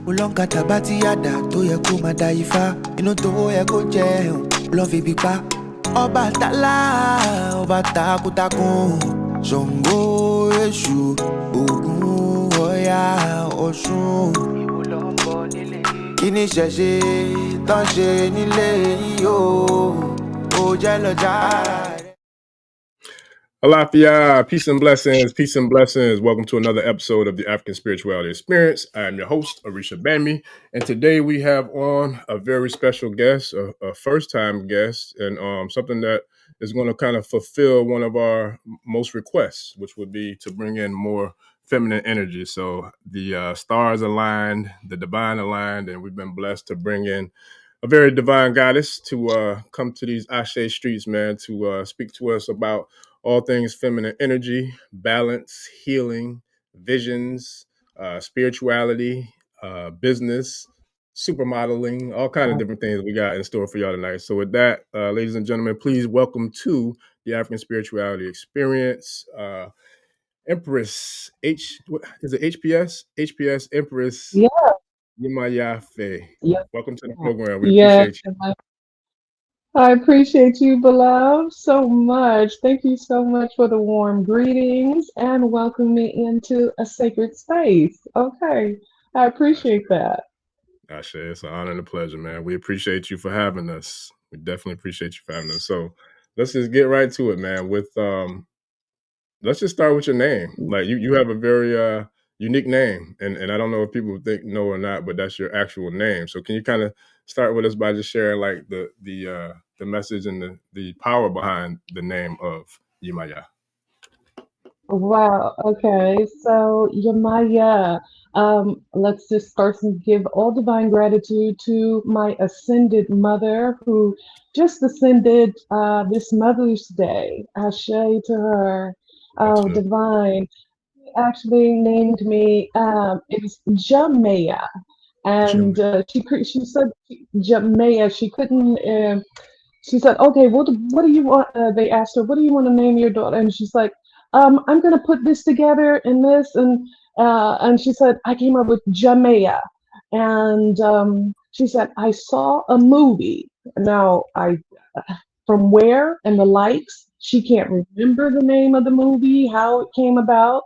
Ulonkata bati yada tó yẹ kó máa da ifá. Inú tó yẹ kó jẹun ló fi bí pa. Ọba tálá, ọba takuntakun. Ṣàngó, Èṣù, Ògún, Ọya, Ọ̀ṣun. Ìwọ ló ń bọ̀ nílé. Kí ni ṣẹ̀ṣẹ̀ tán ṣe nílé yìí o? Ó jẹ́ lọ́jà. Alafia, peace and blessings, peace and blessings. Welcome to another episode of the African Spirituality Experience. I am your host, Orisha Bami, and today we have on a very special guest, a first-time guest, and something that is going to kind of fulfill one of our most requests, which would be to bring in more feminine energy. So the stars aligned, the divine aligned, and we've been blessed to bring in a very divine goddess to come to these Ashe streets, man, to speak to us about all things feminine energy, balance, healing, visions, spirituality, business, supermodeling, all kind of different things we got in store for y'all tonight. So with that, ladies and gentlemen, please welcome to the African Spirituality Experience, Empress H.P.S? H.P.S. Empress Yamaya Faye. Yeah. Welcome to the program. We appreciate you. I appreciate you, beloved, so much. Thank you so much for the warm greetings and welcome me into a sacred space. Okay, I appreciate that. Ashe, it's an honor and a pleasure, man. We appreciate you for having us. We definitely appreciate you for having us. So let's just get right to it, man. With let's just start with your name. Like you have a very unique name, and I don't know if people know or not, but that's your actual name. So can you kind of start with us by just sharing like the message and the power behind the name of Yamaya? Wow, okay. So, Yamaya, let's just first give all divine gratitude to my ascended mother who just ascended this Mother's Day. Ashe to her. Oh, divine. Actually named me, it was Jamaya. And she said Jamaya, she couldn't, she said, okay, what do you want? They asked her, what do you want to name your daughter? And she's like, I'm going to put this together and this. And she said, I came up with Jamaya. And she said, I saw a movie. Now, from where and the likes, she can't remember the name of the movie, how it came about,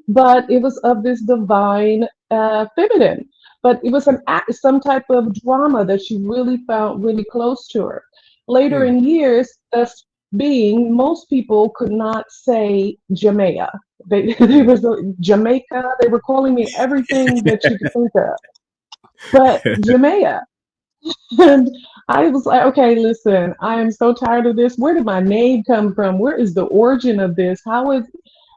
but it was of this divine feminine. But it was some type of drama that she really found really close to her. Later in years, thus being, most people could not say Jamaica. They was Jamaica. They were calling me everything that you could think of, but Jamaica. And I was like, okay, listen, I am so tired of this. Where did my name come from? Where is the origin of this?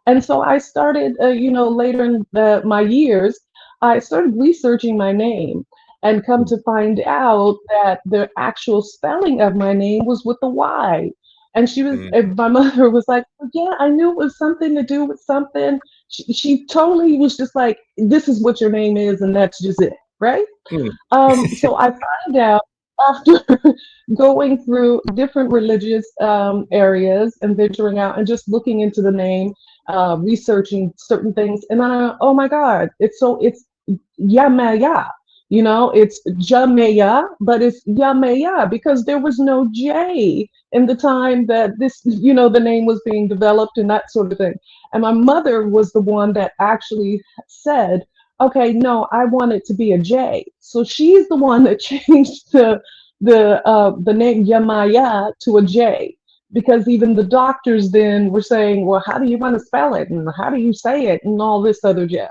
And so I started, later in my years, I started researching my name and come to find out that the actual spelling of my name was with the Y. And my mother was like, yeah, I knew it was something to do with something. She totally was just like, this is what your name is, and that's just it, right? So I find out after going through different religious areas and venturing out and just looking into the name, researching certain things, and then oh my God, it's Yamaya. It's Jamaya, but it's Yamaya because there was no J in the time that this, the name was being developed and that sort of thing. And my mother was the one that actually said, okay, no, I want it to be a J. So she's the one that changed the name Yamaya to a J, because even the doctors then were saying, well, how do you want to spell it? And how do you say it? And all this other jazz.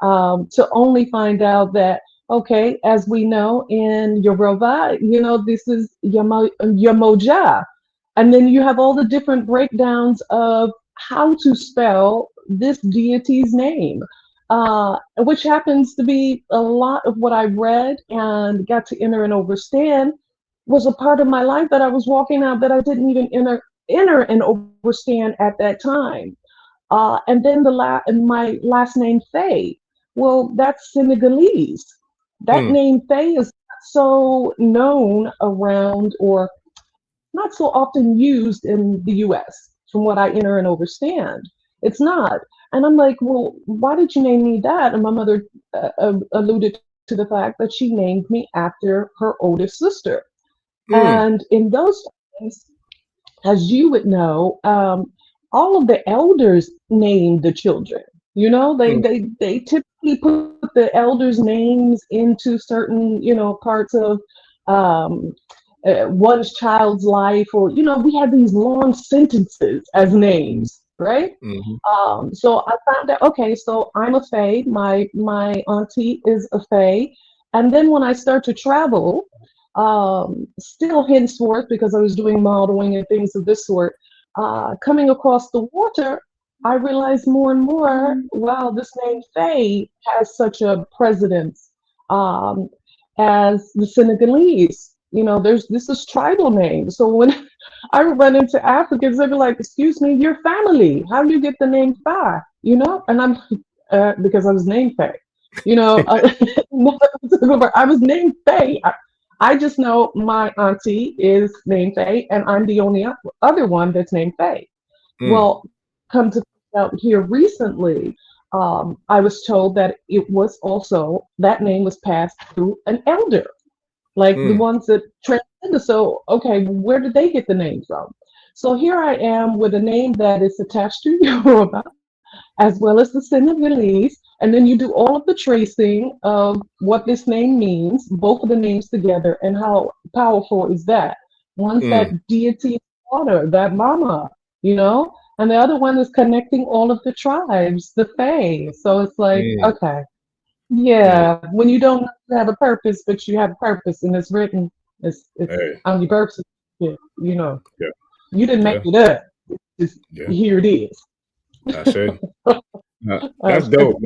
To only find out that, okay, as we know in Yoruba, this is Yamoja. And then you have all the different breakdowns of how to spell this deity's name. Which happens to be a lot of what I read and got to enter and understand was a part of my life that I was walking out that I didn't even enter and understand at that time. And then my last name, Faye, well, that's Senegalese. That name, Faye, is not so known around or not so often used in the US, from what I enter and understand. It's not. And I'm like, well, why did you name me that? And my mother alluded to the fact that she named me after her oldest sister. Mm, And in those times, as you would know, all of the elders named the children. You know, mm, they typically put the elders' names into certain, parts of um, one's child's life, or we had these long sentences as names, right? mm-hmm, So I found out, okay, so I'm a Faye. My auntie is a Faye, and then when I start to travel, still henceforth, because I was doing modeling and things of this sort, coming across the water, I realized more and more, wow, this name Faye has such a precedence um, as the Senegalese. There's this is tribal name. So when I would run into Africans, they'd be like, "Excuse me, your family? How do you get the name Faye?" And I'm because I was named Faye. I was named Faye. I just know my auntie is named Faye, and I'm the only other one that's named Faye. mm, Well, come to find out here recently, I was told that it was also that name was passed through an elder, like the mm, ones that transcended. So, okay, where did they get the name from? So here I am with a name that is attached to Yoruba, as well as the Senegalese, and then you do all of the tracing of what this name means, both of the names together, and how powerful is that? One's that mm, deity water, that mama, and the other one is connecting all of the tribes, the Fae. So it's like, mm, okay, mm. yeah, when you don't have a purpose, but you have a purpose and it's written, it's Hey, on your birth certificate, yeah, you didn't make yeah, it up. It's, yeah. here it is. I say, that's It's dope.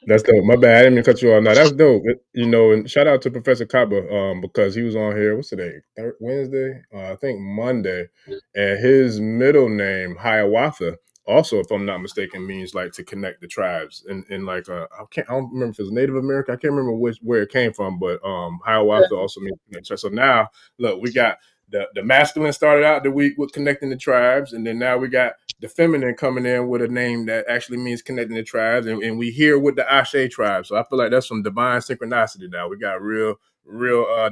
That's dope. My bad. I didn't mean to cut you off. Now that's dope. And shout out to Professor Kaba, because he was on here. What's today? Wednesday? I think Monday. And his middle name, Hiawatha, also, if I'm not mistaken, means like to connect the tribes. And like I don't remember if it was Native American. I can't remember where it came from, but Hiawatha also means connect tribes. So now look, we got the masculine started out the week with connecting the tribes, and then now we got the feminine coming in with a name that actually means connecting the tribes, and we hear with the Ashe tribe. So I feel like that's some divine synchronicity now. We got real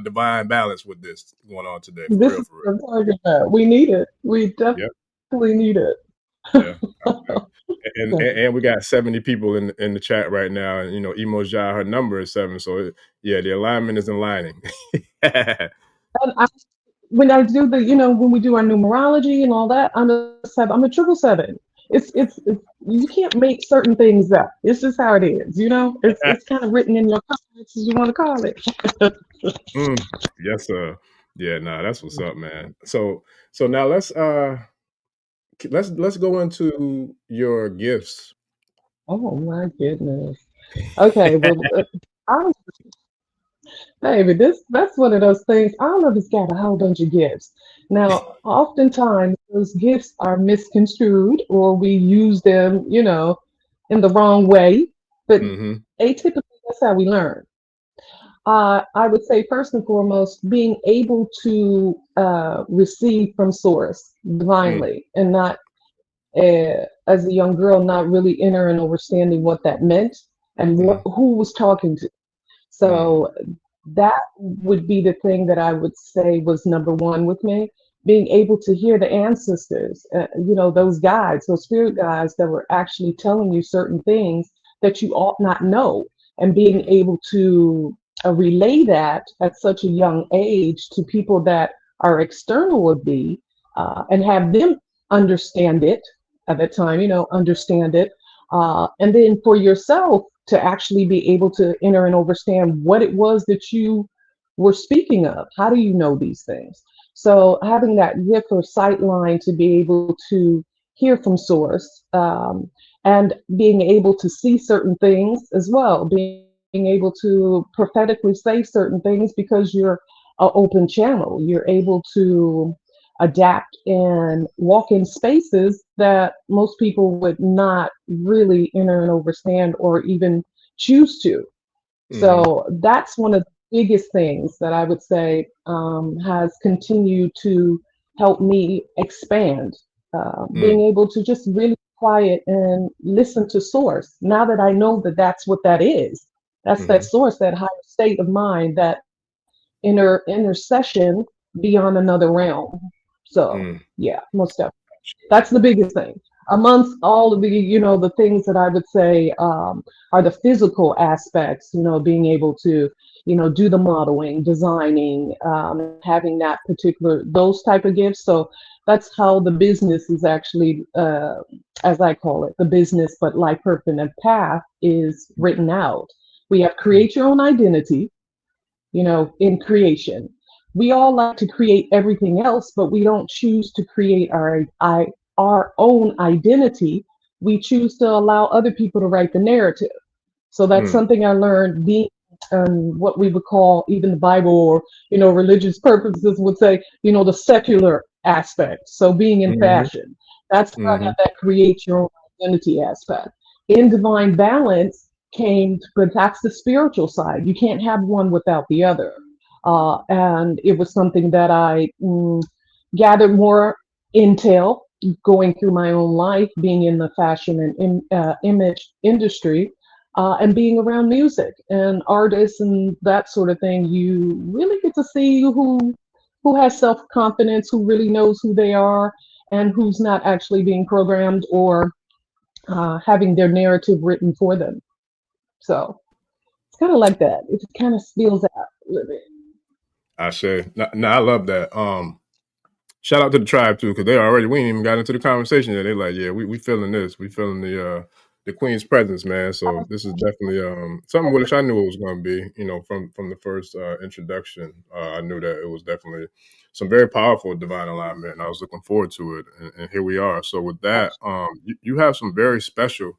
divine balance with this going on today. For This real, is for real. what I'm talking about. We need it. We Yeah, definitely need it. yeah. Okay. And we got 70 people in the chat right now, and Emo's job, her number is 7. So yeah, the alignment is aligning. And when I do when we do our numerology and all that, I'm a 777. It's you can't make certain things up. It's just how it is. It's kind of written in your cards, as you want to call it. Mm, yes, sir. Yeah, nah, that's what's up, man. So now let's go into your gifts. Oh my goodness. Okay, well, I baby, that's one of those things. I don't know if it's got a whole bunch of gifts. Now, oftentimes those gifts are misconstrued or we use them, in the wrong way. But Mm-hmm. atypically, that's how we learn. I would say first and foremost, being able to receive from source Mm, divinely, and not as a young girl, not really entering and understanding what that meant and mm, who was talking to. mm, So that would be the thing that I would say was number one with me, being able to hear the ancestors, those guides, those spirit guides that were actually telling you certain things that you ought not know, and being mm, able to relay that at such a young age to people that are external of thee, and have them understand it at that time, understand it. And then for yourself to actually be able to enter and understand what it was that you were speaking of. How do you know these things? So having that gift or sight line to be able to hear from source, and being able to see certain things as well, being able to prophetically say certain things because you're an open channel. You're able to adapt and walk in spaces that most people would not really enter and understand or even choose to. mm-hmm, So that's one of the biggest things that I would say has continued to help me expand, being mm, able to just really quiet and listen to source. Now that I know that that's what that is, that's that Mm-hmm. source, that higher state of mind, that intercession beyond another realm. So Mm. yeah, most definitely. That's the biggest thing. Amongst all of the, the things that I would say are the physical aspects, being able to, do the modeling, designing, having that particular, those type of gifts. So that's how the business is actually, as I call it, the business, but life, purpose, and path is written out. We have create your own identity, in creation. We all like to create everything else, but we don't choose to create our own identity. We choose to allow other people to write the narrative. So that's Mm. something I learned being what we would call even the Bible, or religious purposes would say, the secular aspect. So being in Mm-hmm. fashion, that's where I Mm-hmm. got that create your own identity aspect. In divine balance came, but that's the spiritual side. You can't have one without the other. And it was something that I gathered more intel going through my own life, being in the fashion and image industry, and being around music and artists and that sort of thing. You really get to see who has self confidence, who really knows who they are, and who's not actually being programmed or having their narrative written for them. So it's kind of like that. It kind of spills out a little bit. I say, no, I love that. Shout out to the tribe too, because we ain't even got into the conversation yet. They like, yeah, we feeling this, we feeling the queen's presence, man. So this is definitely something which I knew it was going to be. From the first introduction, I knew that it was definitely some very powerful divine alignment, and I was looking forward to it. And here we are. So with that, you have some very special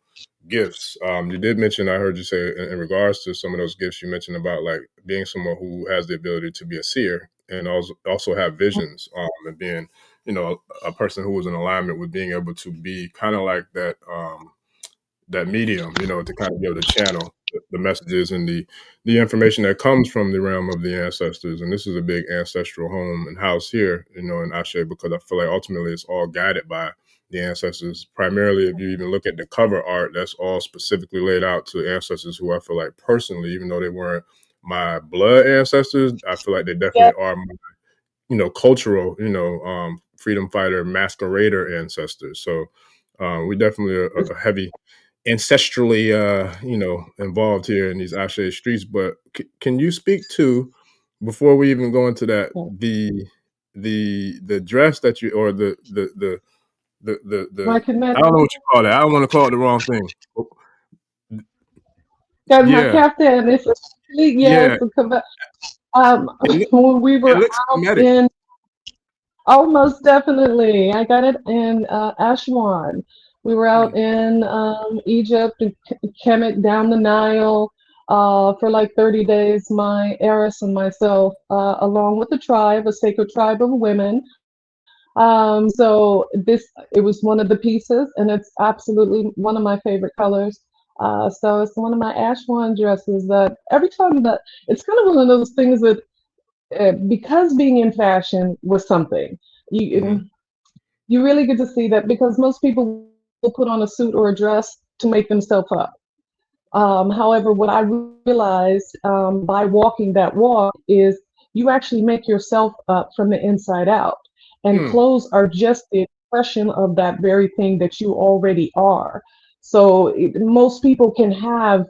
gifts. You did mention, I heard you say in regards to some of those gifts, you mentioned about like being someone who has the ability to be a seer and also have visions, and being, a person who was in alignment with being able to be kind of like that medium, to kind of be able to channel the messages and the information that comes from the realm of the ancestors. And this is a big ancestral home and house here, in Ashe, because I feel like ultimately it's all guided by the ancestors. Primarily, if you even look at the cover art, that's all specifically laid out to ancestors who I feel like personally, even though they weren't my blood ancestors, I feel like they Yeah. definitely are my, cultural, freedom fighter, masquerader ancestors. So we definitely a heavy ancestrally, involved here in these Ashe streets. But can you speak to, before we even go into that, the dress that you, or My the I don't know commander, what you call it. I don't want to call it the wrong thing. Oh, got my yeah, captain. It's actually, yeah. yes, It, look, when we it were looks out comedic. in, oh, most definitely. I got it in Ashwan. We were out Mm, in Egypt and Kemet down the Nile for like 30 days. My heiress and myself, along with a tribe, a sacred tribe of women. So it was one of the pieces, and it's absolutely one of my favorite colors. So it's one of my Ashwan dresses that every time that it's kind of one of those things that because being in fashion was something mm-hmm, you you really get to see that because most people will put on a suit or a dress to make themselves up. However, what I realized by walking that walk is you actually make yourself up from the inside out. And mm, clothes are just the expression of that very thing that you already are. So most people can have,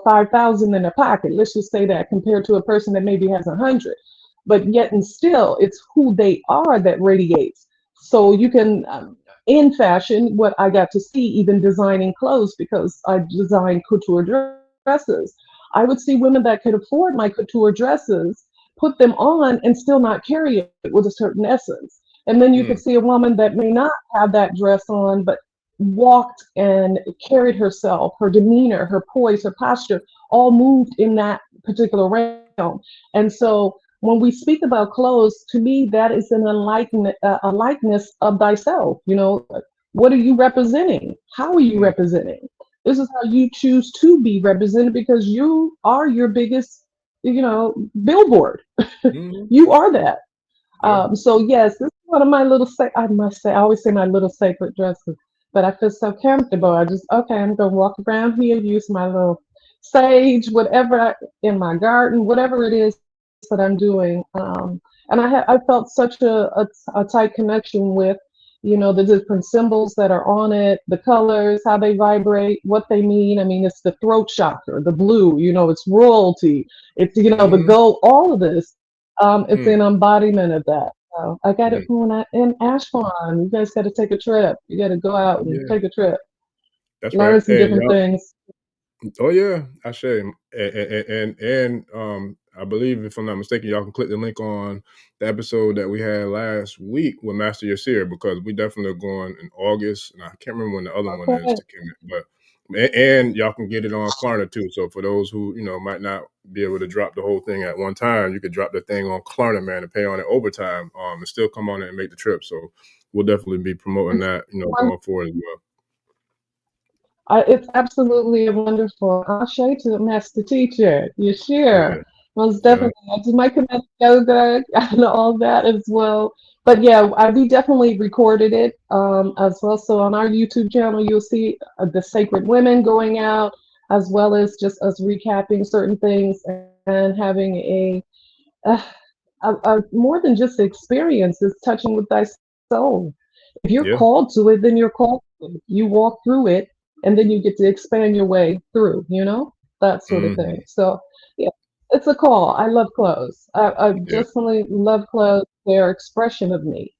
5,000 in their pocket. Let's just say that compared to a person that maybe has 100. But yet and still, it's who they are that radiates. So you can in fashion, what I got to see, even designing clothes, because I design couture dresses, I would see women that could afford my couture dresses put them on and still not carry it with a certain essence. And then you mm, could see a woman that may not have that dress on, but walked and carried herself, her demeanor, her poise, her posture, all moved in that particular realm. And so when we speak about clothes, to me, that is a likeness of thyself. What are you representing? How are you mm, representing? This is how you choose to be represented because you are your biggest, billboard. mm, You are that. yeah. So yes, this is one of my little. I must say, I always say my little sacred dresses. but I feel so comfortable. I just, okay, I'm going to walk around here, use my little sage, in my garden, whatever it is that I'm doing. And I felt such a tight connection with, the different symbols that are on it, the colors, how they vibrate, what they mean. I mean, it's the throat chakra, the blue, it's royalty, it's, the Mm-hmm. gold, all of this. It's Mm, an embodiment of that. So I got it mm. from in Ashburn. You guys got to take a trip. You got to go out and Yeah, take a trip, that's right. learn some And different y'all, things. oh yeah, I say, and I believe if I'm not mistaken, y'all can click the link on the episode that we had last week with Master Your Seer, because we definitely are going in August, and I can't remember when the other one is Okay. to Kim, but and y'all can get it on Klarna too. So for those who might not be able to drop the whole thing at one time, you could drop the thing on Klarna, man, and pay on it overtime, and still come on it and make the trip. So we'll definitely be promoting It's that, one. going forward as well. It's absolutely wonderful. I'll show you to the master teacher. You Yeah, sure? Most yeah. definitely. I do my connect yoga and all that as well. But yeah, we definitely recorded it as well. So on our YouTube channel, you'll see the sacred women going out, as well as just us recapping certain things and having a, more than just experience, is touching with thy soul. If you're Yeah. called to it, then you're called to it. You walk through it, and then you get to expand your way through, that sort of thing. Hmm. So, yeah, it's a call. I love clothes. I Yeah. definitely love clothes. They're expression of me.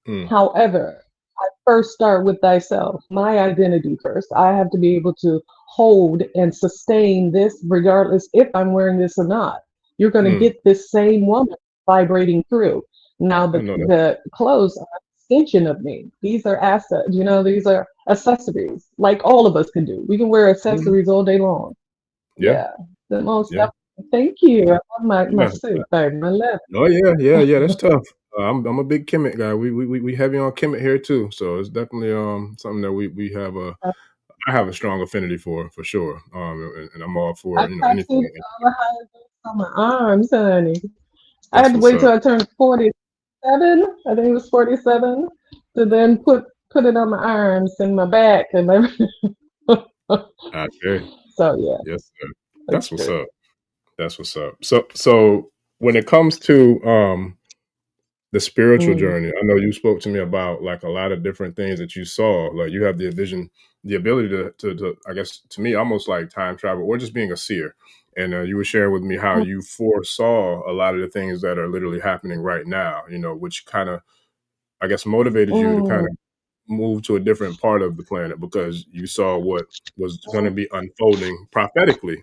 Mm, However, I first start with thyself, my identity first. I have to be able to hold and sustain this regardless if I'm wearing this or not. You're going to mm. get this same woman vibrating through. Now, I the, know that. the clothes are an extension of me. These are assets, these are accessories, like all of us can do. We can wear Mhm. accessories all day long. Yeah, Yeah, the most yeah, definitely. Thank you. I love my yeah. suit, baby. I love Oh yeah, yeah, yeah. That's tough. I'm a big Kemet guy. We heavy on Kemet here too. So it's definitely something that we have a it. I have a strong affinity for sure. And I'm all I for anything. tattooed all the hieroglyphs on my arms, honey. I That's had to what's wait till up. I turned 47. I think it was 47 to then put it on my arms and my back and everything. I say So yeah, yes, sir. it's That's what's good. up. That's what's up. So when it comes to the spiritual Mm. journey, I know you spoke to me about like a lot of different things that you saw. Like you have the vision, the ability to I guess to me almost like time travel or just being a seer. And you were sharing with me how Mm. you foresaw a lot of the things that are literally happening right now. Which kind of I guess motivated you to kind Mm. of move to a different part of the planet because you saw what was going to be unfolding prophetically,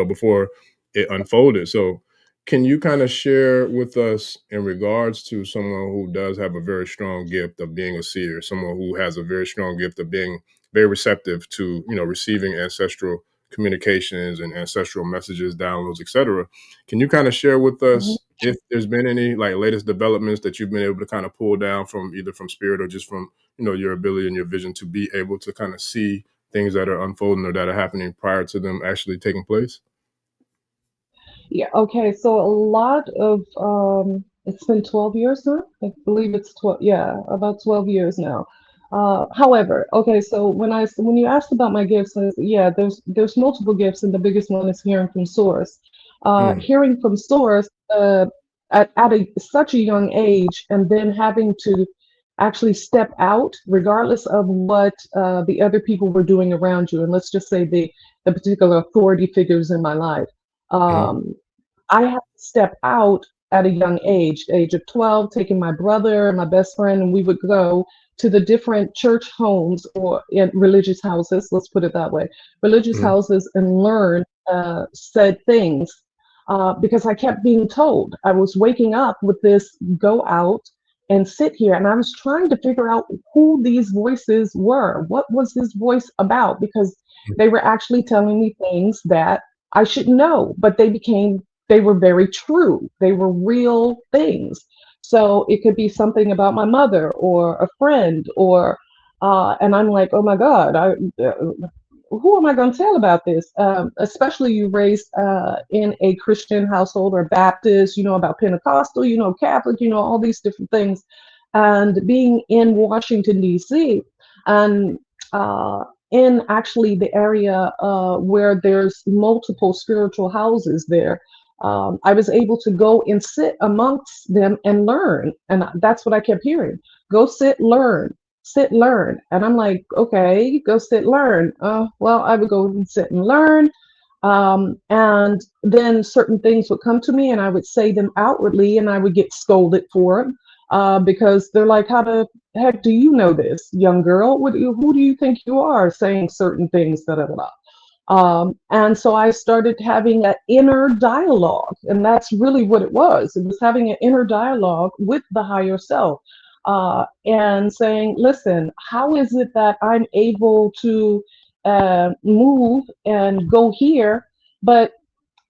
before it unfolded. So, can you kind of share with us in regards to someone who does have a very strong gift of being a seer, someone who has a very strong gift of being very receptive to, receiving ancestral communications and ancestral messages, downloads, etc. Can you kind of share with Mhm. us if there's been any like latest developments that you've been able to kind of pull down from either from spirit or just from your ability and your vision to be able to kind of see things that are unfolding or that are happening prior to them actually taking place? Yeah, okay. So a lot of it's been 12 years now. I believe it's 12, yeah, about 12 years now. However, okay, so when you asked about my gifts, yeah, there's multiple gifts, and the biggest one is hearing from source. Mm, Hearing from source at such a young age, and then having to actually step out, regardless of what the other people were doing around you, and let's just say the particular authority figures in my life. mm, Um, I had to step out at a young age, age of 12, taking my brother and my best friend, and we would go to the different church homes or in religious houses, let's put it that way, religious mm, houses, and learn said things because I kept being told. I was waking up with this go out and sit here, and I was trying to figure out who these voices were. What was this voice about? Because they were actually telling me things that I should know, but they were very true. They were real things. So it could be something about my mother or a friend and I'm like, oh my God, who am I going to tell about this? Especially you raised in a Christian household or Baptist, about Pentecostal, Catholic, all these different things. And being in Washington, D.C., and in actually the area where there's multiple spiritual houses there. I was able to go and sit amongst them and learn. And that's what I kept hearing. Go sit, learn. And I'm like, okay, go sit, learn. Well, I would go and sit and learn. And then certain things would come to me and I would say them outwardly and I would get scolded for it because they're like, how the heck do you know this, young girl? Who do you think you are saying certain things? Da, da, da, da. And so I started having an inner dialogue, and that's really what it was. It was having an inner dialogue with the higher self and saying, listen, how is it that I'm able to move and go here, but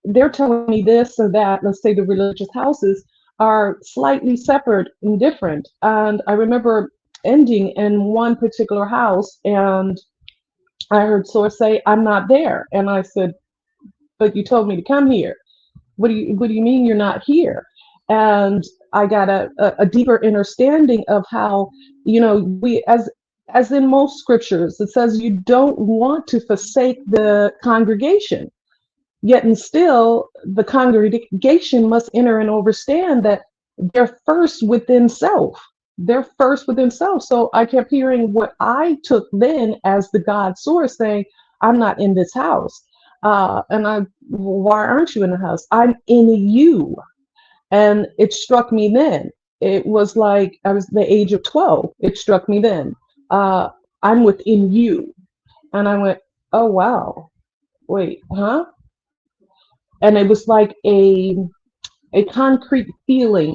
they're telling me this or that? Let's say the religious houses are slightly separate and different. And I remember ending in one particular house, and I heard Source say, I'm not there. And I said, but you told me to come here. What do you mean you're not here? And I got a deeper understanding of how, we, as in most scriptures, it says you don't want to forsake the congregation. Yet and still, the congregation must enter and understand that they're first within self. They're first within self. So I kept hearing what I took then as the God source saying, I'm not in this house. Why aren't you in the house? I'm in you. And it struck me then. It was like I was the age of 12. It struck me then. I'm within you. And I went, oh, wow. Wait, huh? And it was like a concrete feeling,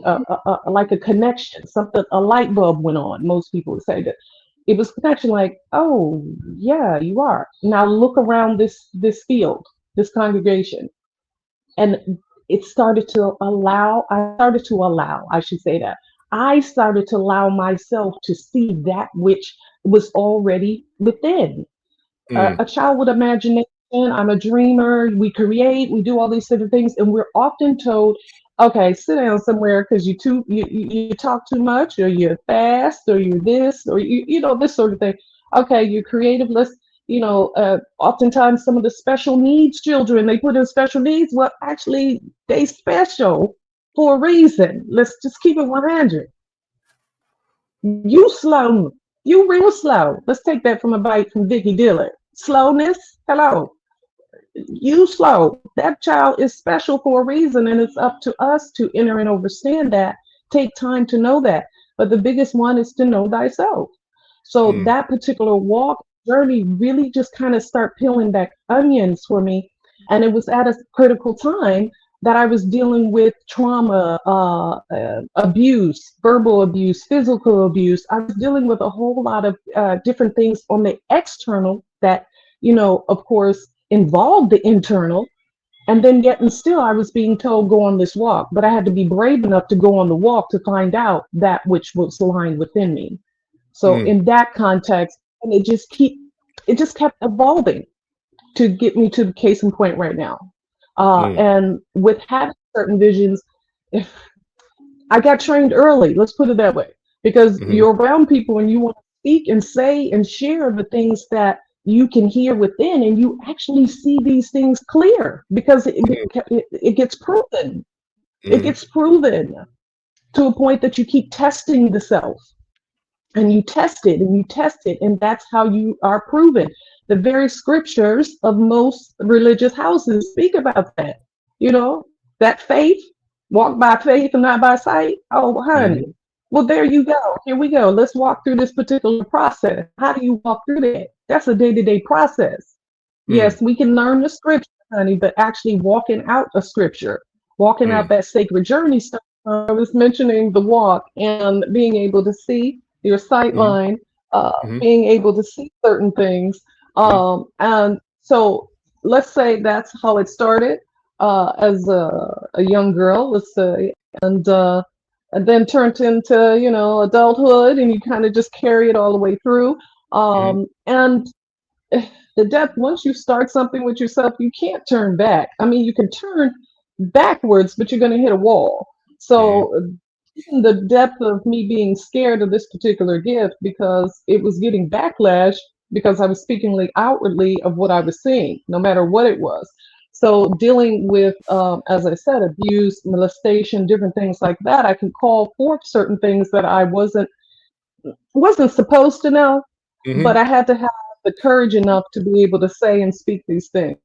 like a connection, something, a light bulb went on. Most people would say that it was connection, like, oh yeah, you are. Now look around this field, this congregation, and it started to allow. I should say that I started to allow myself to see that which was already within. A child with imagination. I'm a dreamer. We create. We do all these sort of things, and we're often told, "Okay, sit down somewhere because you talk too much, or you're fast, or you're this, or this sort of thing." Okay, you're creative. Let's oftentimes some of the special needs children, they put in special needs. Well, actually, they special for a reason. Let's just keep it 100. You slow. You real slow. Let's take that from a bite from Vicky Dillard. Slowness. Hello. You slow. That child is special for a reason, and it's up to us to enter and understand that. Take time to know that. But the biggest one is to know thyself. So that particular walk journey really just kind of start peeling back onions for me. And it was at a critical time that I was dealing with trauma, abuse, verbal abuse, physical abuse. I was dealing with a whole lot of different things on the external that, of course, involved the internal. And then yet and still I was being told, go on this walk. But I had to be brave enough to go on the walk to find out that which was lying within me. So in that context, and it just kept evolving to get me to the case in point right now. And with having certain visions, if I got trained early, let's put it that way, because you're around people and you want to speak and say and share the things that you can hear within, and you actually see these things clear because it gets proven. It gets proven to a point that you keep testing the self. And you test it and you test it, and that's how you are proven. The very scriptures of most religious houses speak about that. That faith, walk by faith and not by sight. Oh, honey. Well, there you go. Here we go. Let's walk through this particular process. How do you walk through that? That's a day-to-day process. Yes, we can learn the scripture, honey, but actually walking out a scripture, walking out that sacred journey. So I was mentioning the walk and being able to see your sight line, being able to see certain things. And so let's say that's how it started as a young girl, let's say, and then turned into, adulthood, and you kind of just carry it all the way through. And the depth, once you start something with yourself, you can't turn back. I mean, you can turn backwards, but you're going to hit a wall. So the depth of me being scared of this particular gift because it was getting backlash, because I was speaking outwardly of what I was seeing, no matter what it was. So dealing with, as I said, abuse, molestation, different things like that, I can call forth certain things that I wasn't supposed to know, but Mm-hmm. I had to have the courage enough to be able to say and speak these things.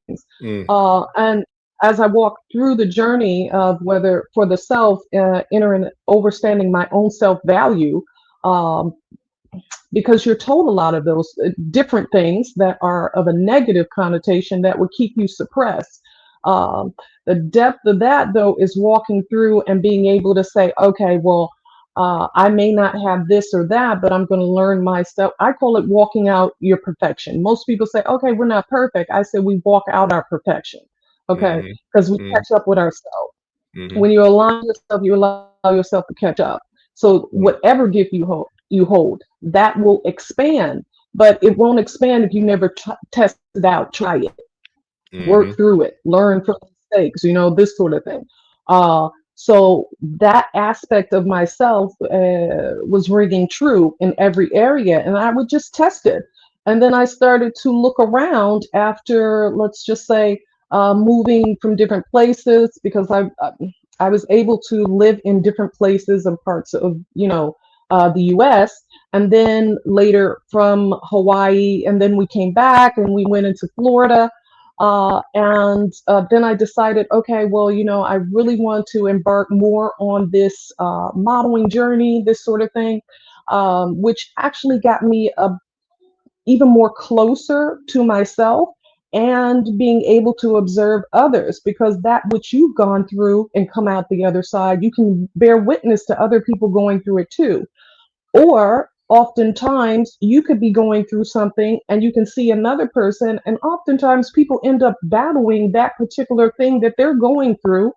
Mm. And as I walked through the journey of whether for the self, entering, overstanding my own self value, um, because you're told a lot of those different things that are of a negative connotation that would keep you suppressed. Um, the depth of that, though, is walking through and being able to say, okay, well, I may not have this or that, but I'm going to learn myself. I call it walking out your perfection. Most people say, okay, we're not perfect. I say we walk out our perfection, okay, Mm-hmm. because we Mm-hmm. catch up with ourselves. Mm-hmm. When you align yourself, you allow yourself to catch up. So whatever gift you hold, that will expand, but it won't expand if you never test it out, try it, Mm-hmm. work through it, learn from mistakes, this sort of thing. So that aspect of myself was ringing true in every area, and I would just test it. And then I started to look around after, let's just say, moving from different places because I was able to live in different places and parts of the U.S. And then later from Hawaii, and then we came back and we went into Florida. And then I decided, okay, well, I really want to embark more on this modeling journey, this sort of thing, which actually got me even more closer to myself and being able to observe others, because that which you've gone through and come out the other side, you can bear witness to other people going through it too. Or oftentimes you could be going through something and you can see another person, and oftentimes people end up battling that particular thing that they're going through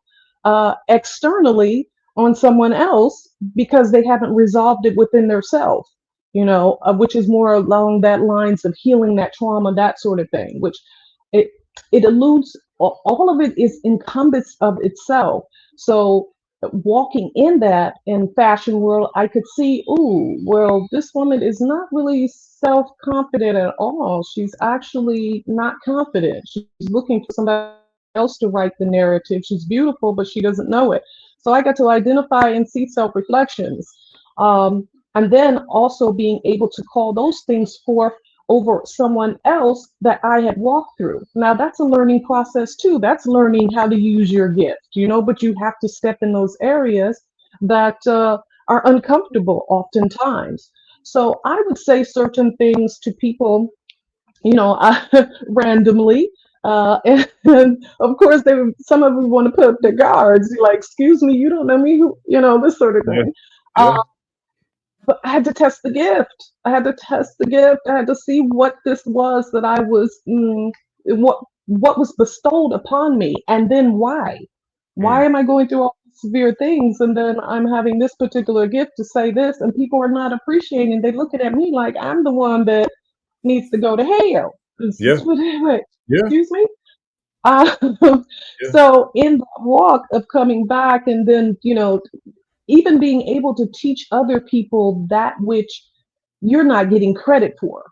externally on someone else because they haven't resolved it within themselves, which is more along that lines of healing that trauma, that sort of thing, which it it eludes, all of it is incumbent of itself. So walking in that in fashion world, I could see, ooh, well, this woman is not really self-confident at all. She's actually not confident. She's looking for somebody else to write the narrative. She's beautiful, but she doesn't know it. So I got to identify and see self-reflections. And then also being able to call those things forth over someone else that I had walked through. Now that's a learning process too. That's learning how to use your gift, but you have to step in those areas that are uncomfortable oftentimes. So I would say certain things to people, randomly. And of course, some of them want to put up their guards, like, excuse me, you don't know me, who, this sort of Yeah. thing. Yeah. But I had to test the gift. I had to test the gift. I had to see what this was that I was, what was bestowed upon me, and then why. Why Mm. am I going through all these severe things, and then I'm having this particular gift to say this, and people are not appreciating? They looking at me like I'm the one that needs to go to hell. Yeah. Wait, Yeah. excuse me. Uh, Yeah. so in the walk of coming back, and then even being able to teach other people that which you're not getting credit for.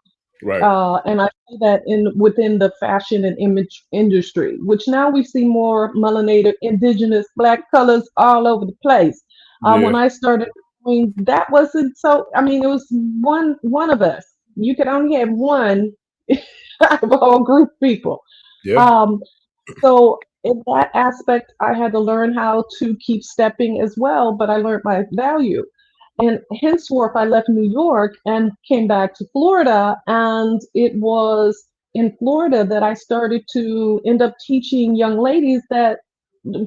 Right. And I see that within the fashion and image industry, which now we see more melanated, indigenous, black colors all over the place. When Yeah. I started doing that, wasn't so. I mean, it was one of us. You could only have one out of a whole group of people. Yeah. Um, so in that aspect, I had to learn how to keep stepping as well, but I learned my value. And henceforth, I left New York and came back to Florida. And it was in Florida that I started to end up teaching young ladies that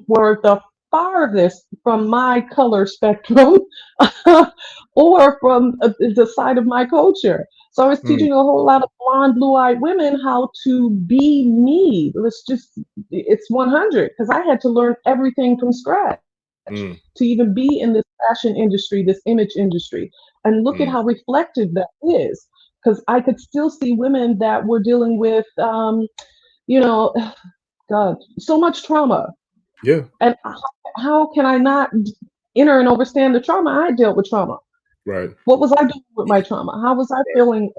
were the farthest from my color spectrum or from the side of my culture. So I was Mm. teaching a whole lot of blonde, blue-eyed women how to be me. It's 100, because I had to learn everything from scratch Mm. to even be in this fashion industry, this image industry. And look at Mm. how reflective that is, because I could still see women that were dealing with, you know, God, so much trauma. Yeah. And how can I not enter and understand the trauma? I dealt with trauma. Right. What was I doing with my trauma? How was I feeling,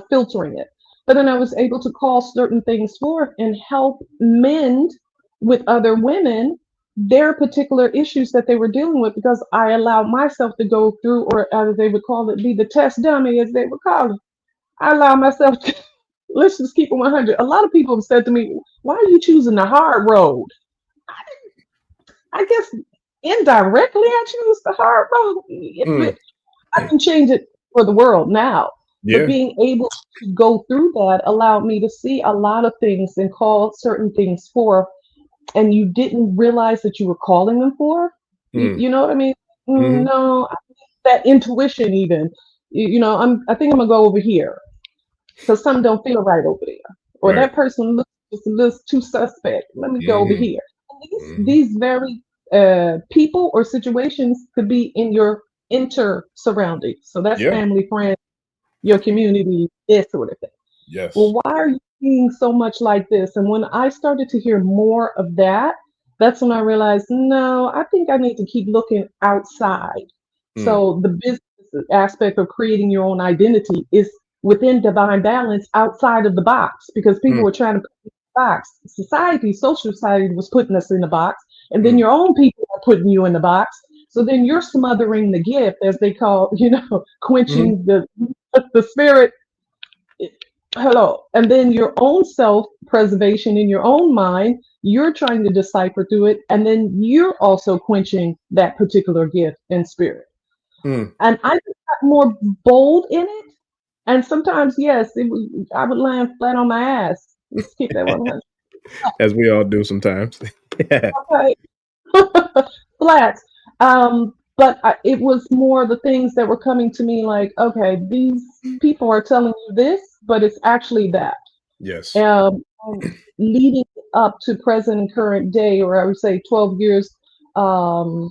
filtering it? But then I was able to call certain things forth and help mend with other women their particular issues that they were dealing with because I allowed myself to go through, or as they would call it, be the test dummy, as they would call it. I allow myself to, let's just keep it 100. A lot of people have said to me, why are you choosing the hard road? I guess indirectly I choose the hard road. Mm. I can change it for the world now. But Yeah. being able to go through that allowed me to see a lot of things and call certain things forth, and you didn't realize that you were calling them forth. You, Mm. you know what I mean? Mm-hmm. No, that intuition even. I think I'm gonna go over here because something don't feel right over there, or Right. that person looks just a little too suspect. Let me go over Mm-hmm. here. And Mm-hmm. these very people or situations could be in your inter surroundings. So that's Yeah. family, friends, your community, this sort of thing. Well, Yes. why are you being so much like this? And when I started to hear more of that, that's when I realized, no, I think I need to keep looking outside. Mm. So the business aspect of creating your own identity is within divine balance outside of the box because people Mm. were trying to put us in the box. Society, social society was putting us in the box, and then Mm. your own people are putting you in the box. So then you're smothering the gift, as they call, Mm-hmm. quenching the spirit. Hello. And then your own self preservation in your own mind, you're trying to decipher through it. And then you're also quenching that particular gift and spirit. Mm. And I just got more bold in it. And sometimes, yes, I would land flat on my ass. Let's keep that 100. As we all do sometimes. Yeah. Okay. Flat. But it was more the things that were coming to me like, okay, these people are telling you this, but it's actually that. Yes. And leading up to present and current day, or I would say 12 years um,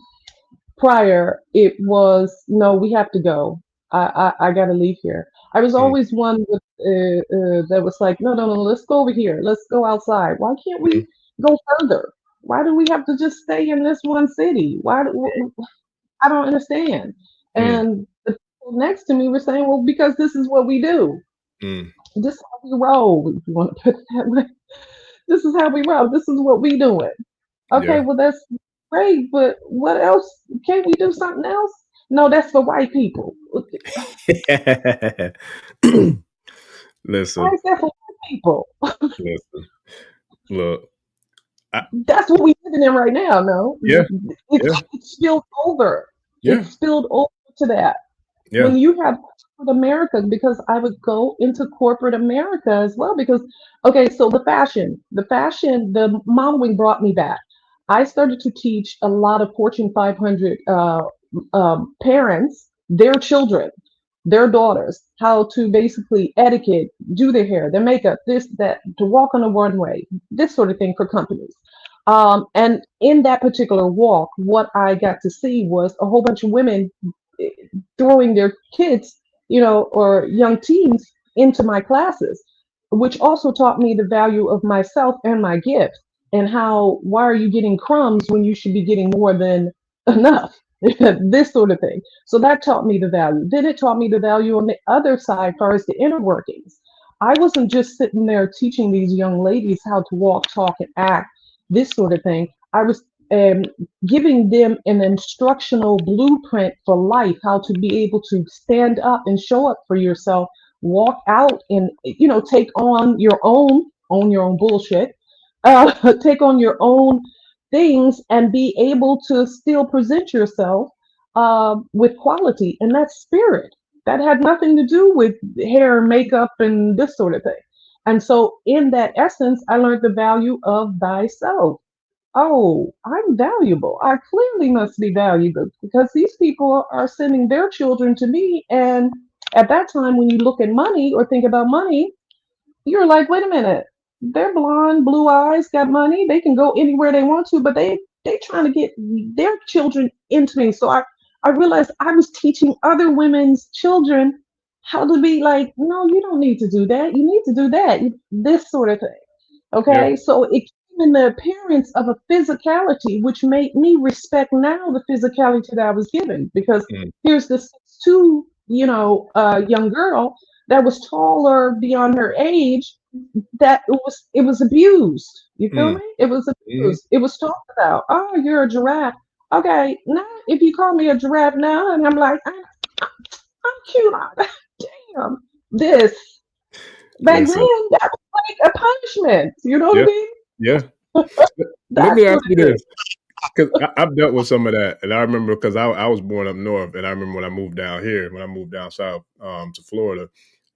prior, it was no, we have to go. I got to leave here. I was Mm. always one that was like, no, no, no, let's go over here. Let's go outside. Why can't Mm. we go further? Why do we have to just stay in this one city? I don't understand. Mm. And the people next to me were saying, well, because this is what we do. Mm. This is how we roll, if you want to put it that way. This is how we roll. This is what we doing. Okay, Yeah. well that's great, but what else? Can't we do something else? No, that's for white people. Why Listen. is that for white people? Listen. Look. I, That's what we're living in right now. No, yeah. it's Yeah. it's spilled over. Yeah. It's spilled over to that. Yeah. When you have corporate America, because I would go into corporate America as well, because okay, so the modeling brought me back. I started to teach a lot of Fortune 500 parents, their children, their daughters, how to basically etiquette, do their hair, their makeup, this, that, to walk on a runway, this sort of thing for companies. And in that particular walk, what I got to see was a whole bunch of women throwing their kids, or young teens into my classes, which also taught me the value of myself and my gift and how, why are you getting crumbs when you should be getting more than enough? This sort of thing. So that taught me the value. Then it taught me the value on the other side, as far as the inner workings. I wasn't just sitting there teaching these young ladies how to walk, talk, and act, this sort of thing. I was um, giving them an instructional blueprint for life, how to be able to stand up and show up for yourself, walk out and, take on own your own bullshit, take on your own things and be able to still present yourself with quality. And that's spirit. That had nothing to do with hair and makeup and this sort of thing. And so, in that essence, I learned the value of thyself. Oh, I'm valuable. I clearly must be valuable because these people are sending their children to me. And at that time, when you look at money or think about money, you're like, wait a minute, they're blonde, blue eyes, got money. They can go anywhere they want to, but they trying to get their children into me. So I realized I was teaching other women's children how to be like, no, you don't need to do that. You need to do that. This sort of thing. Yeah. Okay, so it came in the appearance of a physicality, which made me respect now the physicality that I was given. Because Mm. here's this 6'2", young girl that was taller beyond her age, that it was abused. You feel Mm. me? It was Hmm. abused. It was talked about. Oh, you're a giraffe. Okay, now if you call me a giraffe now, and I'm like, I'm cute. Damn, this back then Listen, that was like a punishment. You know what I yeah, mean? yeah. Let That's me what ask you it is. this, because I've dealt with some of that, and I remember because I was born up north, and I remember when I moved down here, when I moved down south to Florida.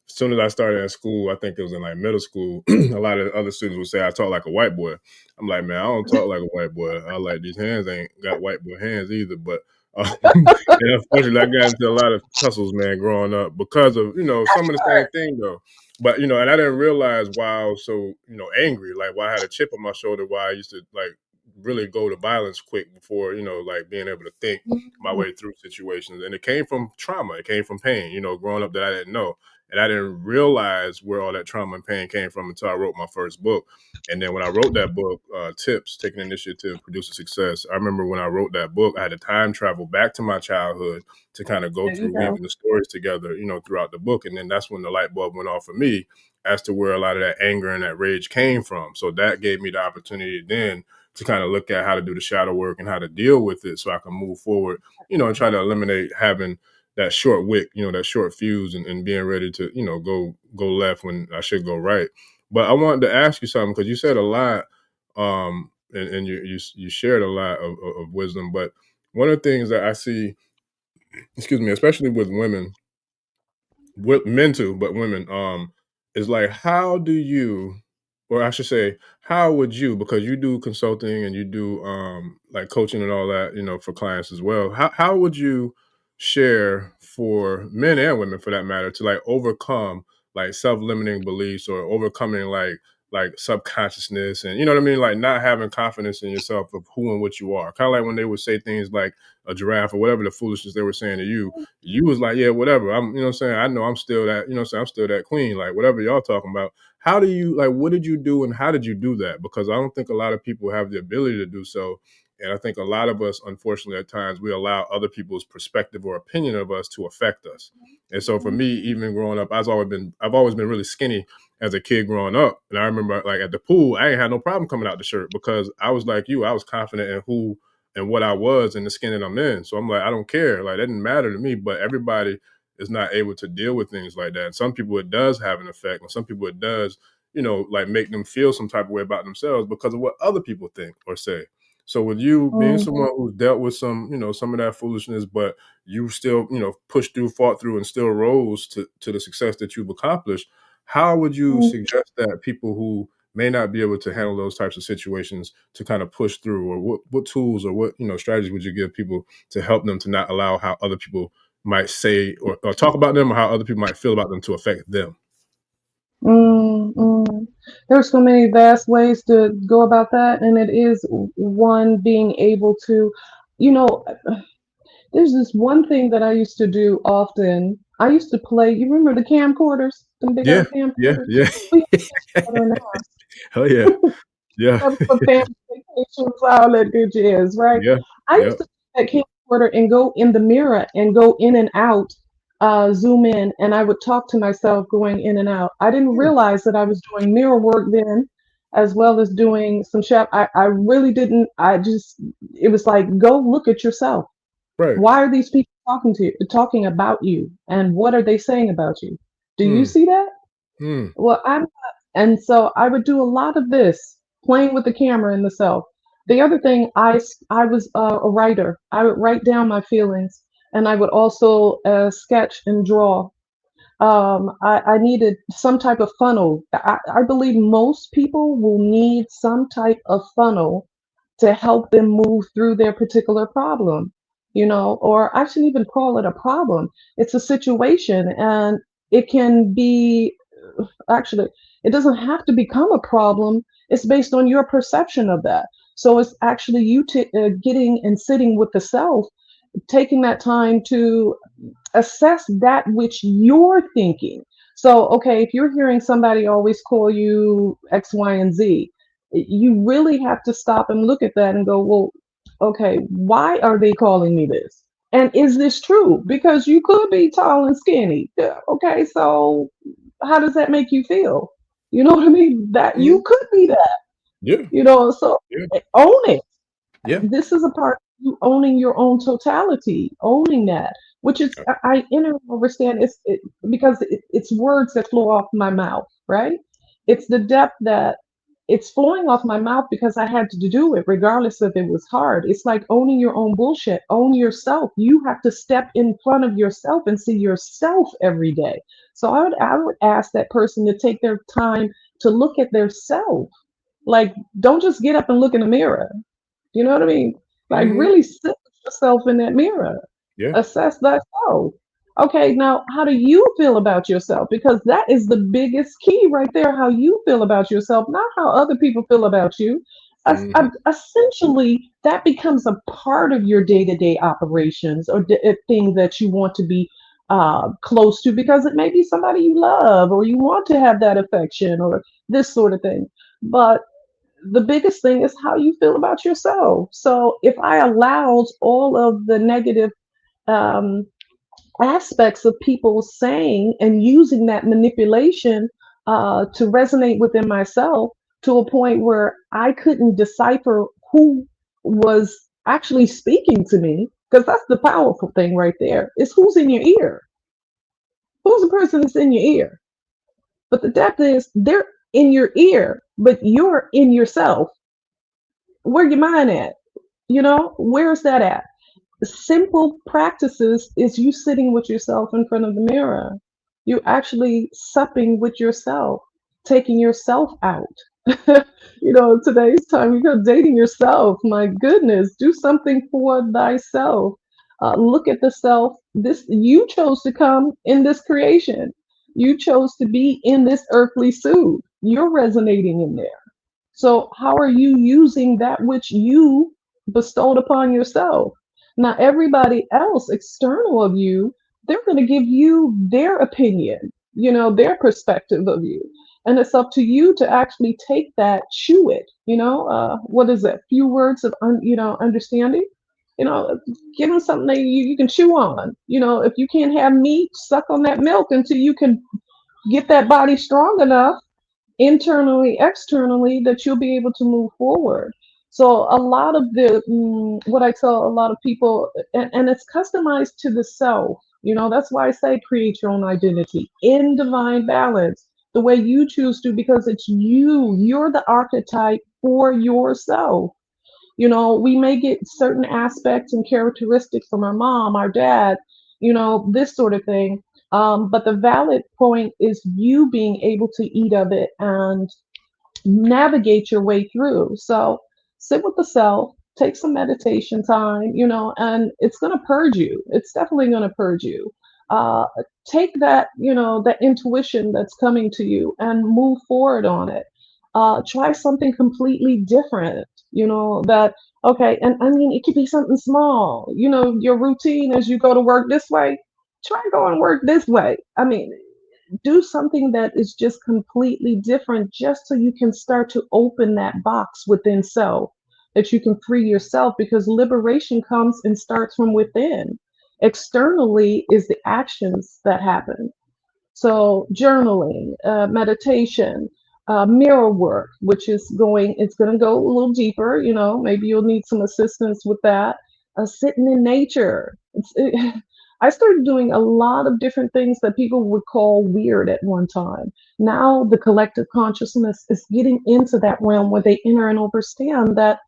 As soon as I started in school, I think it was in like middle school, a lot of other students would say I talk like a white boy. I'm like, man, I don't talk like a white boy. I like these hands ain't got white boy hands either. But and unfortunately, I got into a lot of tussles, man, growing up because of some of the same thing though. But and I didn't realize why I was so angry, like why I had a chip on my shoulder, why I used to like really go to violence quick before like being able to think my Mm, way through situations, and it came from trauma, it came from pain, growing up that I didn't know. And I didn't realize where all that trauma and pain came from until I wrote my first book. And then when I wrote that book, Tips, Taking Initiative, Producing Success, I remember when I wrote that book, I had to time travel back to my childhood to kind of go there you through go. weaving the stories together, throughout the book. And then that's when the light bulb went off for me as to where a lot of that anger and that rage came from. So that gave me the opportunity then to kind of look at how to do the shadow work and how to deal with it so I can move forward, and try to eliminate having that short wick, that short fuse, and being ready to, go left when I should go right. But I wanted to ask you something because you said a lot, and you shared a lot of wisdom. But one of the things that I see, excuse me, especially with women, with men too, but women, is like how do you, or I should say, how would you, because you do consulting and you do like coaching and all that, for clients as well. How would you share for men and women for that matter to like overcome like self-limiting beliefs or overcoming like subconsciousness and you know what I mean, like not having confidence in yourself of who and what you are. Kind of like when they would say things like a giraffe or whatever the foolishness they were saying to you was like, yeah, whatever. I'm, what I'm saying, I know I'm still that, what I'm saying, I'm still that queen, like whatever y'all talking about. How do you like, what did you do and how did you do that? Because I don't think a lot of people have the ability to do so. And I think a lot of us, unfortunately, at times we allow other people's perspective or opinion of us to affect us. And so for me, even growing up, I've always been really skinny as a kid growing up. And I remember like at the pool, I ain't had no problem coming out the shirt because I was like you, I was confident in who and what I was and the skin that I'm in. So I'm like, I don't care. Like, that didn't matter to me, but everybody is not able to deal with things like that. And some people it does have an effect, and some people it does, like make them feel some type of way about themselves because of what other people think or say. So with you being Mhm, someone who's dealt with some, some of that foolishness, but you still, pushed through, fought through, and still rose to the success that you've accomplished, how would you mhm, suggest that people who may not be able to handle those types of situations to kind of push through, or what tools or what strategies would you give people to help them to not allow how other people might say or talk about them or how other people might feel about them to affect them? mm. There's so many vast ways to go about that, and it is one being able to, you know, there's this one thing that I used to do often. I used to play. You remember the camcorders, the big Yeah, old yeah, camcorders? yeah. We had a camcorder in the house. Oh yeah, yeah, For family vacations, all that good jazz, right? yeah, I yeah. used to take that camcorder and go in the mirror and go in and out, zoom in, and I would talk to myself going in and out. I didn't Hmm. realize that I was doing mirror work then, as well as doing some chef. I really didn't. It was like, go look at yourself. Right. Why are these people talking about you, and what are they saying about you? Do you Hmm. see that? Hmm. Well, and so I would do a lot of this, playing with the camera in the self. The other thing, I was a writer. I would write down my feelings, and I would also sketch and draw. I needed some type of funnel. I believe most people will need some type of funnel to help them move through their particular problem, or I shouldn't even call it a problem. It's a situation, and it can be, actually, it doesn't have to become a problem. It's based on your perception of that. So it's actually you getting and sitting with the self, taking that time to assess that which you're thinking. So, okay, if you're hearing somebody always call you X, Y, and Z, you really have to stop and look at that and go, well, okay, why are they calling me this? And is this true? Because you could be tall and skinny. Yeah, okay, so how does that make you feel? You know what I mean? That you Mhm. could be that, Yeah. so Yeah. own it. Yeah. This is a part of you owning your own totality, owning that, which is I understand because it's words that flow off my mouth, right? It's the depth that it's flowing off my mouth because I had to do it, regardless if it was hard. It's like owning your own bullshit, own yourself. You have to step in front of yourself and see yourself every day. So I would ask that person to take their time to look at their self. Like, don't just get up and look in the mirror. You know what I mean? Like, Mhm. really sit with yourself in that mirror, Yeah. assess thyself. Okay, now how do you feel about yourself? Because that is the biggest key right there. How you feel about yourself, not how other people feel about you. Mhm. Essentially, that becomes a part of your day-to-day operations or things that you want to be close to because it may be somebody you love or you want to have that affection or this sort of thing. But the biggest thing is how you feel about yourself. So if I allowed all of the negative um, aspects of people saying and using that manipulation to resonate within myself to a point where I couldn't decipher who was actually speaking to me, because that's the powerful thing right there, is who's in your ear. Who's the person that's in your ear? But the depth is they're in your ear, but you're in yourself. Where your mind at? Where's that at? Simple practices is you sitting with yourself in front of the mirror. You actually supping with yourself, taking yourself out. Today's time, you're dating yourself. My goodness, do something for thyself. Look at the self. This you chose to come in this creation. You chose to be in this earthly suit. You're resonating in there. So, how are you using that which you bestowed upon yourself? Now, everybody else external of you, they're going to give you their opinion, their perspective of you. And it's up to you to actually take that, chew it, what is that? Few words of, understanding. You know, give them something that you can chew on. If you can't have meat, suck on that milk until you can get that body strong enough internally, externally, that you'll be able to move forward. So a lot of what I tell a lot of people, and it's customized to the self. That's why I say create your own identity in divine balance, the way you choose to, because it's you. You're the archetype for yourself. We may get certain aspects and characteristics from our mom, our dad, this sort of thing. But the valid point is you being able to eat of it and navigate your way through. So sit with the self, take some meditation time, and it's going to purge you. It's definitely going to purge you. Uh, Take that, that intuition that's coming to you and move forward on it. Try something completely different, okay, and I mean, it could be something small, your routine as you go to work this way, try going to work this way. I mean, do something that is just completely different just so you can start to open that box within self, that you can free yourself, because liberation comes and starts from within. Externally is the actions that happen. So journaling, meditation, mirror work, which it's going to go a little deeper. Maybe you'll need some assistance with that. Sitting in nature. I started doing a lot of different things that people would call weird at one time. Now the collective consciousness is getting into that realm where they enter and understand that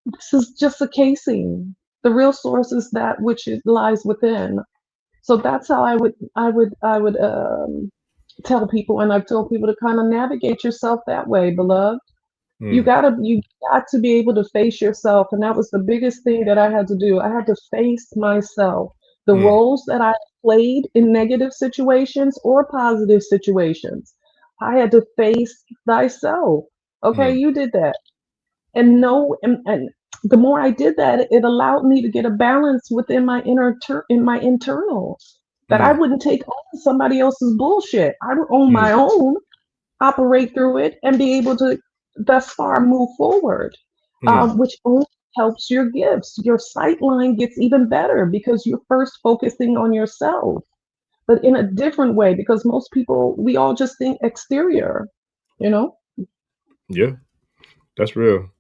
this is just a casing. The real source is that which it lies within. So that's how I would tell people, and I've told people to kind of navigate yourself that way, beloved. You Mm. gotta you got to be able to face yourself, and that was the biggest thing that I had to do. I had to face myself, the Mm. roles that I played in negative situations or positive situations. I had to face thyself. Okay, Mm. you did that, and no, and the more I did that, it allowed me to get a balance within my in my internals, that I Mm. wouldn't take on somebody else's bullshit. I would own Mm. my own, operate through it, and be able to thus far move forward, Mm. which only helps your gifts. Your sight line gets even better because you're first focusing on yourself, but in a different way, because most people, we all just think exterior, you know? Yeah, that's real.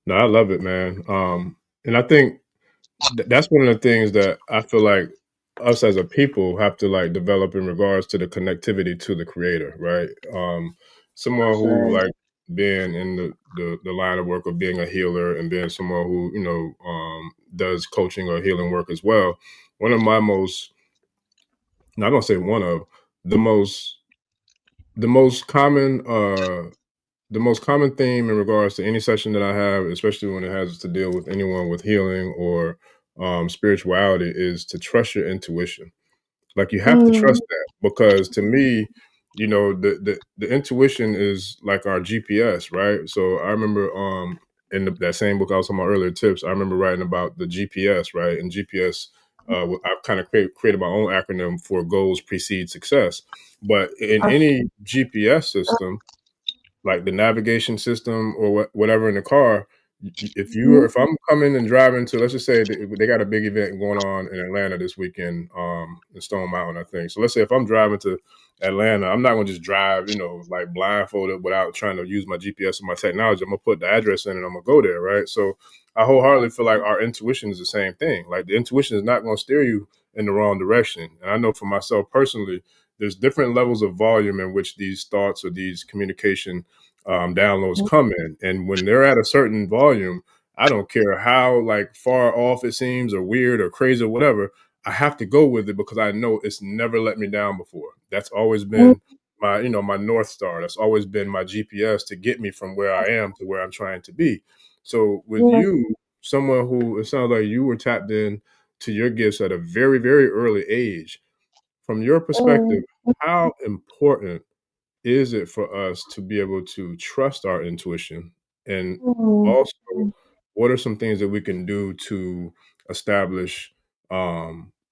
No, I love it, man. And I think that's one of the things that I feel like us as a people have to like develop in regards to the connectivity to the creator, right? Someone who Sure. like being in the line of work of being a healer and being someone who, does coaching or healing work as well. One of my most, not gonna say one of the most, the most common, the most common theme in regards to any session that I have, especially when it has to deal with anyone with healing or spirituality, is to trust your intuition. Like you have to Mm, trust that because to me, the intuition is like our GPS, right? So I remember in that same book I was talking about earlier, tips. I remember writing about the GPS, right? And GPS, I've kind of created my own acronym for goals precede success. But in I- any GPS system, like the navigation system or whatever in the car, mhm, if I'm coming and driving to, let's just say they got a big event going on in Atlanta this weekend, in Stone Mountain, I think. So let's say if I'm driving to Atlanta, I'm not gonna just drive, like blindfolded without trying to use my GPS or my technology. I'm gonna put the address in and I'm gonna go there, right? So I wholeheartedly feel like our intuition is the same thing. Like the intuition is not gonna steer you in the wrong direction. And I know for myself personally, there's different levels of volume in which these thoughts or these communication downloads come in, and when they're at a certain volume, I don't care how like far off it seems or weird or crazy or whatever. I have to go with it because I know it's never let me down before. That's always mm, been my, my North Star. That's always been my GPS to get me from where I am to where I'm trying to be. So with yes, you, someone who it sounds like you were tapped in to your gifts at a very, very early age, from your perspective, mm, how important is it for us to be able to trust our intuition? And mm, also, what are some things that we can do to establish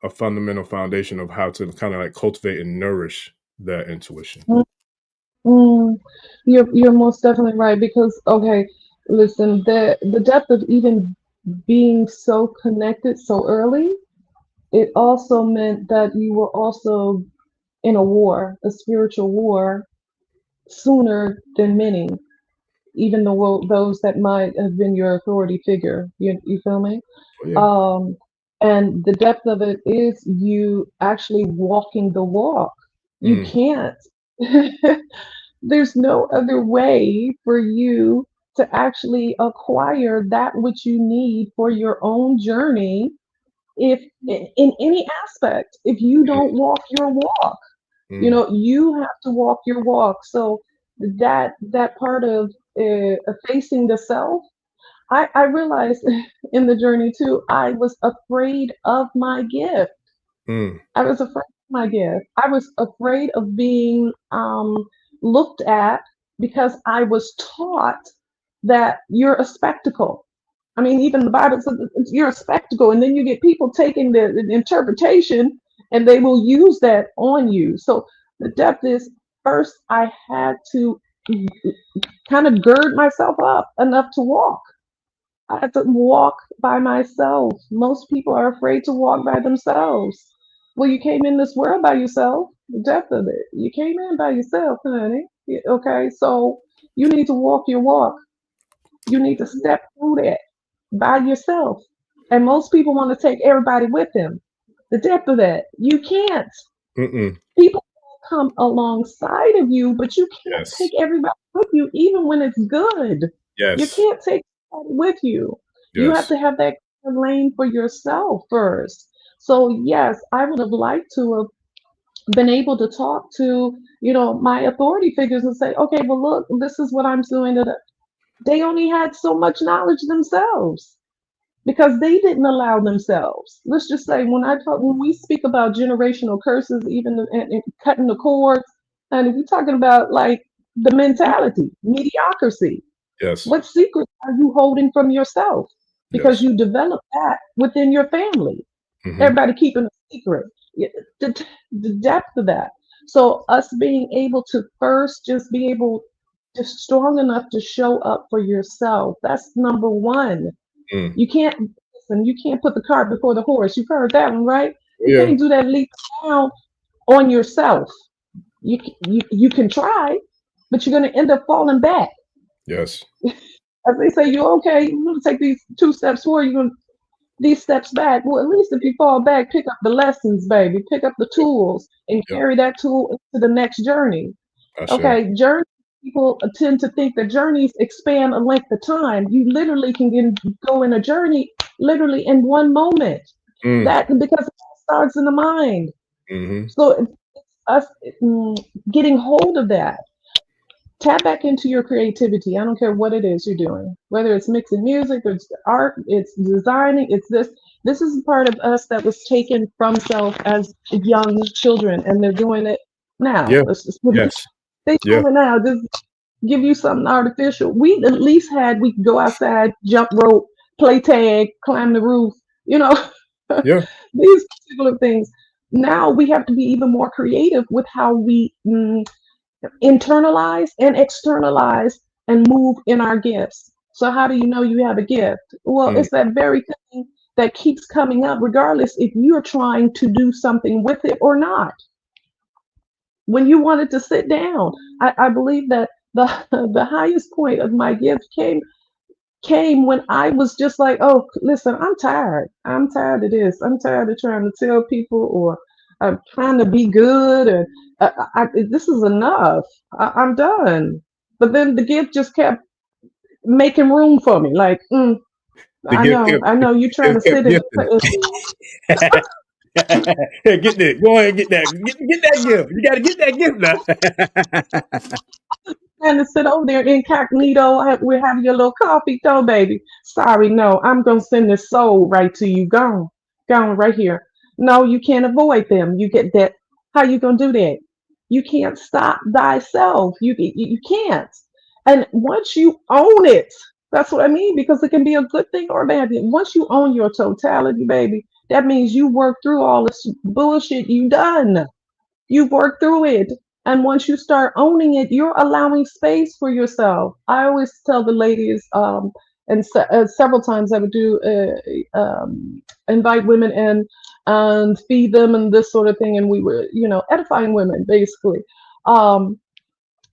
a fundamental foundation of how to kind of like cultivate and nourish that intuition? mm, mm. You're most definitely right, because okay, listen, the depth of even being so connected so early, it also meant that you were also in a war, a spiritual war, sooner than many, even those that might have been your authority figure. You feel me? Oh, yeah. Um, and the depth of it is you actually walking the walk. You Mm, can't. There's no other way for you to actually acquire that which you need for your own journey, if in any aspect, if you don't walk your walk. mm, You have to walk your walk. So that part of facing the self, I realized in the journey too, I was afraid of my gift. mm, I was afraid of my gift. I was afraid of being looked at, because I was taught that you're a spectacle. I mean, even the Bible says you're a spectacle, and then you get people taking the interpretation and they will use that on you. So the depth is, first, I had to kind of gird myself up enough to walk. I had to walk by myself. Most people are afraid to walk by themselves. Well, you came in this world by yourself. The depth of it. You came in by yourself, honey. Okay, so you need to walk your walk. You need to step through that by yourself. And most people want to take everybody with them. The depth of that. You can't. mm-mm. People will come alongside of you, but you can't take Yes. everybody with you, even when it's good. You Yes. can't take everybody with you. You have Yes. to have that lane for yourself first. So yes, I would have liked to have been able to talk to, my authority figures and say, okay, well, look, this is what I'm doing. They only had so much knowledge themselves, because they didn't allow themselves. Let's just say, when we speak about generational curses, even and cutting the cords, and we're talking about like the mentality, mediocrity. Yes. What secrets are you holding from yourself? Because Yes. you develop that within your family. Hmm. Everybody keeping a secret. The depth of that. So us being able to first just be able, just strong enough to show up for yourself. That's number one. Mm. You can't listen, you can't put the cart before the horse. You've heard that one, right? You Yeah. can't do that leap down on yourself. You can try, but you're going to end up falling back. Yes. As they say, you're okay. You're going to take these 2 steps forward. You're going to these steps back. Well, at least if you fall back, pick up the lessons, baby. Pick up the Yep. tools and Yep. carry that tool into the next journey. I share. Okay, journey people tend to think that journeys expand a length of time. You literally can go in a journey literally in one moment. Mm. That because it starts in the mind. Mm-hmm. So it's us getting hold of that. Tap back into your creativity. I don't care what it is you're doing, whether it's mixing music, it's art, it's designing, it's this. This is part of us that was taken from self as young children, and they're doing it now. Yeah. Let's just put it. Yes. They Yeah. doing it now. Just give you something artificial. We at least we could go outside, jump rope, play tag, climb the roof. You know, Yeah. these particular things. Now we have to be even more creative with how we internalize and externalize and move in our gifts. So how do you know you have a gift? Well, Mm. it's that very thing that keeps coming up, regardless if you're trying to do something with it or not. When you wanted to sit down, I believe that the the highest point of my gift came when I was just like, oh, listen, I'm tired. I'm tired of this. I'm tired of trying to tell people or trying to be good. And this is enough. I'm done. But then the gift just kept making room for me. Like, The gift kept I know. You're trying to gift kept sit in gifting. Hey, get that. Go ahead and get that. Get that gift. You got to get that gift now. trying to sit over there incognito. We're having your little coffee. No, baby. Sorry, no. I'm going to send this soul right to you. Gone. Gone right here. No, you can't avoid them. You get that. How you going to do that? You can't stop thyself. You can't. And once you own it, that's what I mean, because it can be a good thing or a bad thing. Once you own your totality, baby, that means you work through all this bullshit you done. You work through it. And once you start owning it, you're allowing space for yourself. I always tell the ladies, and several times I would do invite women in and feed them and this sort of thing. And we were, edifying women basically. Um,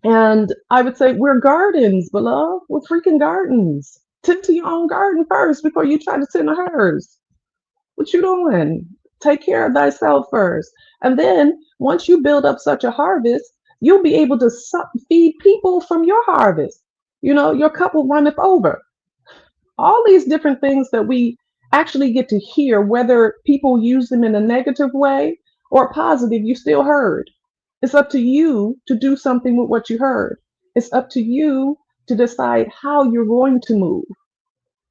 and I would say, we're gardens, beloved. We're freaking gardens. Tend to your own garden first before you try to tend to hers. What you doing? Take care of thyself first. And then once you build up such a harvest, you'll be able to feed people from your harvest. Your cup will runneth over. All these different things that we actually get to hear, whether people use them in a negative way or positive, you still heard. It's up to you to do something with what you heard. It's up to you to decide how you're going to move.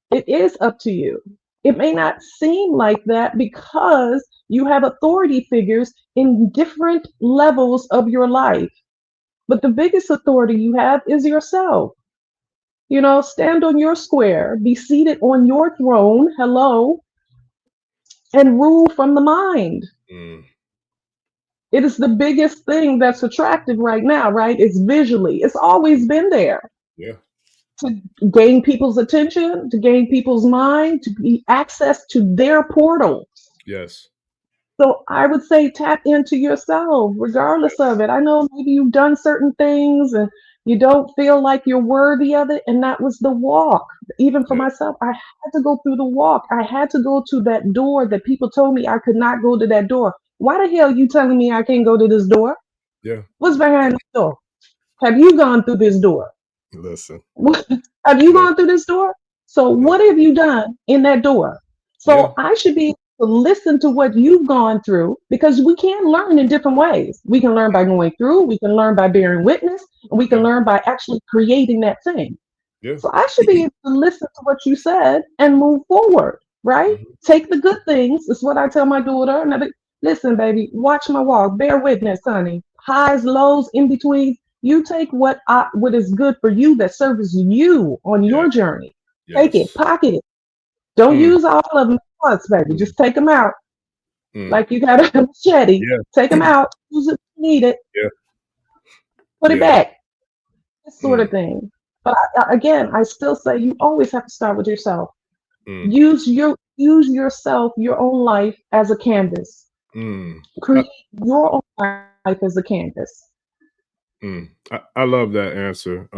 It is up to you. It may not seem like that because you have authority figures in different levels of your life. But the biggest authority you have is yourself. Stand on your square, be seated on your throne, hello, and rule from the mind. Mm. It is the biggest thing that's attractive right now, right? It's visually, it's always been there. Yeah. To gain people's attention, to gain people's mind, to be access to their portal. Yes. So I would say tap into yourself, regardless of Yes. it. I know maybe you've done certain things and you don't feel like you're worthy of it. And that was the walk. Even for Yeah. myself, I had to go through the walk. I had to go to that door that people told me I could not go to that door. Why the hell are you telling me I can't go to this door? Yeah. What's behind this door? Have you gone through this door? Listen. Have you Listen. gone through this door? So what Listen. have you done in that door? Yeah. So I should be able to listen to what you've gone through because we can learn in different ways. We can learn by going through, we can learn by bearing witness, and we can Yeah. learn by actually creating that thing. Yeah. So I should be able to listen to what you said and move forward, right? Mm-hmm. Take the good things. It's what I tell my daughter. And listen, baby, watch my walk. Bear witness, honey. Highs, lows, in between. You take what is good for you that serves you on your Yes. journey. Take it, Yes. pocket it. Don't Mm. use all of them at once, baby. Mm. Just take them out Mm. like you got a machete. Yeah. Take them out. Use it when you need it. Yeah. Put it Yeah. back. This sort Mm. of thing. But again, I still say you always have to start with yourself. Mm, Use yourself, your own life as a canvas. mm. Create your own life as a canvas. I love that answer.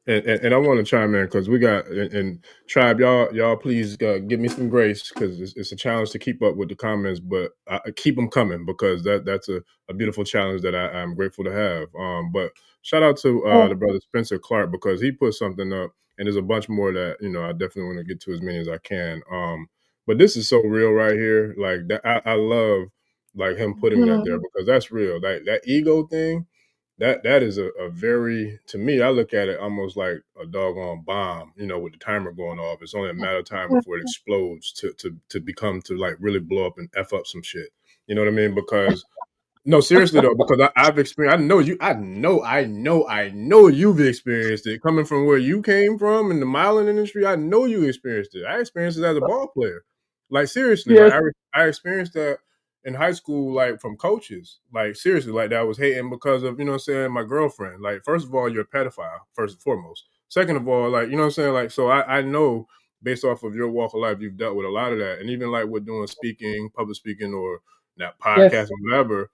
And I want to chime in because we got and tribe y'all please give me some grace because it's a challenge to keep up with the comments, but I keep them coming because that's a beautiful challenge that I'm grateful to have. But shout out to the Oh, brother Spencer Clark because he put something up, and there's a bunch more that I definitely want to get to as many as I can. But this is so real right here, like that. I love like him putting that there mhm. because that's real. That ego thing that is a very, to me, I look at it almost like a doggone bomb, with the timer going off. It's only a matter of time before it explodes to become to like really blow up and F up some shit. You know what I mean? Because no, seriously though, because I've experienced. I know you. I know you've experienced it. Coming from where you came from in the modeling industry, I know you experienced it. I experienced it as a ball player. Like seriously, like Yes, I experienced that in high school, like from coaches. Like seriously, like that I was hating because of what I'm saying, my girlfriend. Like first of all, you're a pedophile first and foremost. Second of all, like what I'm saying, like so I know based off of your walk of life, you've dealt with a lot of that, and even like with doing speaking, public speaking, or that podcast yes, or whatever,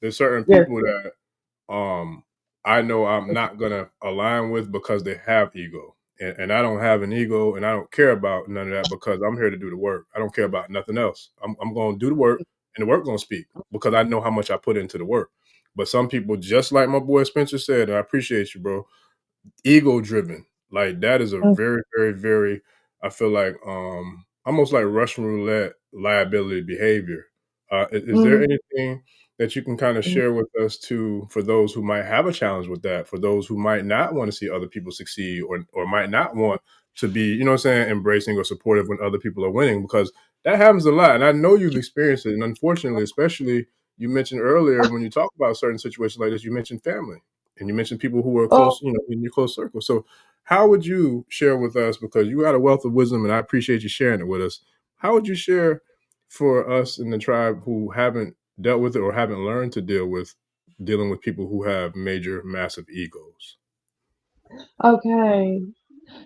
there's certain yes, people that um I know I'm not gonna align with because they have ego. And I don't have an ego and I don't care about none of that because I'm here to do the work. I don't care about nothing else. I'm gonna do the work and the work gonna speak because I know how much I put into the work. But some people, just like my boy Spencer said, and I appreciate you, bro, ego driven. Like that is a mm, very, very, very, I feel like almost like Russian roulette liability behavior. Is there mm, anything that you can kind of mm. share with us to for those who might have a challenge with that, for those who might not want to see other people succeed or might not want to be, what I'm saying, embracing or supportive when other people are winning? Because that happens a lot. And I know you've experienced it. And unfortunately, especially you mentioned earlier when you talk about certain situations like this, you mentioned family. And you mentioned people who are Oh, close, in your close circle. So how would you share with us, because you got a wealth of wisdom and I appreciate you sharing it with us. How would you share for us in the tribe who haven't dealt with it or haven't learned to dealing with people who have major, massive egos? okay.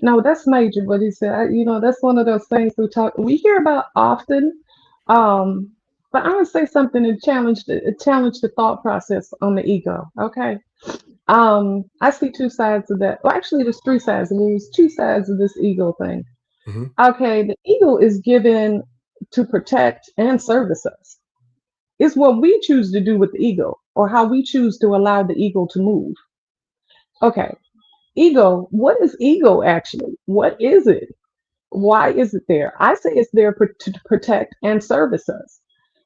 No, that's major. What he said, that's one of those things we hear about often. Um, but I'm gonna say something to challenge the thought process on the ego. Okay. I see two sides of that. Well, actually, there's three sides, and there's two sides of this ego thing. Hmm. Okay, the ego is given to protect and service us. It's what we choose to do with the ego, or how we choose to allow the ego to move. Okay, ego. What is ego actually? What is it? Why is it there? I say it's there to protect and service us,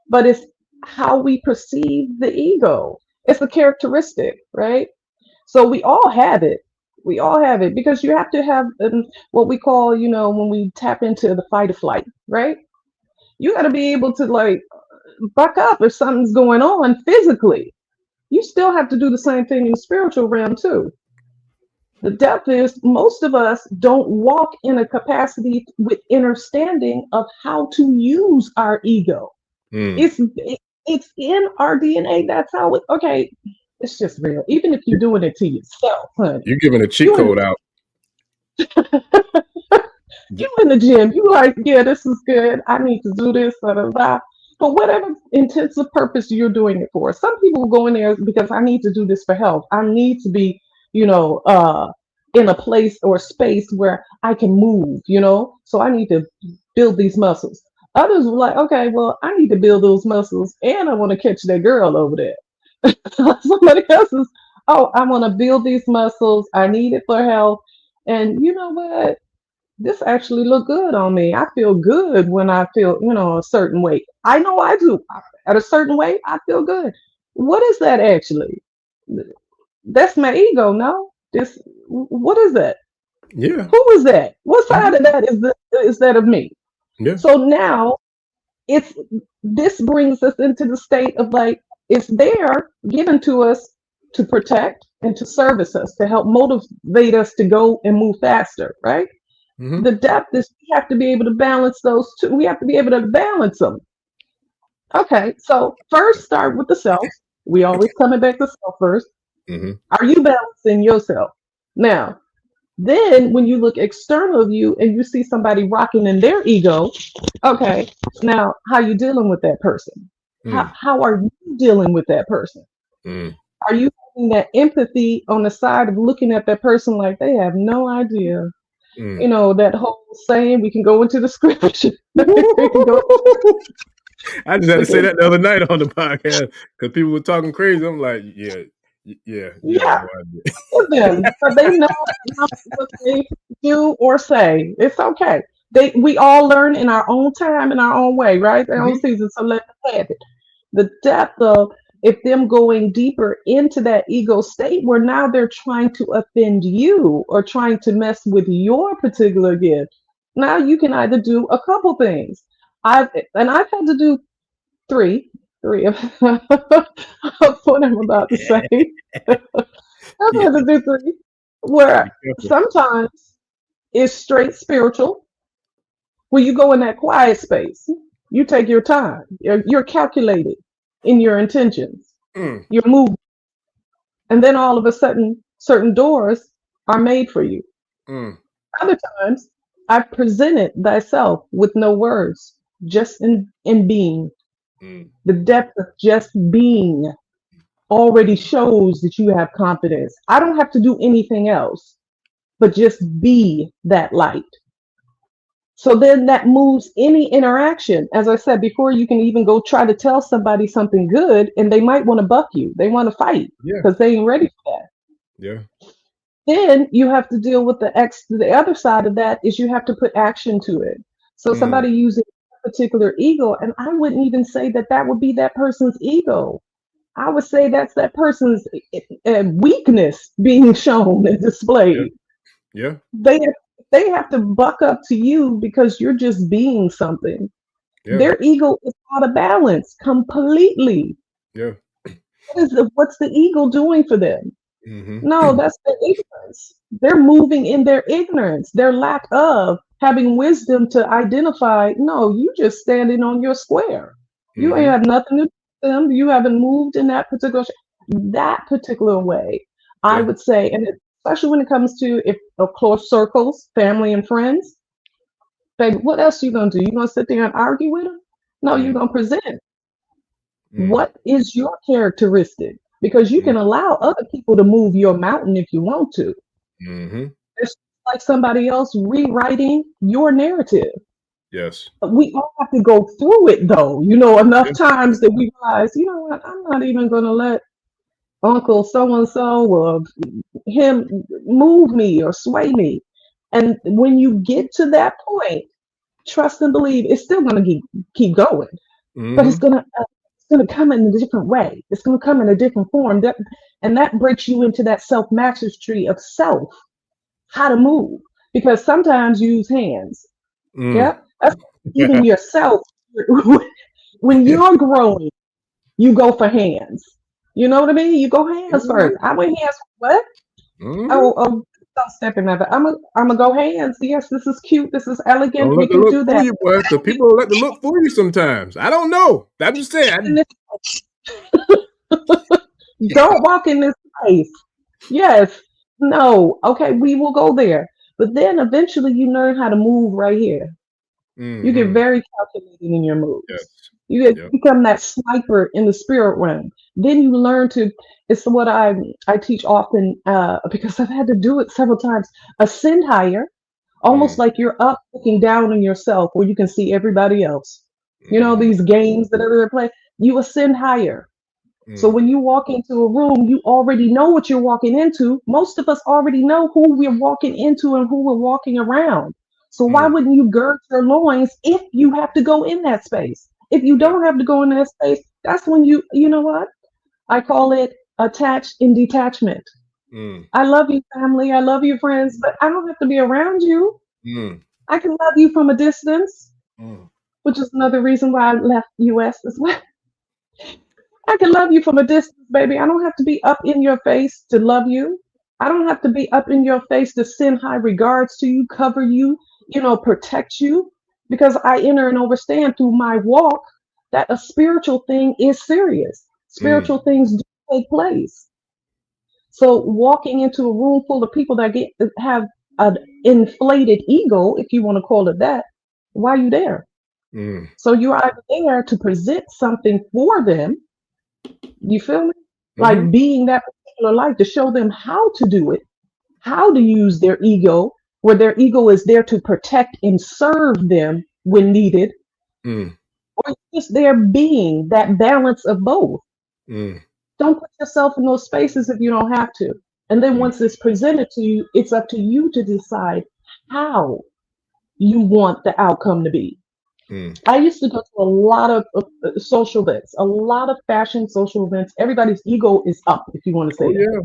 but it's how we perceive the ego. It's a characteristic, right? So we all have it. We all have it because you have to have what we call, when we tap into the fight or flight, right? You got to be able to like buck up if something's going on physically. You still have to do the same thing in the spiritual realm too. The depth is most of us don't walk in a capacity with understanding of how to use our ego. Mm. It's in our DNA. That's how it. Okay, it's just real. Even if you're doing it to yourself, honey, You're giving a cheat you in code out. you in the gym. You like, yeah, this is good. I need to do this, blah, blah, blah. But whatever intensive purpose you're doing it for. Some people go in there because I need to do this for health. I need to be, you know, uh, in a place or space where I can move, So I need to build these muscles. Others were like, okay, well, I need to build those muscles and I want to catch that girl over there. Somebody else is, oh, I want to build these muscles. I need it for health. And you know what? This actually look good on me. I feel good when I feel, a certain weight. I know I do. At a certain weight, I feel good. What is that actually? That's my ego, no? What is that? Yeah. Who is that? What side Mhm. of that is that of me? Yeah. So now it's this brings us into the state of like it's there given to us to protect and to service us, to help motivate us to go and move faster, right? Hmm. The depth is we have to be able to balance those two. We have to be able to balance them. Okay, so first start with the self. We always coming back to self first. Hmm. Are you balancing yourself? Now, Then when you look external of you and you see somebody rocking in their ego, okay, now how you dealing with that person? Mm, How are you dealing with that person? mm, Are you having that empathy on the side of looking at that person like they have no idea? mm. You know, that whole saying, we can go into the scripture. We can go, I just had to we say can, that the other night on the podcast because people were talking crazy. I'm like, yeah, yeah, you have yeah, no idea. give them, but they know not what they do or say. It's okay. We all learn in our own time, in our own way, right? Their own Mhm. season. So let them have it. The depth of if them going deeper into that ego state where now they're trying to offend you or trying to mess with your particular gift. Now you can either do a couple things. I've had to do three of of what I'm about to say. I've Yeah, had to do three. gotta be Where careful. sometimes it's straight spiritual, where you go in that quiet space. You take your time. You're calculated in your intentions. Mm, You're moving. And then all of a sudden, certain doors are made for you. mm, Other times, I've presented thyself with no words, just in being. mm. The depth of just being already shows that you have confidence. I don't have to do anything else but just be that light. So then that moves any interaction. As I said before, you can even go try to tell somebody something good and they might want to buck you. They want to fight Yeah, because they ain't ready for that. yeah, Then you have to deal with the other side of that is you have to put action to it. So mm, somebody using a particular ego, and I wouldn't even say that that would be that person's ego. I would say that's that person's weakness being shown and yeah, displayed. yeah, They they have to buck up to you because you're just being something. yeah, Their ego is out of balance completely. yeah. What's the ego doing for them? Mm-hmm. No, that's their ignorance. They're moving in their ignorance, their lack of having wisdom to identify. No, you just standing on your square. You ain't Mm-hmm. have nothing to do with them. You haven't moved in that particular way. I Yeah, would say, and especially when it comes to if close circles, family and friends, baby, what else you gonna do? You gonna sit there and argue with them? No, you're mm, gonna present. mm, What is your characteristic? Because you mm, can allow other people to move your mountain if you want to. mm-hmm. It's like somebody else rewriting your narrative. Yes. But we all have to go through it though, enough Yeah. times that we realize, you know what, I'm not even gonna let Uncle so and so or him move me or sway me. And when you get to that point, trust and believe it's still gonna keep going, but Mm-hmm. it's gonna come in a different way. It's gonna come in a different form. And that breaks you into that self mastery of self, how to move. Because sometimes you use hands. Mm. Yep. That's even yourself. When you're growing, you go for hands. You know what I mean? You go hands Mm-hmm. first. I went hands. What? Mm-hmm. Oh, don't step in that. I'm a go hands. Yes, this is cute. This is elegant. Don't We let the can look do fool that. you, boy, because people don't let the look fool you sometimes. I don't know. I'm just In saying. this, don't walk in this place. Yes. No. Okay, we will go there. But then eventually you learn how to move right here. You get Mm-hmm. very calculated in your Yes. moves. Yep. Become that sniper in the spirit realm. Then you learn to. It's what I teach often because I've had to do it several times. Ascend higher, almost Mm, like you're up looking down on yourself, where you can see everybody else. mm-hmm. These games that are playing. You ascend higher. So Mm, when you walk into a room, you already know what you're walking into. Most of us already know who we're walking into and who we're walking around. So why mm. wouldn't you gird your loins if you have to go in that space? If you Yeah. don't have to go in that space, that's when you know what? I call it attached in detachment. Mm, I love you, family. I love you, friends, but I don't have to be around you. mm, I can love you from a distance, mm, which is another reason why I left US as well. I can love you from a distance, baby. I don't have to be up in your face to love you. I don't have to be up in your face to send high regards to you, cover you, protect you, because I enter and understand through my walk that a spiritual thing is serious. mm, Spiritual things do take place. So walking into a room full of people that have an inflated ego, if you want to call it that, why are you there? Mm. So you're either there to present something for them, you feel me? Mm-hmm. Like being that particular light to show them how to do it, how to use their ego, where their ego is there to protect and serve them when needed, Mm. or just their being, that balance of both. Mm. Don't put yourself in those spaces if you don't have to. And then Mm. once it's presented to you, it's up to you to decide how you want the outcome to be. Mm. I used to go to a lot of social events, a lot of fashion social events. Everybody's ego is up, if you want to Oh say that. yeah.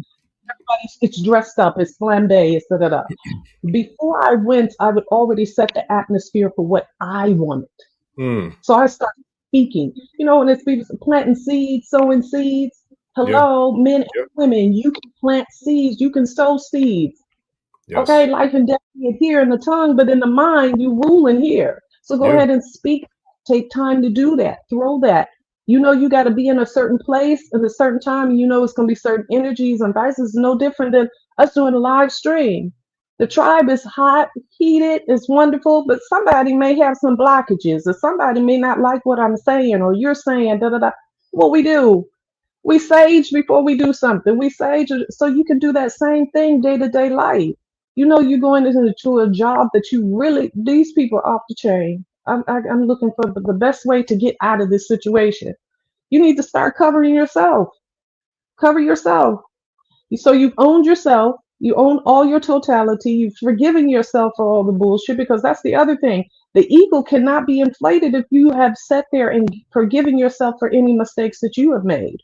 Everybody's it's dressed up, it's flambe, it's da da da. Before I went, I would already set the atmosphere for what I wanted. Mm. So I started speaking. You know, when it's people planting seeds, sowing seeds. Yeah. Hello, men and Yeah. women, you can plant seeds, you can sow seeds. Okay, Yes. life and death is here in the tongue, but in the mind, you rule in here. So go Yeah. ahead and speak. Take time to do that. Throw that. You know you got to be in a certain place at a certain time, and you know it's going to be certain energies and vices. No different than us doing a live stream. The tribe is hot, heated, it's wonderful, but somebody may have some blockages, or somebody may not like what I'm saying, or you're saying da da da. What we do? We sage before we do something. We sage so you can do that same thing day to day life. You know, you're going into a job that you really, these people are off the chain. I'm looking for the best way to get out of this situation. You need to start covering yourself. Cover yourself. So you've owned yourself. You own all your totality. You've forgiven yourself for all the bullshit because that's the other thing. The ego cannot be inflated if you have sat there and forgiven yourself for any mistakes that you have made,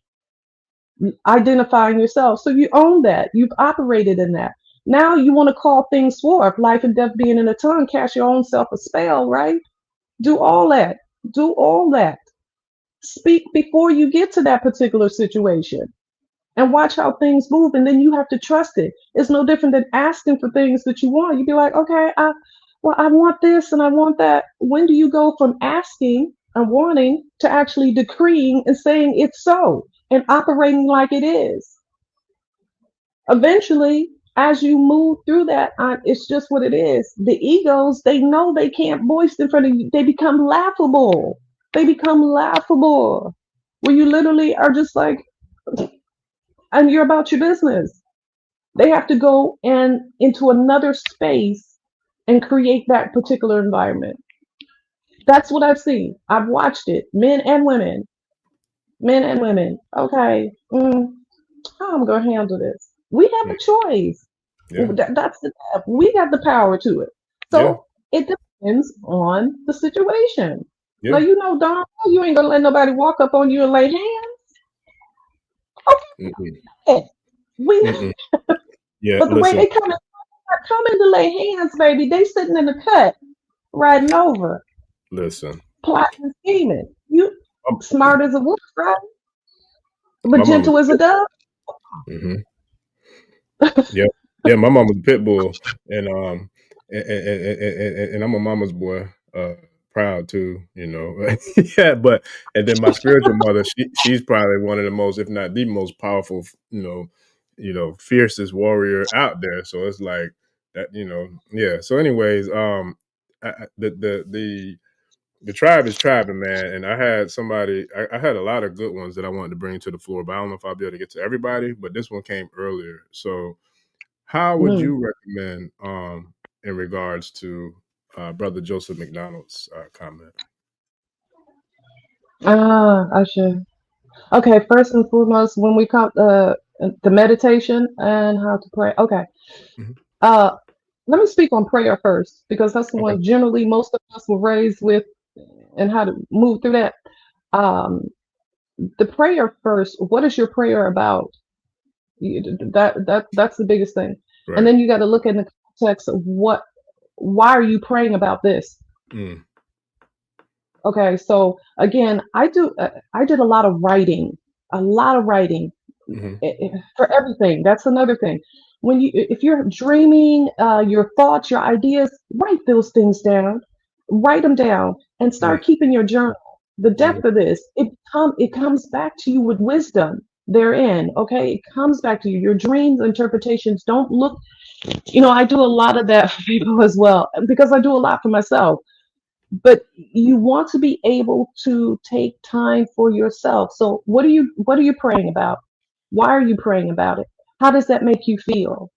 identifying yourself. So you own that. You've operated in that. Now you want to call things forth, life and death being in the tongue, cast your own self a spell, right? Do all that. Do all that. Speak before you get to that particular situation and watch how things move. And then you have to trust it. It's no different than asking for things that you want. You'd be like, okay, I want this and I want that. When do you go from asking and wanting to actually decreeing and saying it's so and operating like it is? Eventually, as you move through that, it's just what it is. The egos, they know they can't voice in front of you. They become laughable. They become laughable. Where you literally are just like, and you're about your business. They have to go and into another space and create that particular environment. That's what I've seen. I've watched it, men and women, men and women. Okay, how am I gonna handle this? We have Mm. a choice. Yeah. That's the we got the power to it. Yeah. So it depends on the situation. Now Yeah. you know, darn well you ain't gonna let nobody walk up on you and lay hands. Mm-mm. Okay, we. Mm-mm. Yeah. But the way Listen. they coming to lay hands, baby, they sitting in the cut, riding over, Listen. plotting and scheming. You Um, smart as a wolf, right? But my mama's gentle as a dove. hmm yeah. Yeah, my mama's a pit bull, and and I'm a mama's boy, proud too, you know. Yeah, but and then my spiritual mother, she's probably one of the most, if not the most powerful, fiercest warrior out there. So it's like that, yeah. So, anyways, the tribe is tribing, man. And I had somebody, I had a lot of good ones that I wanted to bring to the floor, but I don't know if I'll be able to get to everybody. But this one came earlier, so how would Mm. you recommend in regards to Brother Joseph McDonald's comment? I should. Okay, first and foremost, when we come the meditation and how to pray. Okay, Mhm. uh, let me speak on prayer first because that's the Okay. one generally most of us were raised with, and how to move through that. Um, the prayer first. What is your prayer about? That's the biggest thing. And Right. then you got to look in the context of why are you praying about this? Mm. Okay, so again, I did a lot of writing Hmm. for everything. That's another thing. When if you're dreaming, your thoughts, your ideas, write those things down, write them down, and Mm. start keeping your journal. The Hmm. depth of this, it comes back to you with wisdom therein. Okay, it comes back to you. Your dreams, interpretations don't look. I do a lot of that for people as well because I do a lot for myself. But you want to be able to take time for yourself. So what are you praying about? Why are you praying about it? How does that make you feel?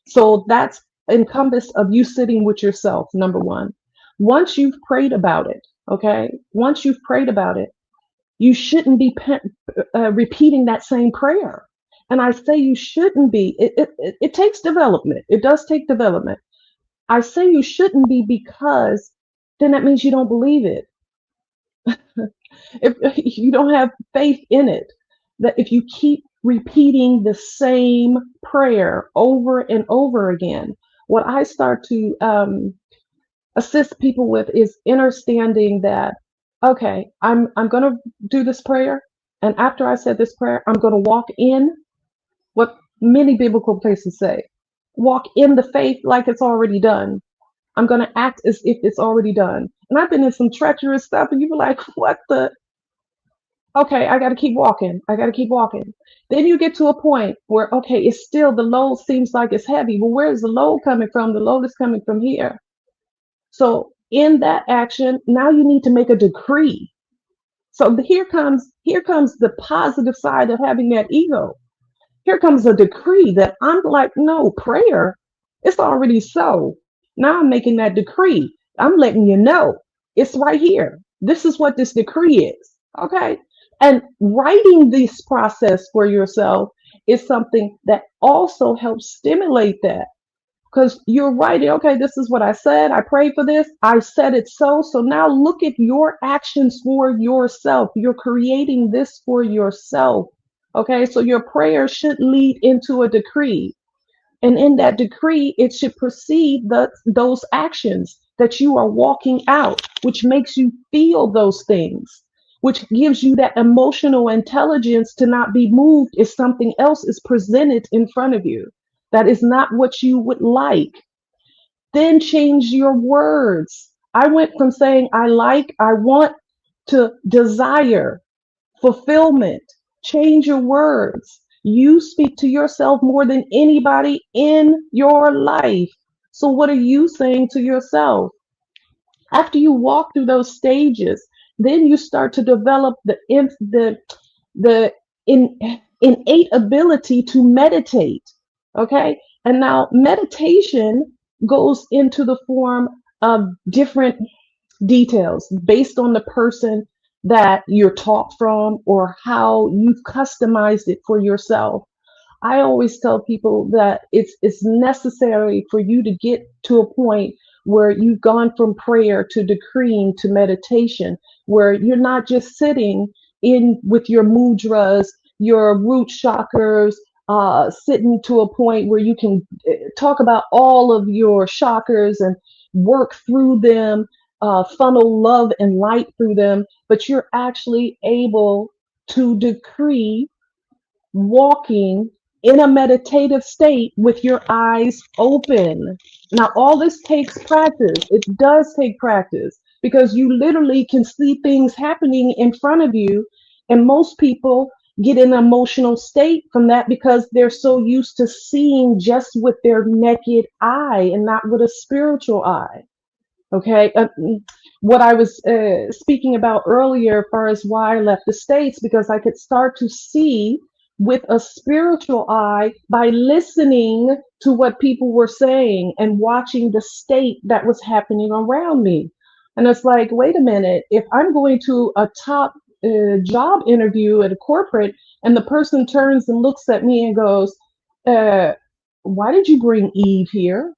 So that's encompassed of you sitting with yourself, number one. Once you've prayed about it, okay? Once you've prayed about it, you shouldn't be repeating that same prayer. And I say you shouldn't be. It takes development. It does take development. I say you shouldn't be because then that means you don't believe it. If you don't have faith in it, that if you keep repeating the same prayer over and over again, what I start to assist people with is understanding that, okay, I'm going to do this prayer, and after I said this prayer, I'm going to walk in what many biblical places say, walk in the faith like it's already done. I'm going to act as if it's already done. And I've been in some treacherous stuff, and you be like, what the? Okay, I got to keep walking. I got to keep walking. Then you get to a point where, okay, it's still the load seems like it's heavy. Well, where is the load coming from? The load is coming from here. So in that action, now you need to make a decree. So here comes the positive side of having that ego. Here comes a decree that I'm like, no, prayer, it's already so. Now I'm making that decree. I'm letting you know it's right here. This is what this decree is. Okay. And writing this process for yourself is something that also helps stimulate that because you're writing, okay, this is what I said. I prayed for this. I said it so. So now look at your actions for yourself. You're creating this for yourself. Okay, so your prayer should lead into a decree. And in that decree, it should precede those actions that you are walking out, which makes you feel those things, which gives you that emotional intelligence to not be moved if something else is presented in front of you that is not what you would like. Then change your words. I went from saying I like, I want to desire, fulfillment. Change your words. You speak to yourself more than anybody in your life. So, what are you saying to yourself? After you walk through those stages, then you start to develop the in, innate ability to meditate. Okay, and now meditation goes into the form of different details based on the person that you're taught from or how you've customized it for yourself. I always tell people that it's necessary for you to get to a point where you've gone from prayer to decreeing to meditation, where you're not just sitting in with your mudras, your root chakras, sitting to a point where you can talk about all of your chakras and work through them, funnel love and light through them, but you're actually able to decree walking in a meditative state with your eyes open. Now, all this takes practice. It does take practice because you literally can see things happening in front of you. And most people get in an emotional state from that because they're so used to seeing just with their naked eye and not with a spiritual eye. Okay. What I was speaking about earlier, as far as why I left the States, because I could start to see with a spiritual eye by listening to what people were saying and watching the state that was happening around me. And it's like, wait a minute, if I'm going to a top job interview at a corporate and the person turns and looks at me and goes, uh, why did you bring Eve here?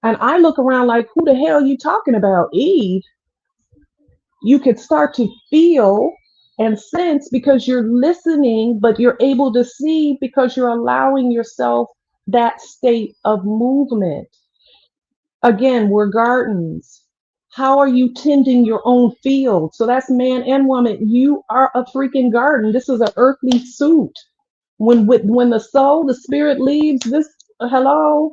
And I look around like, who the hell are you talking about? Eve? You could start to feel and sense because you're listening, but you're able to see because you're allowing yourself that state of movement. Again, we're gardens. How are you tending your own field? So that's man and woman. You are a freaking garden. This is an earthly suit. When the soul, the spirit leaves this, hello,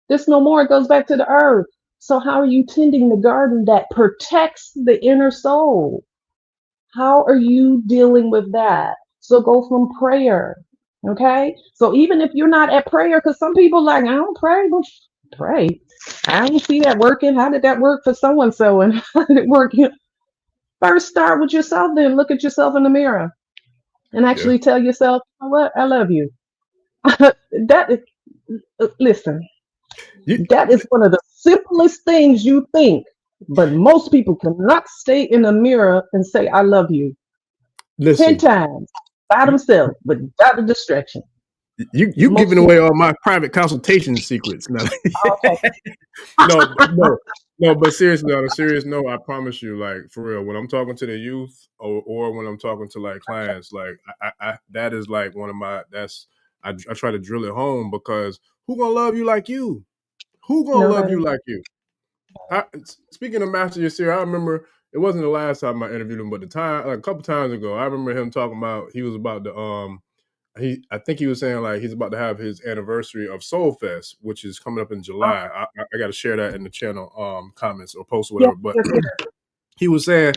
this no more. It goes back to the earth. So how are you tending the garden that protects the inner soul? How are you dealing with that? So go from prayer. Okay, so even if you're not at prayer, because some people like, I don't pray, but pray. I don't see that working. How did that work for so and so, and how did it work? First, start with yourself. Then look at yourself in the mirror and Yeah. actually tell yourself, you know what, I love you. That is, listen, You that is one of the simplest things you think, but most people cannot stay in the mirror and say, I love you 10 listen. times by You themselves without a distraction. you Most giving people, away all my private consultation secrets now. okay. No, no. But seriously, on a serious note, I promise you, like for real, when I'm talking to the youth or when I'm talking to like clients, like I that is like one of my that's I try to drill it home because who gonna love you like you? Who gonna love Nobody. you like you? Speaking of Master Yasir, I remember it wasn't the last time I interviewed him, but the time like a couple times ago, I remember him talking about he was about to I think he was saying like he's about to have his anniversary of Soul Fest, which is coming up in July. I got to share that in the channel comments or post or Yes, whatever. But yes, yes. he was saying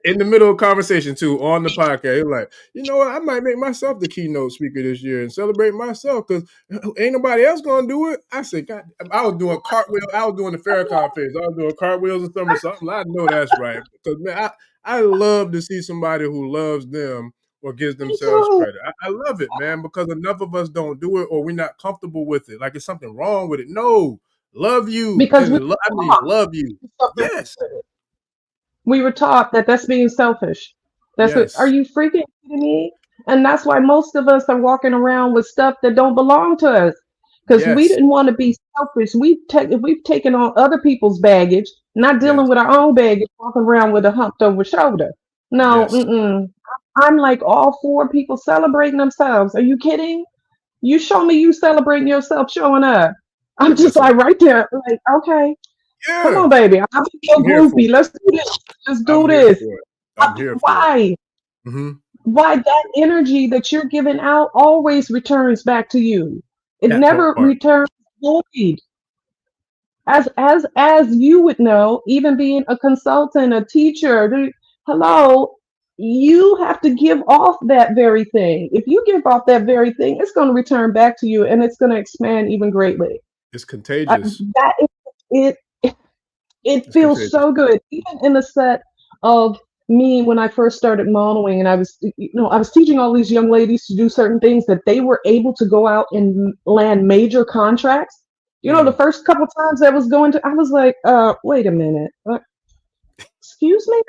in the middle of conversation too on the podcast, he was like, you know what, I might make myself the keynote speaker this year and celebrate myself because ain't nobody else gonna do it. I said, God, I was doing cartwheels. I was doing the Farrakhan phase. I was doing cartwheels and something. I know that's right because man, I love to see somebody who loves them or gives Me themselves too. credit. I love it, man, because enough of us don't do it or we're not comfortable with it. Like it's something wrong with it. No, love you Because and we were I mean taught love you. to celebrate Yes, it. We were taught that that's being selfish. That's what. Are yes, you freaking kidding me? And that's why most of us are walking around with stuff that don't belong to us because we yes. didn't want to be selfish. We've taken on other people's baggage, not dealing Yes, with our own baggage, walking around with a humped over shoulder. No, yes, mm-mm. I'm like all for people celebrating themselves. Are you kidding? You show me you celebrating yourself showing up. I'm just that's a like right there, like, okay, come yeah. on, baby. I'm so I'm here for groupie. it. Let's do this. Let's I'm do here this. for it. I'm here for it. Why? Hmm. Why that energy that you're giving out always returns back to you. It That never part. returns void. As you would know, even being a consultant, a teacher, hello, you have to give off that very thing. If you give off that very thing, it's going to return back to you, and it's going to expand even greatly. It's contagious. That is it. It It's feels contagious. so good, even in the set of me when I first started modeling, and I was teaching all these young ladies to do certain things that they were able to go out and land major contracts. The Mm. first couple times I was going to, I was like, wait a minute, excuse me,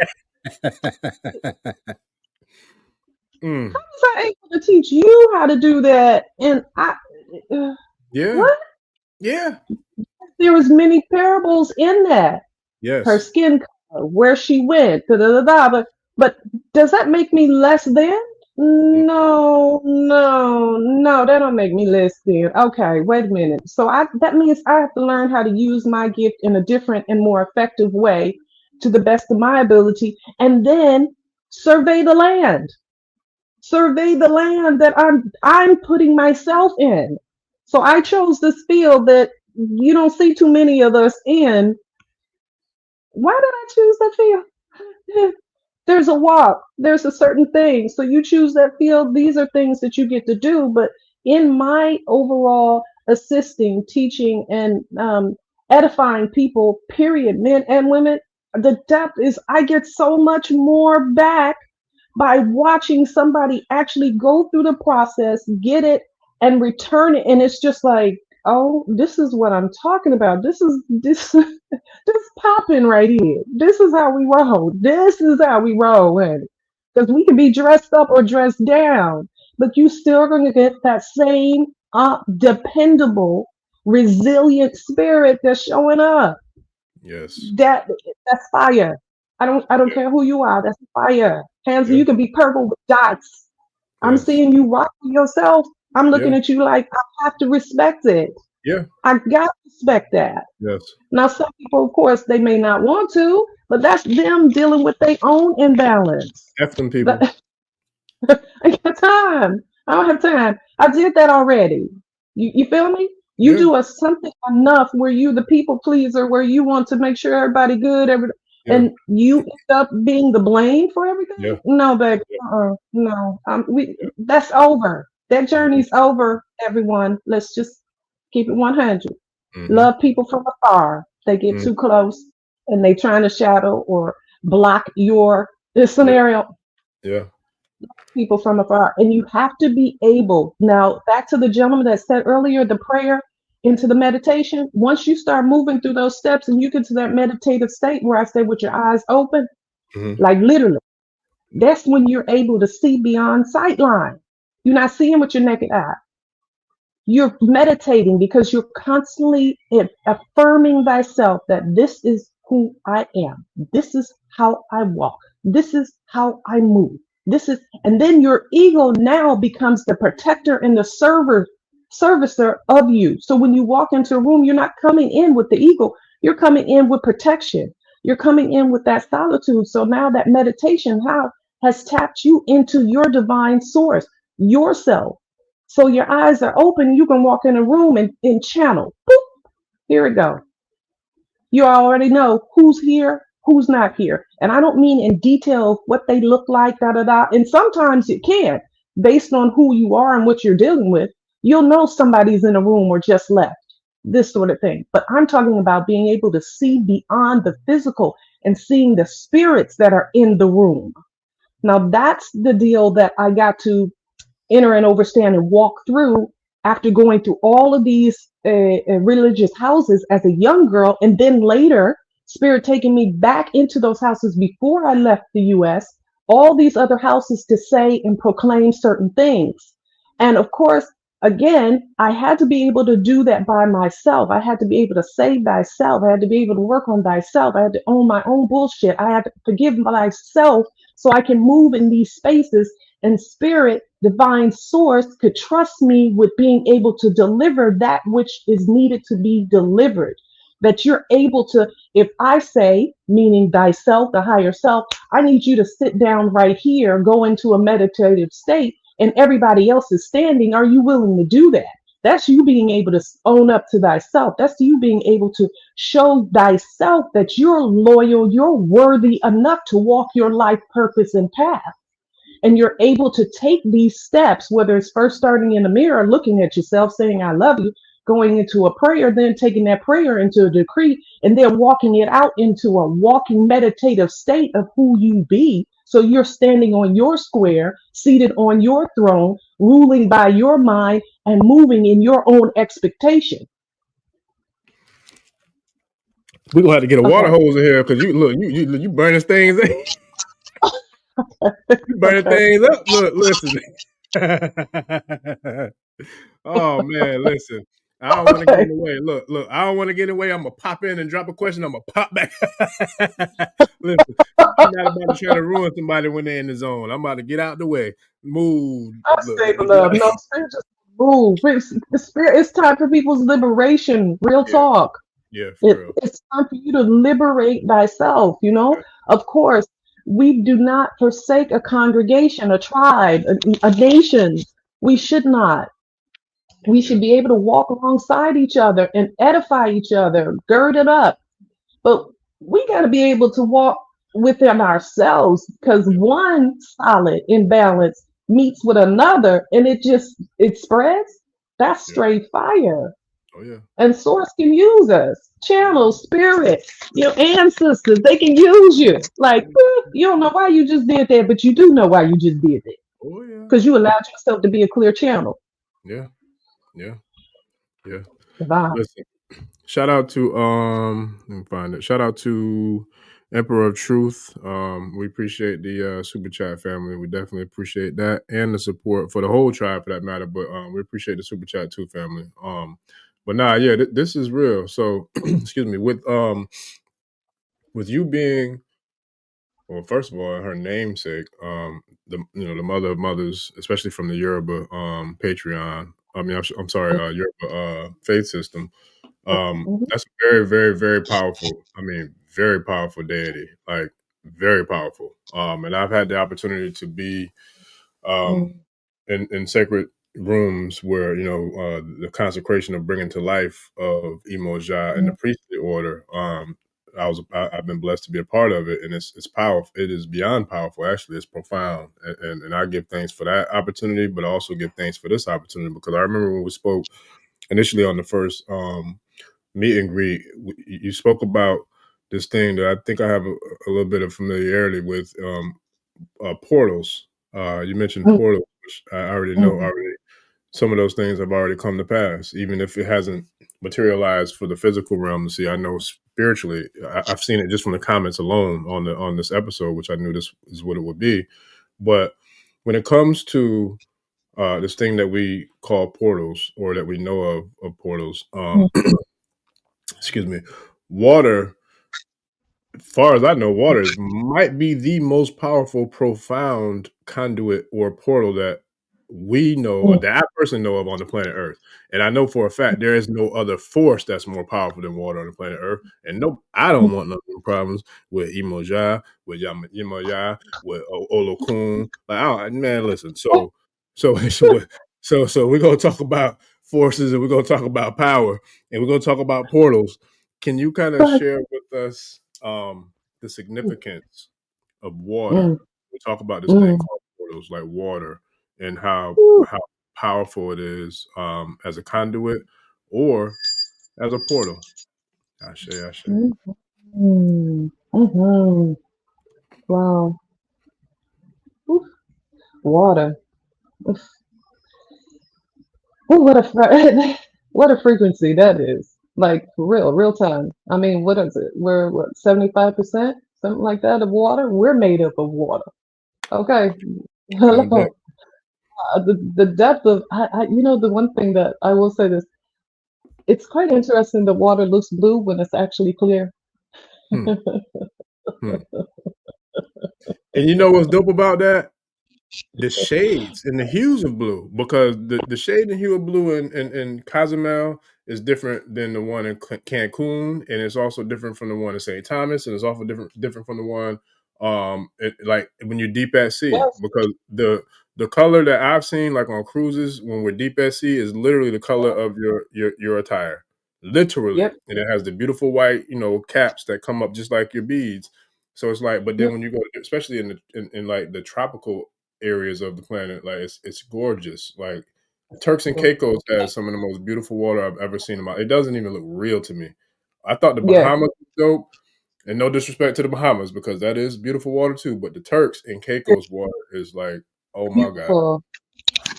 Mm. was I able to teach you how to do that? And uh, Yeah. what? Yeah. There was many parables in that. Her Yes. skin color, where she went, da da da da. But does that make me less than? Mm. No, no, no, that don't make me less than. Okay, wait a minute. So that means I have to learn how to use my gift in a different and more effective way to the best of my ability, and then survey the land. Survey the land that I'm putting myself in. So I chose this field that you don't see too many of us in. Why did I choose that field? There's a walk, there's a certain thing. So you choose that field. These are things that you get to do. But in my overall assisting, teaching, and edifying people, period, men and women, the depth is I get so much more back by watching somebody actually go through the process, get it, and return it. And it's just like, oh, this is what I'm talking about. This this popping right here. This is how we roll. This is how we roll, honey. Because we can be dressed up or dressed down, but you still gonna get that same dependable, resilient spirit that's showing up. Yes. That that's fire. I don't Yeah. care who you are. That's fire. Hands, Yeah. you can be purple with dots. I'm Yes. seeing you rock for yourself. I'm Yeah. looking at you like I have to respect it. Yeah. I got to respect that. Yes. Now, some people, of course, they may not want to, but that's them dealing with their own imbalance. F them people. But I got time. I don't have time. I did that already. You feel me? You Yeah. do something enough where you the people pleaser, where you want to make sure everybody good, Yeah. and you end up being the blame for Yeah. everything. No, baby. Yeah. No. Yeah. That's over. That journey's over, everyone. Let's just keep it 100. Mm-hmm. Love people from afar. They get Mm-hmm. too close and they trying to shadow or block your this Yeah. scenario. Yeah. People from afar. And you have to be able. Now, back to the gentleman that said earlier, the prayer into the meditation. Once you start moving through those steps and you get to that meditative state where I say with your eyes open, Mm-hmm. like literally, that's when you're able to see beyond sight line. You're not seeing with your naked eye. You're meditating because you're constantly affirming thyself that this is who I am. This is how I walk. This is how I move. This is, and then your ego now becomes the protector and the servicer of you. So when you walk into a room, you're not coming in with the ego. You're coming in with protection. You're coming in with that solitude. So now that meditation how has tapped you into your divine source, yourself. So your eyes are open. You can walk in a room and channel. Boop, here we go. You already know who's here, who's not here. And I don't mean in detail what they look like, da da da. And sometimes it can, based on who you are and what you're dealing with. You'll know somebody's in a room or just left, this sort of thing. But I'm talking about being able to see beyond the physical and seeing the spirits that are in the room. Now, that's the deal that I got to enter and understand and walk through after going through all of these religious houses as a young girl, and then later spirit taking me back into those houses before I left the US, all these other houses to say and proclaim certain things. And of course, again, I had to be able to do that by myself. I had to be able to save thyself. I had to be able to work on thyself. I had to own my own bullshit. I had to forgive myself so I can move in these spaces and spirit, divine source, could trust me with being able to deliver that which is needed to be delivered. That you're able to, if I say, meaning thyself, the higher self, I need you to sit down right here, go into a meditative state, and everybody else is standing. Are you willing to do that? That's you being able to own up to thyself. That's you being able to show thyself that you're loyal, you're worthy enough to walk your life purpose and path, and you're able to take these steps, whether it's first starting in the mirror, looking at yourself, saying, I love you, going into a prayer, then taking that prayer into a decree, and then walking it out into a walking meditative state of who you be. So you're standing on your square, seated on your throne, ruling by your mind and moving in your own expectation. We're gonna have to get a water Okay. hose in here because you look, you burning things. You burning Okay. things up. Look, listen. Oh man, listen. I don't want to get in Okay. the way. Look. I don't want to get in the way. I'm gonna pop in and drop a question. I'm gonna pop back. Listen, I'm not about to try to ruin somebody when they're in the zone. I'm about to get out the way. Move. I Look, say, get out. beloved, no, spirit just move. The spirit, it's time for people's liberation. Real Yeah, talk. yeah, for real. It's time for you to liberate thyself, you know? Okay. Of course, we do not forsake a congregation, a tribe, a nation. We should not. We Yeah, should be able to walk alongside each other and edify each other, gird it up. But we got to be able to walk within ourselves, because yeah, one solid imbalance meets with another and it spreads. That's yeah. straight fire. Oh yeah. And source can use us. Channel, spirit, your ancestors, they can use you. Like, you don't know why you just did that, but you do know why you just did it. Oh yeah. Because you allowed yourself to be a clear channel. Yeah. Yeah. Yeah. Divine. Listen. Shout out to let me find it. Shout out to Emperor of Truth. We appreciate the super chat family. We definitely appreciate that and the support for the whole tribe for that matter. But we appreciate the super chat too, family. But nah, yeah, this is real. So excuse me, with you being, well, first of all, her namesake, the mother of mothers, especially from the Yoruba Patreon. I mean, I'm sorry, Yoruba faith system. Mhm, That's very, very, very powerful. I mean, very powerful deity, like very powerful. And I've had the opportunity to be um, mhm, in sacred rooms where the consecration of bringing to life of Imoja and the mhm, priestly order. I've been blessed to be a part of it, and it's powerful. It is beyond powerful. Actually, it's profound, and I give thanks for that opportunity, but I also give thanks for this opportunity, because I remember when we spoke initially on the first meet and greet, you spoke about this thing that I think I have a little bit of familiarity with, portals. You mentioned Mm, portals, which I already know. mm, Some of those things have already come to pass, even if it hasn't materialized for the physical realm to see. I know spiritually, I've seen it just from the comments alone on this episode, which I knew this is what it would be. But when it comes to this thing that we call portals, or that we know of portals, mm, excuse me, water, as far as I know, water might be the most powerful, profound conduit or portal that we know, or mm, that I personally know of, on the planet Earth. And I know for a fact there is no other force that's more powerful than water on the planet Earth. And no, I don't want no problems with Emoja, with Yamaya, with Olokun. Like, man, listen. So, so we're gonna talk about forces, and we're gonna talk about power, and we're gonna talk about portals. Can you kind of but, share with us the significance of water? mm, We talk about this thing mm. called portals, like water, and how Woo. powerful it is, as a conduit or as a portal. Ashe, ashe. Mm, mm, mhm. Wow. Oof. Water. Oof. Ooh, what a what a frequency that is. Like for real time. I mean, what is it? We're what, 75%, something like that of water. We're made up of water. Okay. On deck. Hello. The depth of the one thing that I will say this, it's quite interesting that water looks blue when it's actually clear. Hmm, hmm. And you know what's dope about that? The shades and the hues of blue, because the shade and hue of blue in Cozumel is different than the one in Cancun, and it's also different from the one in St. Thomas, and it's also different from the one like when you're deep at sea, Yes. because the color that I've seen, like on cruises when we're deep at sea, is literally the color of your attire, literally, Yep. and it has the beautiful white caps that come up just like your beads. So it's like, but then Yep. when you go, especially in like the tropical areas of the planet, like it's gorgeous. Like Turks and Caicos has some of the most beautiful water I've ever seen in my. It doesn't even look real to me. I thought the Yeah. Bahamas was dope, and no disrespect to the Bahamas, because that is beautiful water too. But the Turks and It's Caicos water is like, oh my god. beautiful.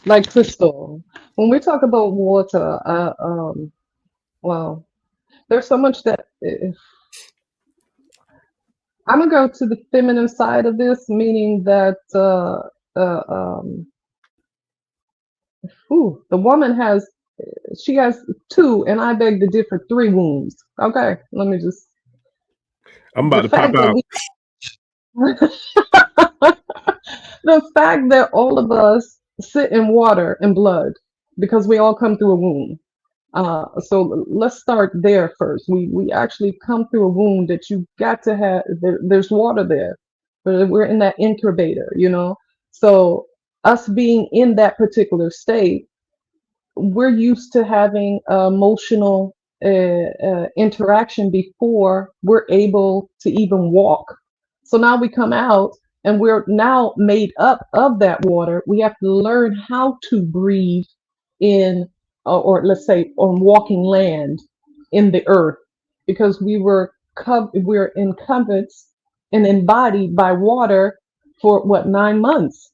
Like crystal. When we talk about water, well, there's so much that I'm gonna go to the feminine side of this, meaning that uh, um, the woman she has two, and I beg to differ, three wombs. Okay, let me just I'm about the to pop fact that out. we the fact that all of us sit in water and blood because we all come through a womb. So let's start there first. We actually come through a womb that you got to have. There's water there, but we're in that incubator. So us being in that particular state, we're used to having emotional interaction before we're able to even walk. So now we come out and we're now made up of that water. We have to learn how to breathe in, or let's say, on walking land in the earth, because we're encompassed and embodied by water for what, 9 months.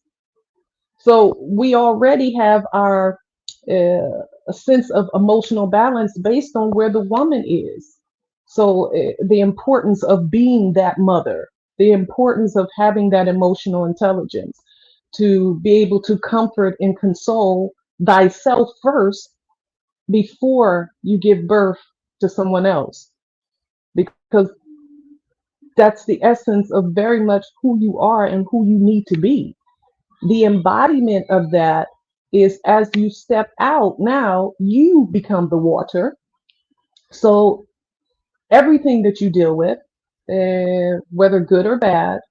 So we already have our a sense of emotional balance based on where the woman is. So the importance of being that mother, the importance of having that emotional intelligence to be able to comfort and console thyself first before you give birth to someone else, because that's the essence of very much who you are and who you need to be. The embodiment of that is as you step out, now you become the water. So everything that you deal with, whether good or bad,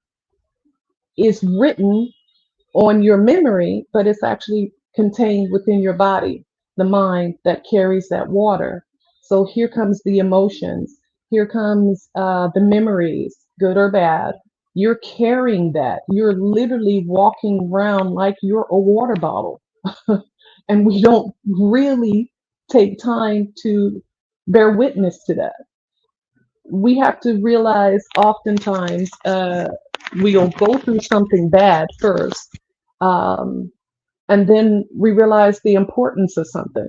is written on your memory, but it's actually contained within your body, the mind that carries that water. So here comes the emotions. Here comes the memories, good or bad. You're carrying that. You're literally walking around like you're a water bottle. And we don't really take time to bear witness to that. We have to realize oftentimes we'll go through something bad first, um, and then we realize the importance of something.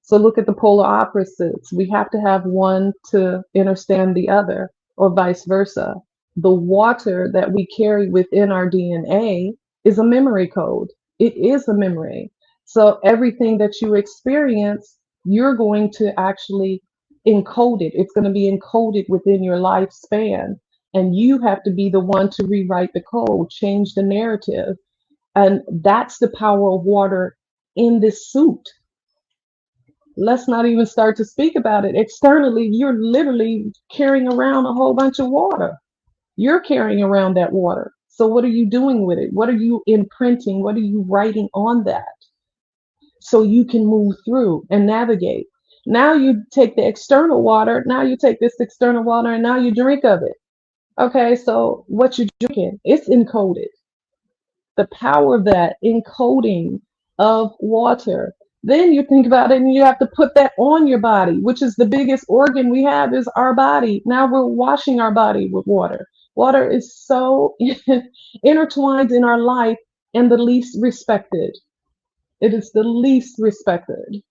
So look at the polar opposites. We have to have one to understand the other, or vice versa. The water that we carry within our DNA is a memory code. It is a memory. So everything that you experience, you're going to actually encode it. It's going to be encoded within your lifespan. And you have to be the one to rewrite the code, change the narrative. And that's the power of water in this suit. Let's not even start to speak about it. Externally, you're literally carrying around a whole bunch of water. You're carrying around that water. So, what are you doing with it? What are you imprinting? What are you writing on that so you can move through and navigate? Now you take the external water, now you take this external water, and now you drink of it. Okay, so what you're drinking, it's encoded. The power of that encoding of water. Then you think about it and you have to put that on your body, which is the biggest organ we have is our body. Now we're washing our body with water. Water is so intertwined in our life and the least respected. It is the least respected.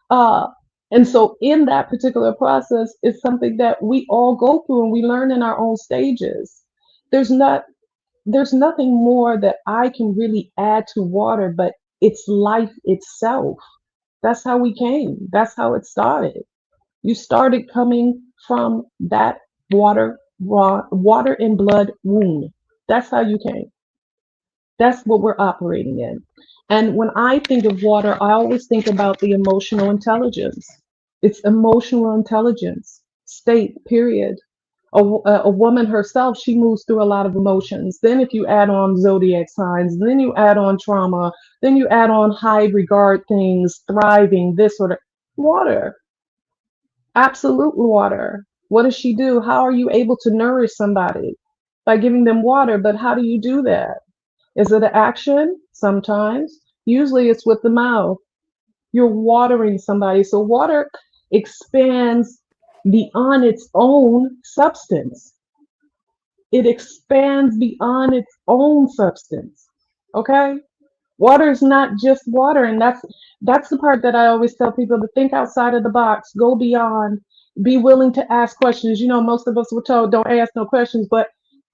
Uh, and so in that particular process, it's something that we all go through and we learn in our own stages. There's not there's nothing more that I can really add to water, but it's life itself. That's how we came. That's how it started. You started coming from that water and blood wound. That's how you came. That's what we're operating in. And when I think of water, I always think about the emotional intelligence. It's emotional intelligence, state, period. A woman herself, she moves through a lot of emotions. Then, if you add on zodiac signs, then you add on trauma, then you add on high regard things, thriving, this sort of water, absolute water. What does she do? How are you able to nourish somebody? By giving them water, but how do you do that? Is it an action? Sometimes. Usually it's with the mouth. You're watering somebody. So water expands beyond its own substance. It expands beyond its own substance. Okay? Water is not just water, and that's the part that I always tell people to think outside of the box, go beyond, be willing to ask questions. You know, most of us were told don't ask no questions, but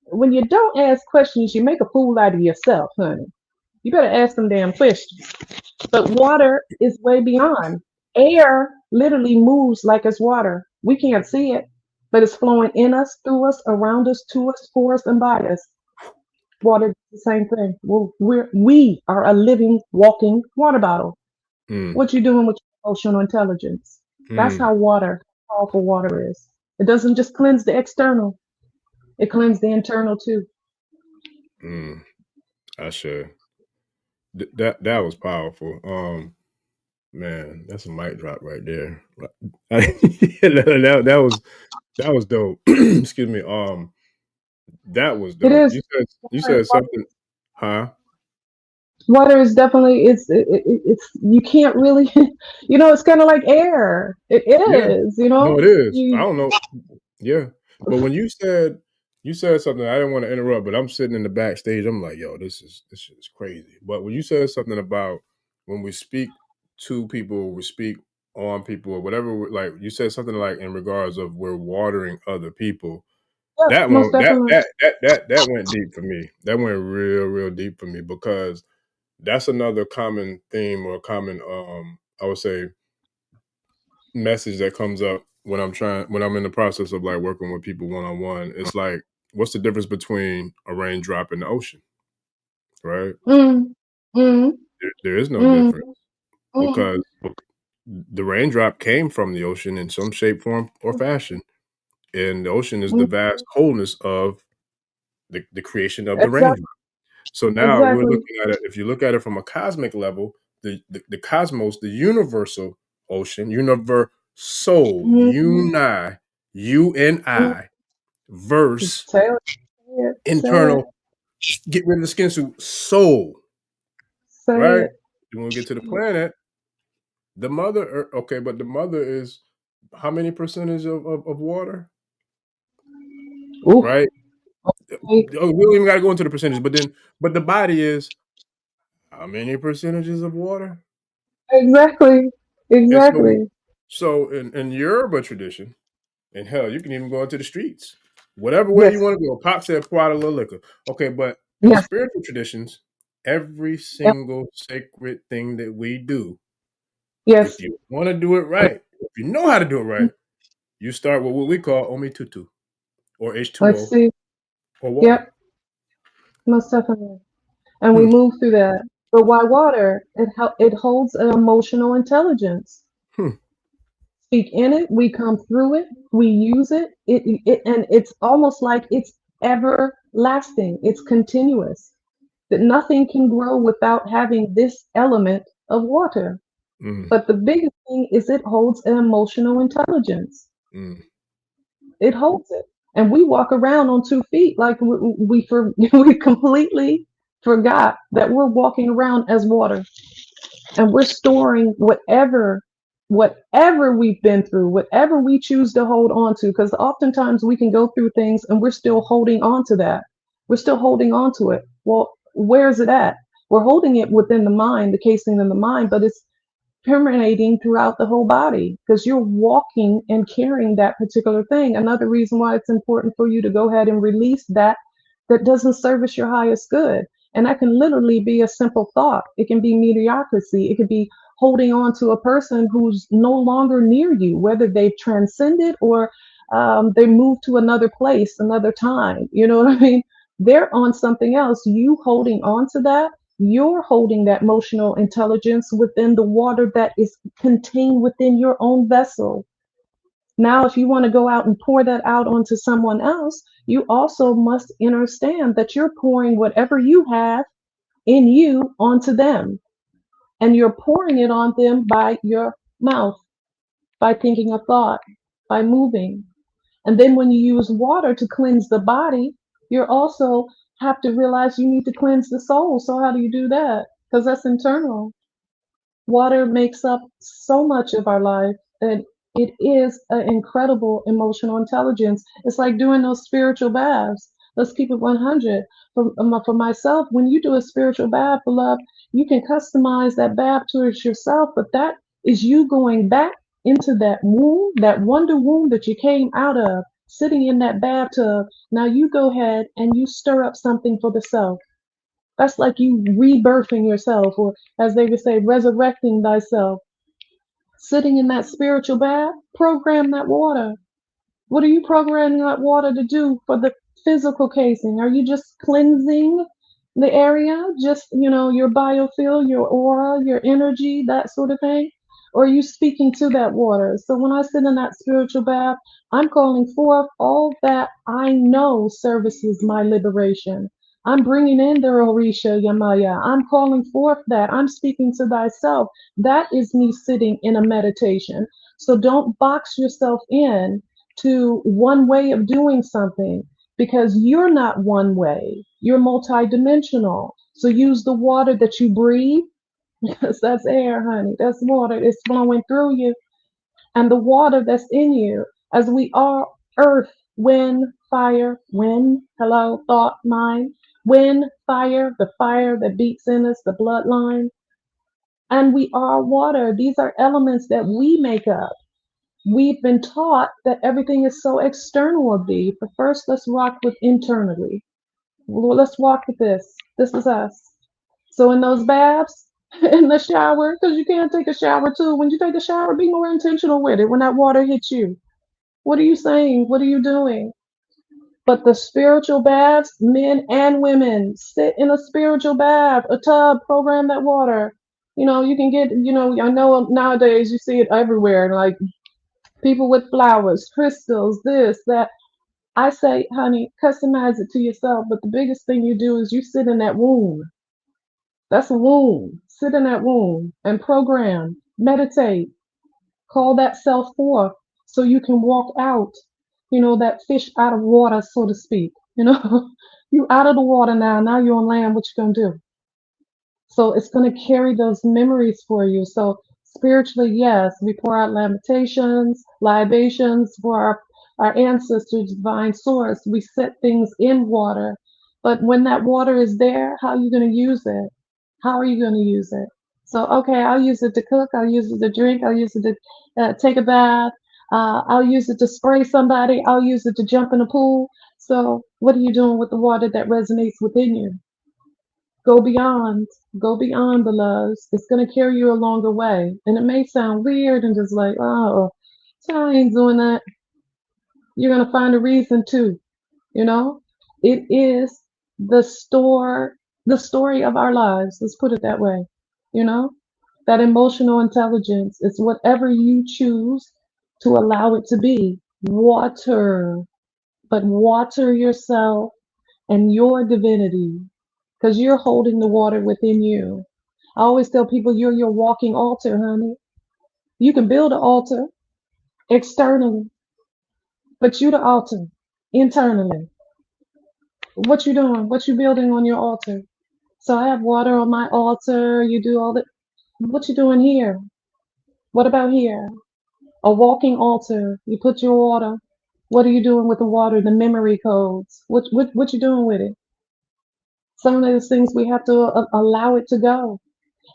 when you don't ask questions, you make a fool out of yourself, honey. You better ask them damn questions. But water is way beyond. Air literally moves like it's water. We can't see it, but it's flowing in us, through us, around us, to us, for us, and by us. Water is the same thing. We are a living, walking water bottle. Mm. What you doing with your emotional intelligence? That's how powerful water is. It doesn't just cleanse the external; it cleanses the internal too. I should. That was powerful. Man, that's a mic drop right there. that was dope. Excuse me. That was It dope. is. You said something, huh? Water is definitely it's you can't really it's kind of like air. It Yeah. is, No, it is. I you don't know. Yeah. But when you said something, I didn't want to interrupt, but I'm sitting in the backstage. I'm like, yo, this is crazy. But when you said something about when we speak to people, we speak on people or whatever, like you said something like in regards of we're watering other people. yeah, That most one definitely. that went deep for me. That went real deep for me because that's another common theme or common I would say message that comes up when I'm in the process of like working with people one on one. It's like, what's the difference between a raindrop and the ocean, right? Mm, mm, There is no mm, difference mm, because the raindrop came from the ocean in some shape, form, or fashion, and the ocean is the mm. vast wholeness of the creation of the Exactly, raindrop. So now we're exactly. looking at it. If you look at it from a cosmic level, the cosmos, the universal ocean, universal, Mm, uni, You and Mm, I versus say it. Say it. internal, get rid of the skin suit, soul, Say right? it. And when we get to the planet, the mother, okay, but the mother is how many percentage of water, Ooh. right? Okay. Oh, we don't even got to go into the percentage, but the body is how many percentages of water? Exactly. And so, Exactly. so in Yoruba tradition, and hell, you can even go into the streets, whatever way you Yes. want to go. Pop said quarter liquor. Okay, but in Yes. spiritual traditions, every Yep. single sacred thing that we do, if Yes. you want to do it right, if you know how to do it right, you start with what we call omitutu or Let's H2O see. or water. Yep. Most definitely. And we Hmm. move through that. But why water? It holds an emotional intelligence. Hmm. Speak in it, we come through it, we use it, and it's almost like it's everlasting, it's continuous. That nothing can grow without having this element of water. Mm, But the biggest thing is it holds an emotional intelligence. mm, It holds it. And we walk around on 2 feet like we completely forgot that we're walking around as water, and we're storing whatever we've been through, whatever we choose to hold on to, because oftentimes we can go through things and we're still holding on to that. We're still holding on to it. Well, where is it at? We're holding it within the mind, the casing in the mind, but it's permeating throughout the whole body because you're walking and carrying that particular thing. Another reason why it's important for you to go ahead and release that doesn't service your highest good. And that can literally be a simple thought. It can be mediocrity. It could be holding on to a person who's no longer near you, whether they've transcended or they moved to another place, another time. You know what I mean? They're on something else. You holding on to that, you're holding that emotional intelligence within the water that is contained within your own vessel. Now, if you want to go out and pour that out onto someone else, you also must understand that you're pouring whatever you have in you onto them. And you're pouring it on them by your mouth, by thinking a thought, by moving. And then when you use water to cleanse the body, you're also have to realize you need to cleanse the soul. So how do you do that? Because that's internal. Water makes up so much of our life, and it is an incredible emotional intelligence. It's like doing those spiritual baths. Let's keep it 100. For myself, when you do a spiritual bath, beloved, you can customize that bath towards yourself, but that is you going back into that womb, that wonder womb that you came out of, sitting in that bathtub. Now you go ahead and you stir up something for the self. That's like you rebirthing yourself, or as they would say, resurrecting thyself. Sitting in that spiritual bath, program that water. What are you programming that water to do for the physical casing? Are you just cleansing the area, just, your biofield, your aura, your energy, that sort of thing? Or are you speaking to that water? So when I sit in that spiritual bath, I'm calling forth all that I know services my liberation. I'm bringing in the Orisha Yamaya. I'm calling forth that. I'm speaking to thyself. That is me sitting in a meditation. So don't box yourself in to one way of doing something, because you're not one way. You're multidimensional. So use the water that you breathe. Yes, that's air, honey. That's water. It's flowing through you. And the water that's in you, as we are earth, wind, fire, wind, hello, thought, mind, wind, fire, the fire that beats in us, the bloodline. And we are water. These are elements that we make up. We've been taught that everything is so external of thee. But first, let's rock with internally. Well, let's walk with this. This is us. So in those baths, in the shower, because you can't take a shower too. When you take a shower, be more intentional with it. When that water hits you, what are you saying? What are you doing? But the spiritual baths, men and women, sit in a spiritual bath, a tub, program that water. You can get, I know nowadays you see it everywhere, like people with flowers, crystals, this, that. I say, honey, customize it to yourself. But the biggest thing you do is you sit in that womb. That's a womb. Sit in that womb and program, meditate, call that self forth so you can walk out. that fish out of water, so to speak. You out of the water now. Now you're on land. What you gonna do? So it's going to carry those memories for you. So spiritually, yes, we pour out lamentations, libations for our ancestors, divine source. We set things in water. But when that water is there, how are you going to use it? How are you going to use it? So, okay, I'll use it to cook. I'll use it to drink. I'll use it to take a bath. I'll use it to spray somebody. I'll use it to jump in a pool. So what are you doing with the water that resonates within you? Go beyond, go beyond, beloveds. It's going to carry you a longer way. And it may sound weird and just like, oh, so I ain't doing that. You're going to find a reason to, you know? It is the story of our lives. Let's put it that way. You know? That emotional intelligence is whatever you choose to allow it to be. Water, but water yourself and your divinity, because you're holding the water within you. I always tell people you're your walking altar, honey. You can build an altar externally, but you the altar internally. What you doing? What you building on your altar? So I have water on my altar. You do all that. What you doing here? What about here? A walking altar. You put your water. What are you doing with the water? The memory codes. What you doing with it? Some of those things we have to allow it to go.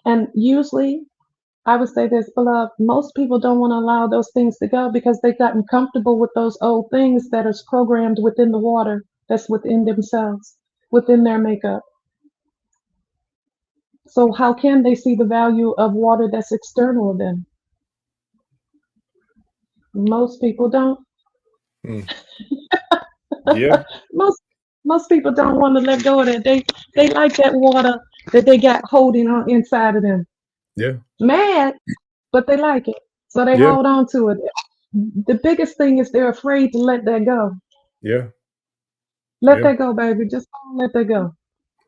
And usually I would say this, beloved, most people don't want to allow those things to go because they've gotten comfortable with those old things that is programmed within the water, that's within themselves, within their makeup. So how can they see the value of water that's external to them? Most people don't. Mm. Yeah, most most people don't want to let go of that. They like that water that they got holding on inside of them. yeah, Mad, but they like it. So they yeah, hold on to it. The biggest thing is they're afraid to let that go. yeah, Let yeah, that go, baby. Just don't let that go.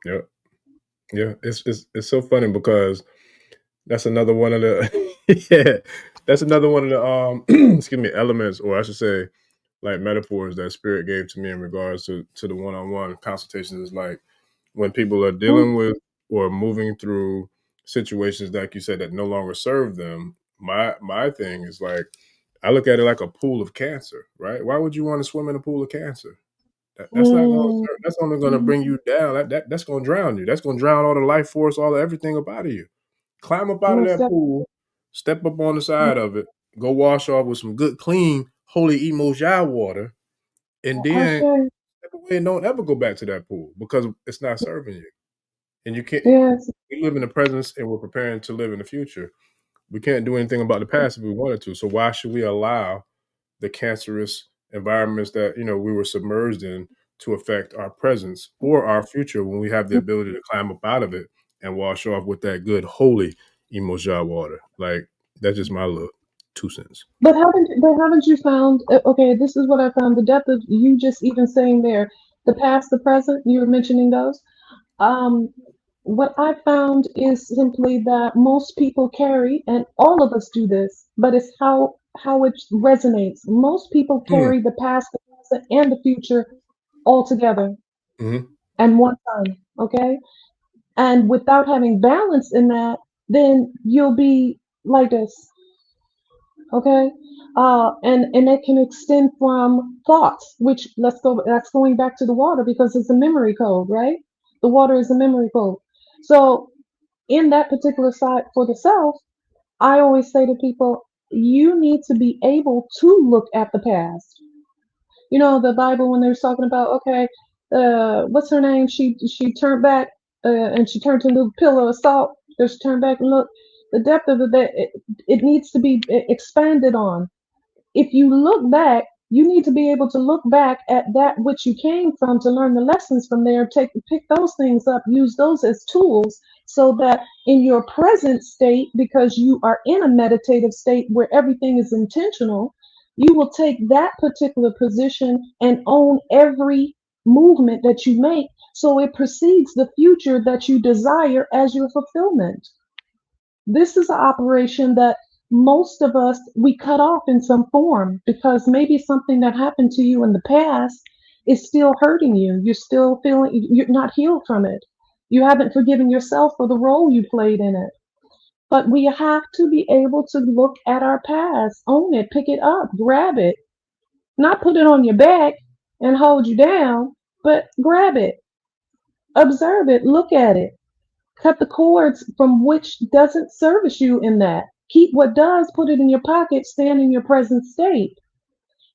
yeah, yeah. It's so funny because that's another one of the yeah, that's another one of the excuse me, elements, or I should say like metaphors that spirit gave to me in regards to the one-on-one consultations is like when people are Mm, dealing with or moving through situations like you said that no longer serve them. My thing is like I look at it like a pool of cancer, right? Why would you want to swim in a pool of cancer? That's not going to mm, serve. That's only going to mm, bring you down. That's going to drown you. That's going to drown all the life force, all the everything up out of you. Climb up out of most that definitely. pool, step up on the side of it, go wash off with some good, clean, holy emoji water, and then Ashe. step away and don't ever go back to that pool because it's not serving you. And you can't. Yes. We live in the present and we're preparing to live in the future. We can't do anything about the past if we wanted to. So why should we allow the cancerous environments that we were submerged in to affect our presence or our future when we have the ability to climb up out of it and wash off with that good holy emoja water? Like that's just my little 2 cents. But haven't you found? Okay, this is what I found. The depth of you just even saying there, the past, the present. You were mentioning those. Um, what I found is simply that most people carry, and all of us do this, but it's how it resonates. Most people Mm, carry the past, the present, and the future all together hmm and one time. Okay, and without having balance in that, then you'll be like this. Okay, and it can extend from thoughts, which that's going back to the water because it's a memory code, right? The water is a memory code. So in that particular side for the self, I always say to people, you need to be able to look at the past. The Bible when they're talking about, okay, what's her name? She turned back and she turned into a pillar of salt. Just turn back and look. The depth of it needs to be expanded on. If you look back, you need to be able to look back at that which you came from to learn the lessons from there, pick those things up, use those as tools so that in your present state, because you are in a meditative state where everything is intentional, you will take that particular position and own every movement that you make so it precedes the future that you desire as your fulfillment. This is an operation that most of us, we cut off in some form because maybe something that happened to you in the past is still hurting you. You're still feeling, you're not healed from it. You haven't forgiven yourself for the role you played in it. But we have to be able to look at our past, own it, pick it up, grab it, not put it on your back and hold you down, but grab it, observe it, look at it, cut the cords from which doesn't service you in that. Keep what does, put it in your pocket, stand in your present state,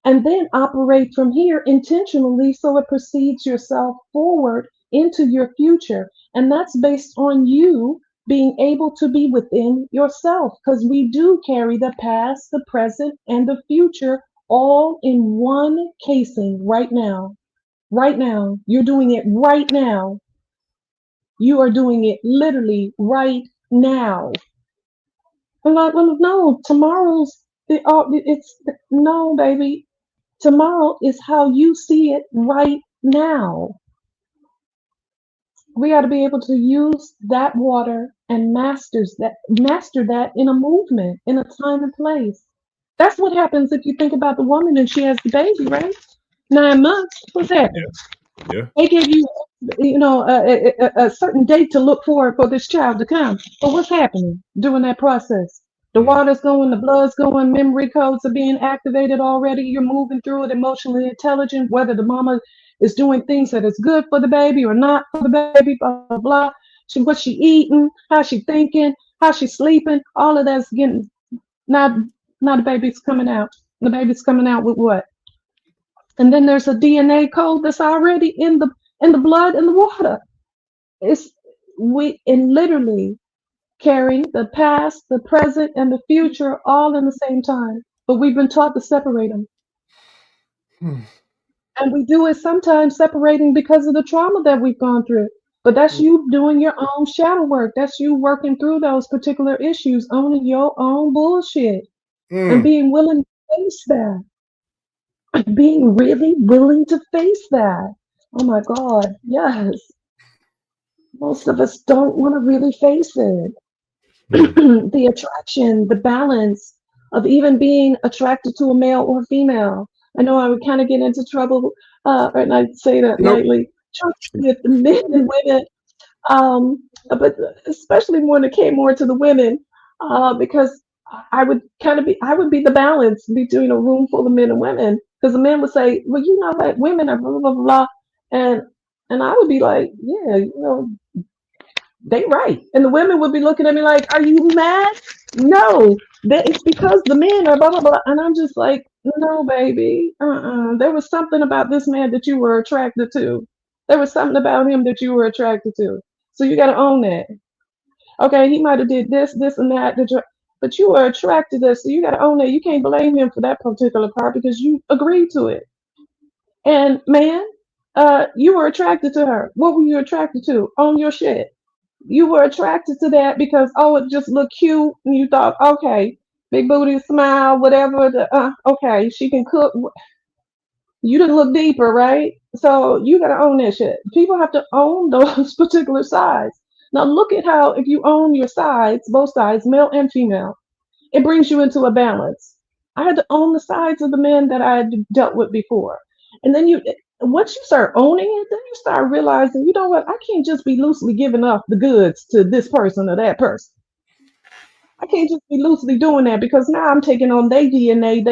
and then operate from here intentionally so it precedes yourself forward into your future. And that's based on you being able to be within yourself because we do carry the past, the present, and the future all in one casing right now. Right now. You're doing it right now. You are doing it literally right now. I'm like, well, no, tomorrow's it's no, baby. Tomorrow is how you see it right now. We got to be able to use that water and master that in a movement, in a time and place. That's what happens if you think about the woman and she has the baby, right? 9 months. What's happening? Yeah. They give you, a certain date to look for this child to come. But what's happening during that process? The Mm. water's going, the blood's going, memory codes are being activated already. You're moving through it emotionally intelligent, whether the mama is doing things that is good for the baby or not for the baby, blah, blah, blah. What she eating, how she thinking, how she sleeping, all of that's getting, now, now the baby's coming out. The baby's coming out with what? And then there's a DNA code that's already in the blood and the water. It's we and literally carrying the past, the present, and the future all in the same time. But we've been taught to separate them. Hmm. And we do it sometimes separating because of the trauma that we've gone through. But that's you doing your own shadow work. That's you working through those particular issues, owning your own bullshit and Mm. being willing to face that. Being really willing to face that. Oh my God. Yes. Most of us don't want to really face it. Mm. The attraction, the balance of even being attracted to a male or female. I know I would kind of get into trouble, and I say that Nope. lightly, with the men and women, but especially when it came more to the women, because I would be the balance between a room full of men and women, because the men would say, well, you know what, women are blah, blah, blah, blah, and and I would be like, yeah, they right. And the women would be looking at me like, are you mad? No, that it's because the men are blah blah blah. And I'm just like, no, baby. There was something about this man that you were attracted to. There was something about him that you were attracted to. So you gotta own that. Okay, he might have did this, and that, but you were attracted to this, so you gotta own that. You can't blame him for that particular part because you agreed to it. And man, you were attracted to her. What were you attracted to? Own your shit. You were attracted to that because oh, it just looked cute, and you thought, okay, big booty, smile, whatever. Okay, she can cook. You didn't look deeper, right? So you gotta own that shit. People have to own those particular sides. Now look at how if you own your sides, both sides, male and female, it brings you into a balance. I had to own the sides of the men that I had dealt with before, and then once you start owning it, then you start realizing, you know what? I can't just be loosely giving up the goods to this person or that person. I can't just be loosely doing that because now I'm taking on their DNA,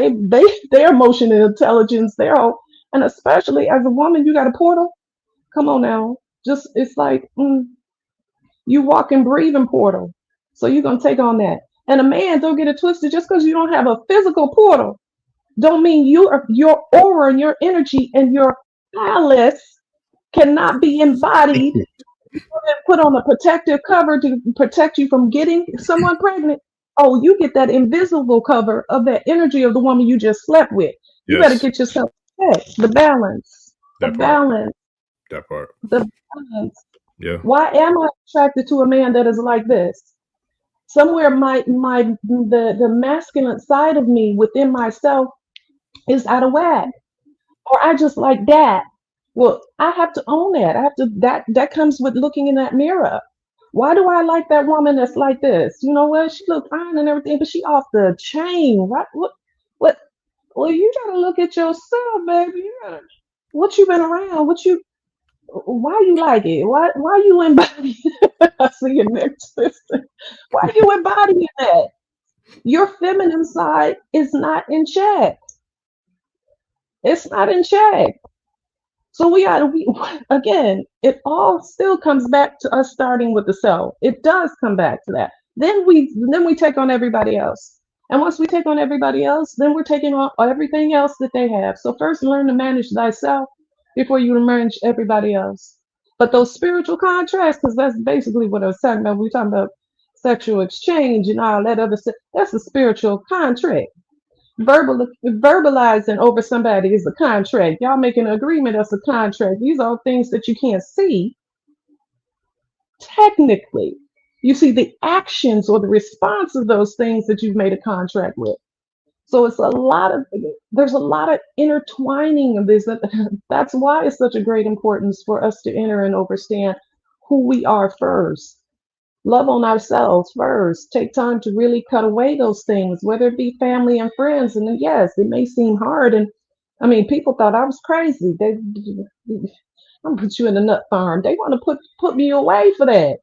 their emotional intelligence, their whole, and especially as a woman, you got a portal. Come on now, just it's like you walk and breathe in portal, so you're gonna take on that. And a man, don't get it twisted. Just because you don't have a physical portal, don't mean your aura and your energy and your palace cannot be embodied, put on a protective cover to protect you from getting someone pregnant. Oh, you get that invisible cover of that energy of the woman you just slept with. You better Yes. get yourself checked. The balance, the That part. balance, That part. the balance. Yeah. Why am I attracted to a man that is like this? Somewhere the masculine side of me within myself is out of whack, or I just like that. Well, I have to own that. I have to that comes with looking in that mirror. Why do I like that woman that's like this? You know what? She looks fine and everything, but she off the chain. What? Well, you gotta look at yourself, baby. You gotta, what you been around? Why you like it? Why you embody? I see your neck twisting. Why you embodying that? Your feminine side is not in check. It's not in check. So we again, it all still comes back to us starting with the self. It does come back to that. Then we take on everybody else. And once we take on everybody else, then we're taking on everything else that they have. So first learn to manage thyself before you manage everybody else. But those spiritual contracts, because that's basically what I was talking about. We're talking about sexual exchange and all that other stuff. That's a spiritual contract. Verbalizing over somebody is a contract. Y'all making an agreement as a contract. These are things that you can't see technically. You see the actions or the response of those things that you've made a contract with. So there's a lot of intertwining of this. That's why it's such a great importance for us to enter and understand who we are first. Love on ourselves first. Take time to really cut away those things, whether it be family and friends. And then, yes, it may seem hard. And I mean, people thought I was crazy. I'm gonna put you in a nut farm. They want to put me away for that.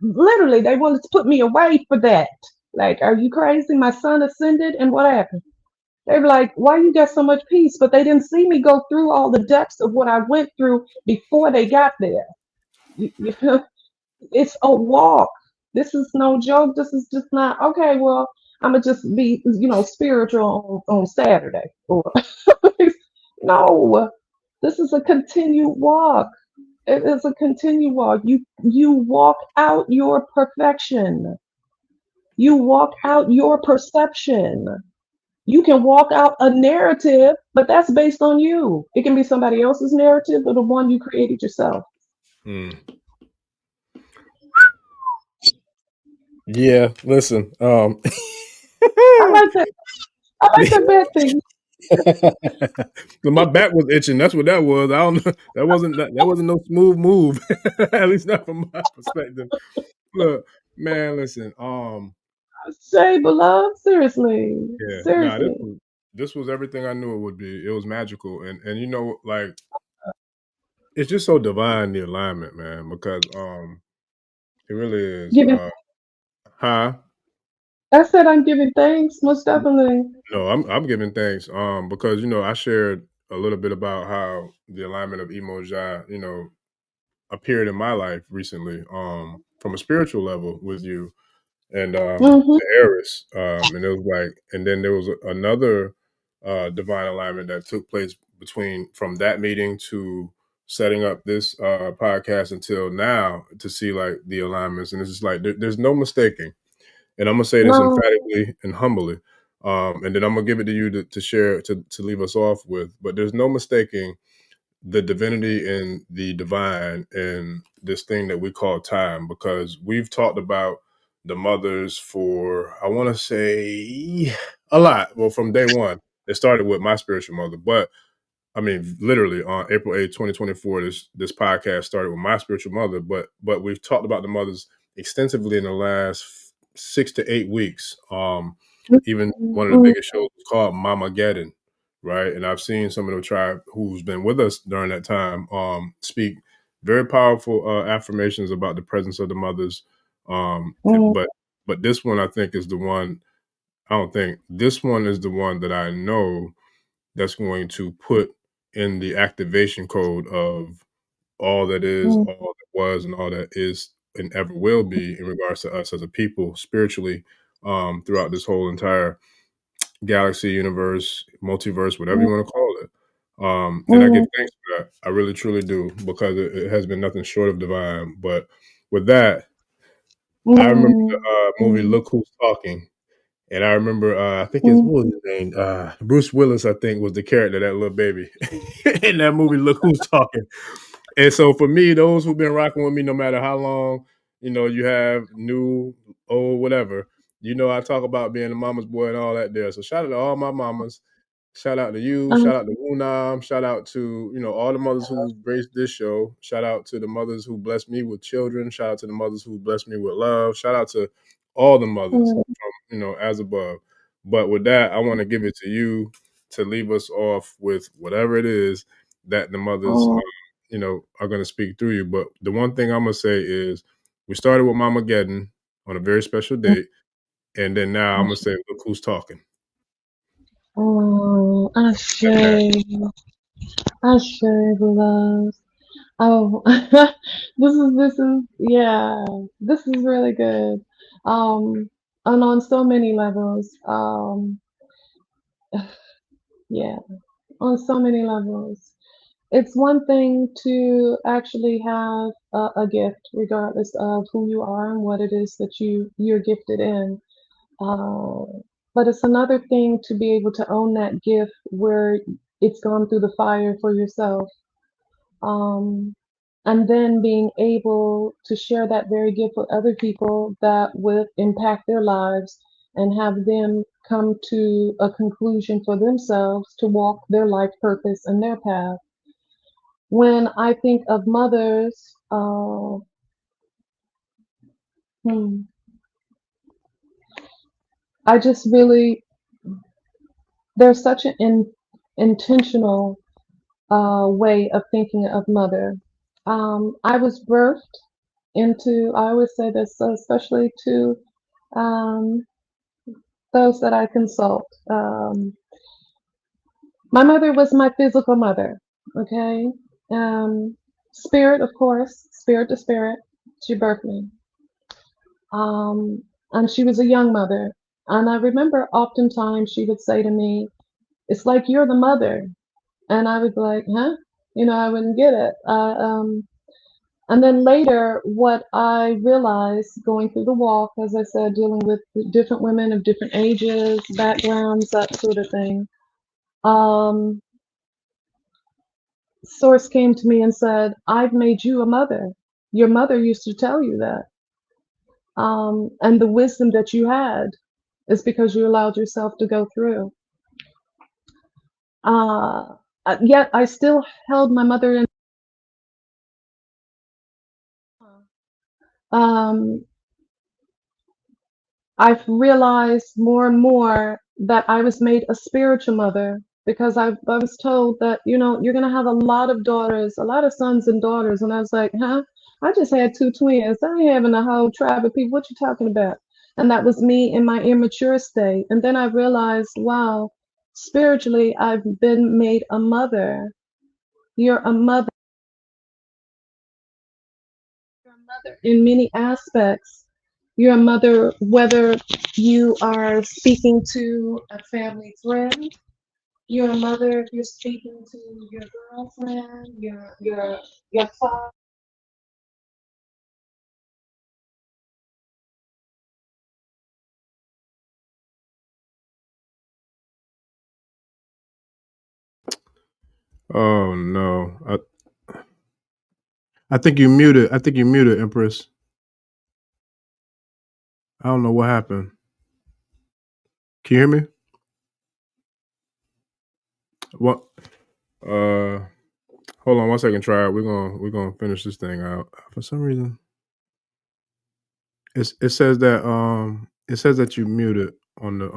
Literally, they wanted to put me away for that. Like, are you crazy? My son ascended, and what happened? They were like, why you got so much peace? But they didn't see me go through all the depths of what I went through before they got there. You feel? It's a walk. This is no joke. This is just not okay. Well, I'm gonna just be, spiritual on Saturday. Or no, this is a continued walk. It is a continued walk. You walk out your perfection. You walk out your perception. You can walk out a narrative, but that's based on you. It can be somebody else's narrative or the one you created yourself. Mm. Yeah, listen. I like that. I like that bad thing. My back was itching. That's what that was. I don't know. That wasn't no smooth move. At least not from my perspective. Look, man, listen. Say, beloved, seriously, Yeah, nah, this seriously. was this was everything I knew it would be. It was magical, and like it's just so divine, the alignment, man, because it really is. Giving, Huh? I said I'm giving thanks, most definitely. No, I'm giving thanks. Because I shared a little bit about how the alignment of Emoja, appeared in my life recently, from a spiritual level with you and Hmm. the heiress. And it was like, and then there was another divine alignment that took place between from that meeting to setting up this podcast until now to see like the alignments. And it's just like there's no mistaking. And I'm gonna say this No. emphatically and humbly. And then I'm gonna give it to you to share to leave us off with. But there's no mistaking the divinity and the divine in this thing that we call time, because we've talked about the mothers for, I want to say, a lot. Well, from day one, it started with my spiritual mother, but I mean, literally on April 8th, 2024, this podcast started with my spiritual mother, but we've talked about the mothers extensively in the last 6 to 8 weeks. Even one of the Mm, biggest shows is called Mama Geddon, right? And I've seen some of the tribe who's been with us during that time speak very powerful affirmations about the presence of the mothers. mm, But this one, I think, is the one. I don't think this one is the one that I know that's going to put in the activation code of all that is, mm, all that was, and all that is and ever will be in regards to us as a people spiritually, throughout this whole entire galaxy, universe, multiverse, whatever you mm, want to call it. And I give mm, thanks for that. I really truly do, because it has been nothing short of divine. But with that, I remember the mm, movie mm, Look Who's Talking. And I remember, I think mm. what was his name? Bruce Willis, I think, was the character, that little baby in that movie. Look Who's Talking. And so for me, those who've been rocking with me, no matter how long, you have new, old, whatever, I talk about being a mama's boy and all that there. So shout out to all my mamas. Shout out to you. Um, Shout out to Unam. Shout out to, all the mothers who graced this show. Shout out to the mothers who blessed me with children. Shout out to the mothers who blessed me with love. Shout out to all the mothers from, as above. But with that, I want to give it to you to leave us off with whatever it is that the mothers, are going to speak through you. But the one thing I'm going to say is we started with Mama Geddon on a very special date. And then now I'm going to say, look who's talking. Ashe, Ashe, beloved. Oh, this is really good. And on so many levels. Yeah, on so many levels. It's one thing to actually have a gift, regardless of who you are and what it is that you're gifted in. Uh, but it's another thing to be able to own that gift where it's gone through the fire for yourself. Um, and then being able to share that very gift with other people that would impact their lives and have them come to a conclusion for themselves to walk their life purpose and their path. When I think of mothers, I just really, there's such an intentional way of thinking of mother. I was birthed into, I always say this, especially to um, those that I consult. My mother was my physical mother, okay? Spirit, of course, spirit to spirit, she birthed me. And she was a young mother. And I remember oftentimes she would say to me, it's like you're the mother. And I would be like, huh? I wouldn't get it. And then later, what I realized going through the walk, as I said, dealing with different women of different ages, backgrounds, that sort of thing, Source came to me and said, I've made you a mother. Your mother used to tell you that. And the wisdom that you had is because you allowed yourself to go through. Yet I still held my mother in. Um, I've realized more and more that I was made a spiritual mother because I was told that, you're going to have a lot of daughters, a lot of sons and daughters. And I was like, huh? I just had two twins. I ain't having a whole tribe of people. What you talking about? And that was me in my immature state. And then I realized, wow, spiritually, I've been made a mother. You're a mother. You're a mother in many aspects. You're a mother whether you are speaking to a family friend. You're a mother if you're speaking to your girlfriend, your father. Oh no. I think you muted. I think you muted, Empress. I don't know what happened. Can you hear me? What? Hold on one second. Try it. We're gonna finish this thing out. For some reason, it says that you muted on the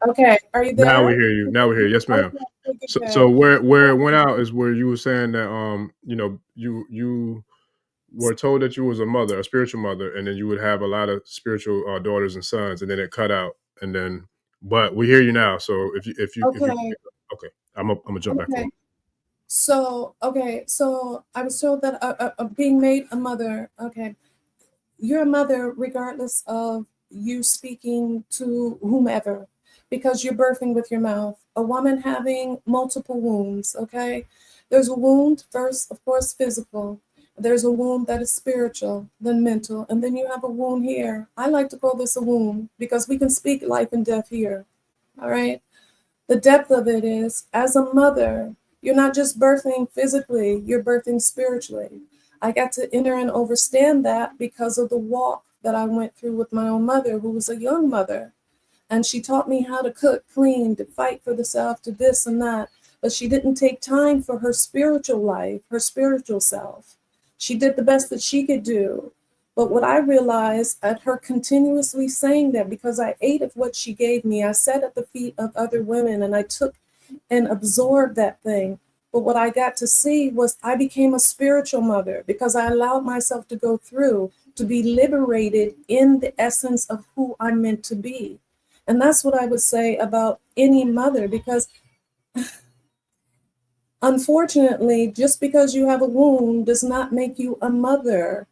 Okay, are you Now we there? hear you. Now we hear you. Yes, ma'am. Okay, So good. where it went out is where you were saying that you were told that you was a mother, a spiritual mother, and then you would have a lot of spiritual daughters and sons, and then it cut out, and then but we hear you now. So if you Okay, okay, I'm gonna jump back on. okay. So I was told that being made a mother, okay, you're a mother regardless of you speaking to whomever, because you're birthing with your mouth. A woman having multiple wounds, okay? There's a wound first, of course, physical. There's a wound that is spiritual, then mental, and then you have a wound here. I like to call this a wound because we can speak life and death here, all right? The depth of it is, as a mother, you're not just birthing physically, you're birthing spiritually. I got to enter and understand that because of the walk that I went through with my own mother, who was a young mother. And she taught me how to cook, clean, to fight for the self, to this and that. But she didn't take time for her spiritual life, her spiritual self. She did the best that she could do. But what I realized at her continuously saying that, because I ate of what she gave me, I sat at the feet of other women and I took and absorbed that thing. But what I got to see was I became a spiritual mother because I allowed myself to go through, to be liberated in the essence of who I'm meant to be. And that's what I would say about any mother, because unfortunately, just because you have a womb does not make you a mother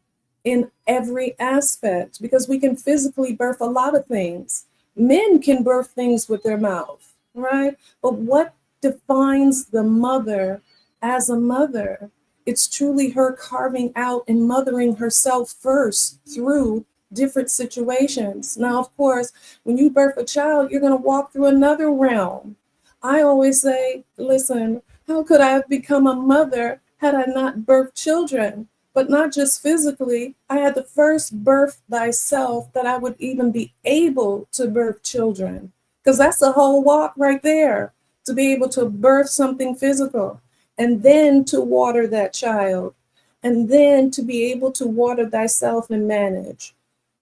in every aspect, because we can physically birth a lot of things. Men can birth things with their mouth, right? But what defines the mother as a mother? It's truly her carving out and mothering herself first through different situations. Now, of course, when you birth a child, you're going to walk through another realm. I always say, listen, how could I have become a mother had I not birthed children? But not just physically, I had to first birth thyself that I would even be able to birth children. Because that's the whole walk right there, to be able to birth something physical, and then to water that child, and then to be able to water thyself and manage.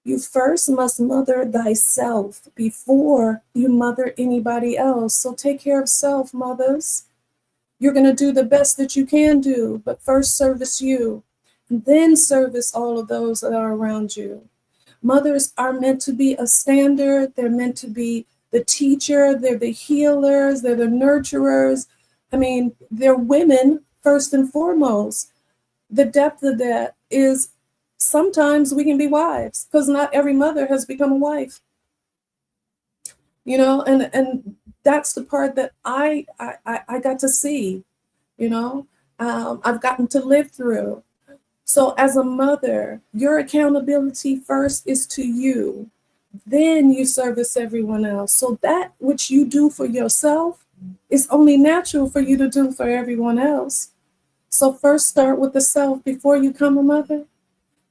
You first must mother thyself before you mother anybody else. So take care of self, mothers. You're going to do the best that you can do, but first service you, and then service all of those that are around you. Mothers are meant to be a standard. They're meant to be the teacher. They're the healers. They're the nurturers. I mean, they're women first and foremost. The depth of that is sometimes we can be wives, because not every mother has become a wife. You know, and that's the part that I got to see. You know, I've gotten to live through. So as a mother, your accountability first is to you. Then you service everyone else. So that which you do for yourself is only natural for you to do for everyone else. So first start with the self before you become a mother.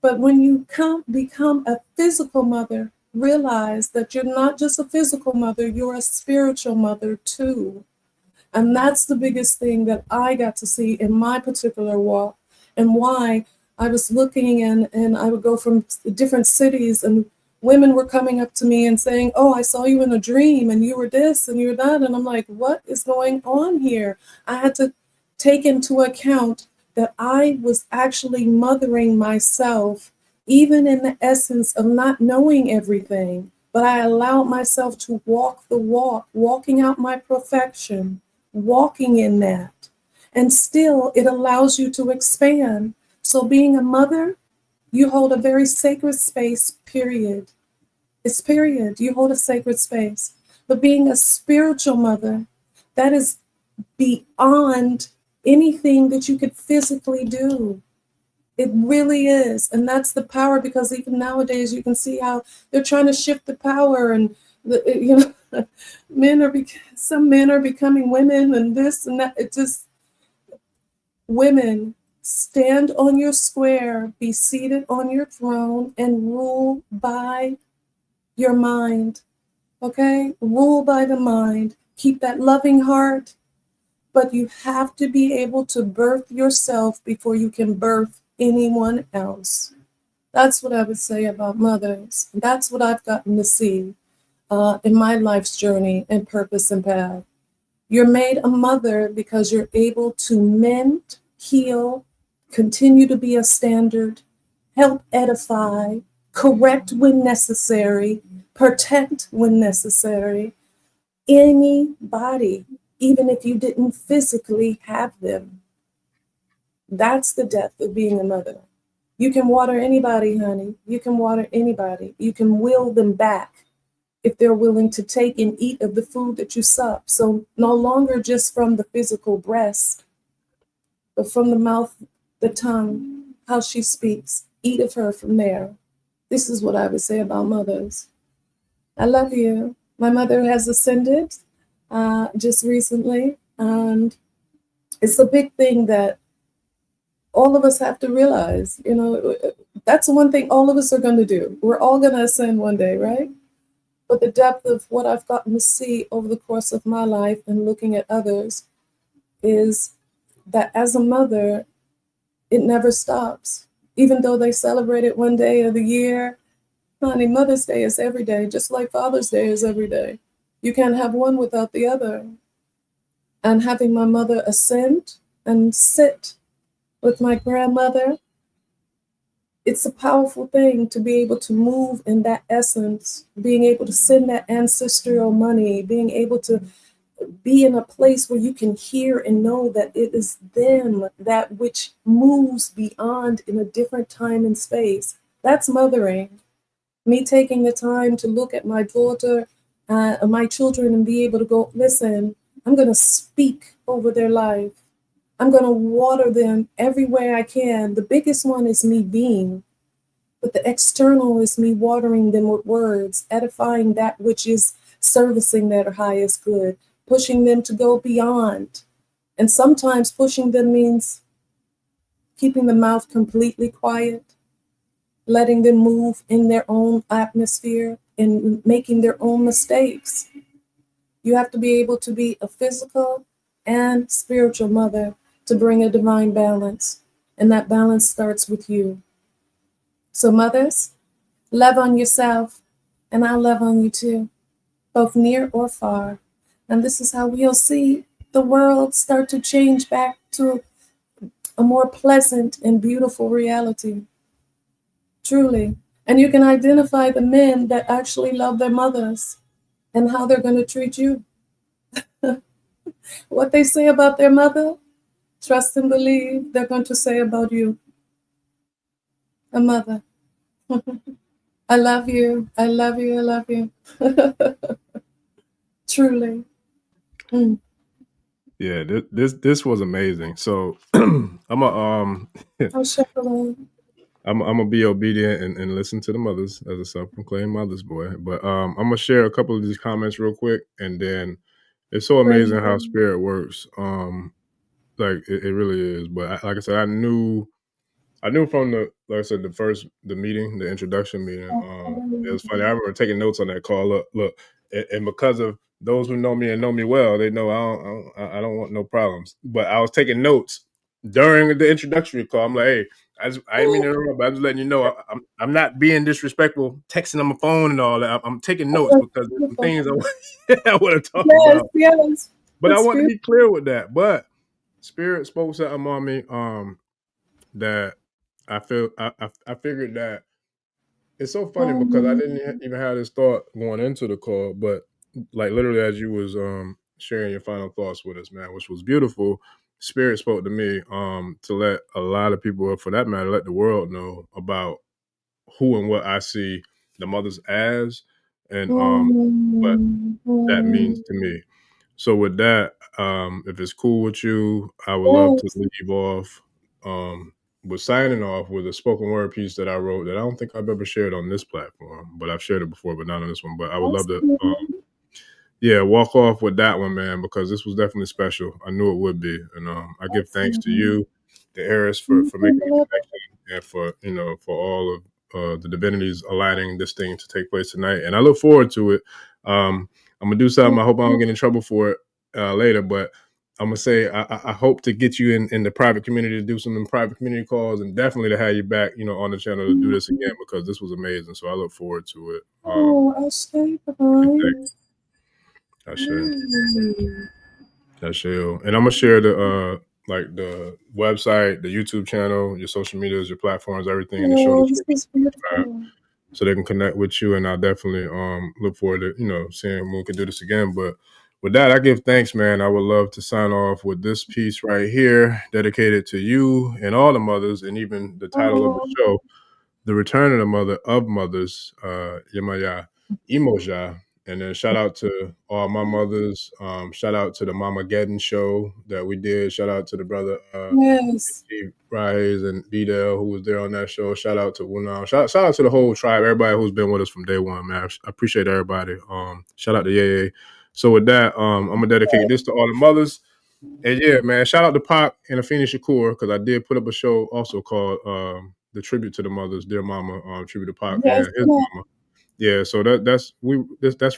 But when you become a physical mother, realize that you're not just a physical mother, you're a spiritual mother too. And that's the biggest thing that I got to see in my particular walk, and why I was looking and I would go from different cities and women were coming up to me and saying, oh, I saw you in a dream and you were this and you were that. And I'm like, what is going on here? I had to take into account that I was actually mothering myself, even in the essence of not knowing everything. But I allowed myself to walk the walk, walking out my perfection, walking in that. And still, it allows you to expand. So being a mother, you hold a very sacred space, period. It's period. You hold a sacred space. But being a spiritual mother, that is beyond anything that you could physically do. It really is. And that's the power, because even nowadays you can see how they're trying to shift the power, and some men are becoming women and this and that. It just, women, stand on your square, be seated on your throne, and rule by your mind. Okay? Rule by the mind. Keep that loving heart. But you have to be able to birth yourself before you can birth anyone else. That's what I would say about mothers. That's what I've gotten to see in my life's journey and purpose and path. You're made a mother because you're able to mend, heal, continue to be a standard, help edify, correct when necessary, protect when necessary, anybody, even if you didn't physically have them. That's the depth of being a mother. You can water anybody, honey. You can water anybody. You can will them back if they're willing to take and eat of the food that you sup. So no longer just from the physical breast, but from the mouth, the tongue, how she speaks. Eat of her from there. This is what I would say about mothers. I love you. My mother has ascended just recently, and it's a big thing that all of us have to realize. You know, that's one thing all of us are going to do. We're all going to ascend one day, right? But the depth of what I've gotten to see over the course of my life and looking at others is that as a mother, it never stops. Even though they celebrate it one day of the year, honey, Mother's Day is every day, just like Father's Day is every day. You can't have one without the other. And having my mother ascend and sit with my grandmother, it's a powerful thing to be able to move in that essence, being able to send that ancestral money, being able to be in a place where you can hear and know that it is them, that which moves beyond in a different time and space. That's mothering. Me taking the time to look at my daughter, my children, and be able to go, listen, I'm going to speak over their life. I'm going to water them every way I can. The biggest one is me being, but the external is me watering them with words, edifying that which is servicing their highest good, pushing them to go beyond. And sometimes pushing them means keeping the mouth completely quiet, letting them move in their own atmosphere and making their own mistakes. You have to be able to be a physical and spiritual mother to bring a divine balance. And that balance starts with you. So mothers, love on yourself, and I'll love on you too, both near or far. And this is how we'll see the world start to change back to a more pleasant and beautiful reality. Truly. And you can identify the men that actually love their mothers and how they're going to treat you. What they say about their mother, trust and believe they're going to say about you. A mother. I love you. I love you. I love you. Truly. Mm. Yeah, this was amazing. So I'm a Oh, Chaperone. I'm gonna be obedient and listen to the mothers as a self-proclaimed mother's boy. But I'm gonna share a couple of these comments real quick, and then it's so amazing how spirit works. Like it really is. But like I said, I knew from like I said, the meeting, the introduction meeting. It was funny. I remember taking notes on that call. Look, and because of those who know me and know me well, they know I don't want no problems. But I was taking notes during the introductory call. I'm like, hey, I didn't mean to interrupt, but I'm just letting you know I'm not being disrespectful, texting on my phone and all that. I'm taking notes because there's some things I want to talk Yes, about. yes. But I It's want to beautiful. be clear with that. But Spirit spoke something on me. That I figured that it's so funny because I didn't even have this thought going into the call, but like literally as you was sharing your final thoughts with us, man, which was beautiful. Spirit spoke to me to let a lot of people, for that matter, let the world know about who and what I see the mothers as, and what that means to me. So with that, if it's cool with you, I would love to Yes, leave off with signing off with a spoken word piece that I wrote that I don't think I've ever shared on this platform, but I've shared it before, but not on this one. But I would love to, yeah, walk off with that one, man, because this was definitely special. I knew it would be, and I give thanks to you, the heiress, for making the connection, and for for all of the divinities aligning this thing to take place tonight. And I look forward to it. I'm gonna do something. I hope I don't get in trouble for it later, but I'm gonna say I hope to get you in the private community to do some private community calls, and definitely to have you back, on the channel to do this again because this was amazing. So I look forward to it. Oh, I stay behind. I share. I shall. And I'm gonna share the like the website, the YouTube channel, your social medias, your platforms, everything in the show Oh, this description, is beautiful. so they can connect with you. And I definitely look forward to seeing when we can do this again. But with that, I give thanks, man. I would love to sign off with this piece right here, dedicated to you and all the mothers, and even the title of the Oh, show, The Return of the Mother of Mothers, Yamaya Emoja. And then shout out to all my mothers. Shout out to the Mama Geddon show that we did. Shout out to the brother yes. Steve Rise and Bidel who was there on that show. Shout out to Wunal. Shout out to the whole tribe, everybody who's been with us from day one, man. I appreciate everybody. Shout out to Yaya. So with that, I'm gonna dedicate this to all the mothers. And yeah, man, shout out to Pac and Afeni Shakur, because I did put up a show also called The Tribute to the Mothers, Dear Mama, Tribute to Pac Yes, and his yes. mama. yeah, so that's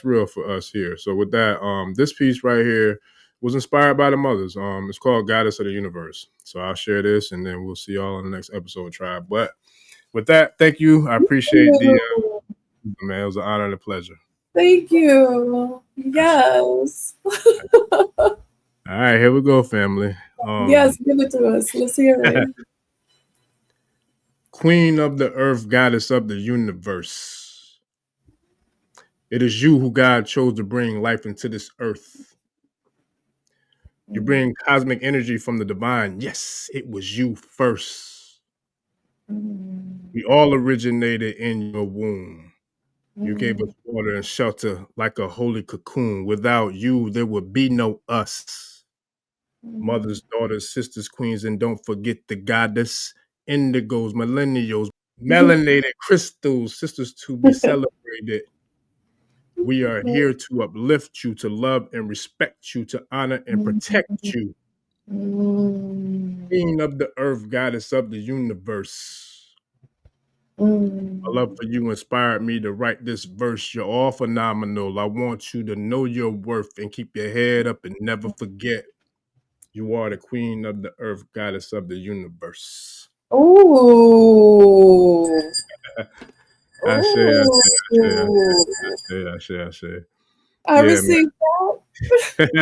real for us here. So with that, this piece right here was inspired by the mothers. It's called Goddess of the Universe. So I'll share this, and then we'll see y'all in the next episode, Tribe. But with that, thank you. I appreciate the man. It was an honor and a pleasure. Thank you. Yes. All right, here we go, family. Yes, give it to us. Let's hear it. Queen of the earth, goddess of the universe. It is you who God chose to bring life into this earth. You bring cosmic energy from the divine. Yes, it was you first. We all originated in your womb. You gave us water and shelter like a holy cocoon. Without you, there would be no us. Mothers, daughters, sisters, queens, and don't forget the goddess, indigos, millennials, melanated crystals, sisters to be celebrated. We are here to uplift you, to love and respect you, to honor and protect you. Queen of the earth, goddess of the universe. My love for you inspired me to write this verse. You're all phenomenal. I want you to know your worth and keep your head up and never forget. You are the queen of the earth, goddess of the universe. Ooh. I say. I Yeah, received man.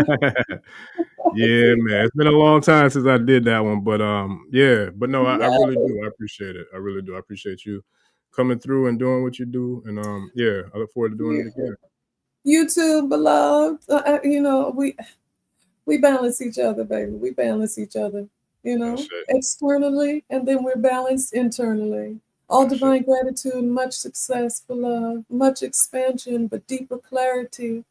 Yeah, man. It's been a long time since I did that one, but yeah. But no, I really do. I appreciate it. I really do. I appreciate you coming through and doing what you do. And yeah, I look forward to doing it again. You too, beloved. You know, we balance each other, baby. We balance each other, you know, externally, and then we're balanced internally. All divine gratitude, much success, beloved, much expansion, but deeper clarity,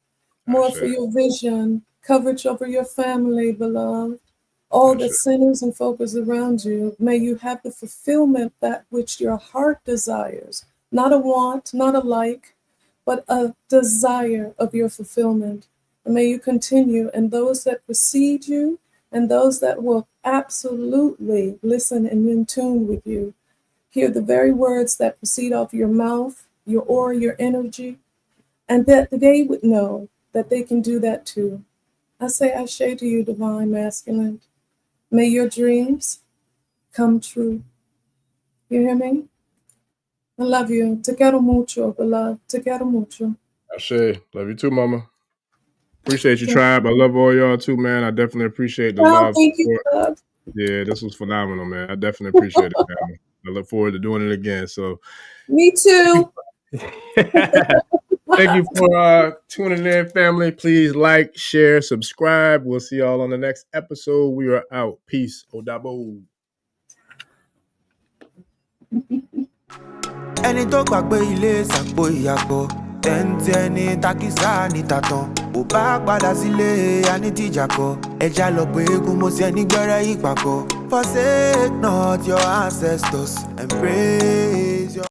more for your vision, coverage over your family, beloved. All that centers and focus around you. May you have the fulfillment that which your heart desires, not a want, not a like, but a desire of your fulfillment. And may you continue, and those that precede you and those that will absolutely listen and in tune with you, hear the very words that proceed off your mouth, your aura, your energy, and that they would know that they can do that too. I say ashe to you, divine masculine. May your dreams come true. You hear me? I love you. Te quiero mucho, beloved. Te quiero mucho. Ashe. Love you too, mama. Appreciate you, Tribe. I love all y'all too, man. I definitely appreciate the love. Thank you, love. Yeah, this was phenomenal, man. I definitely appreciate it, man. I look forward to doing it again. So me too. Thank you for tuning in, family. Please like, share, subscribe. We'll see y'all on the next episode. We are out. Peace. Odabo. Ẹni tó gbàgbé ilé ṣàpò ìyàpọ̀ tẹ́ǹtì ẹni takísà ní tàtàn bó bá padà sílé anítìjàkọ ẹja lọ pé eégún mo sí ẹni gbẹ́rẹ́ ìpàkọ́. Forsake not your ancestors and praise your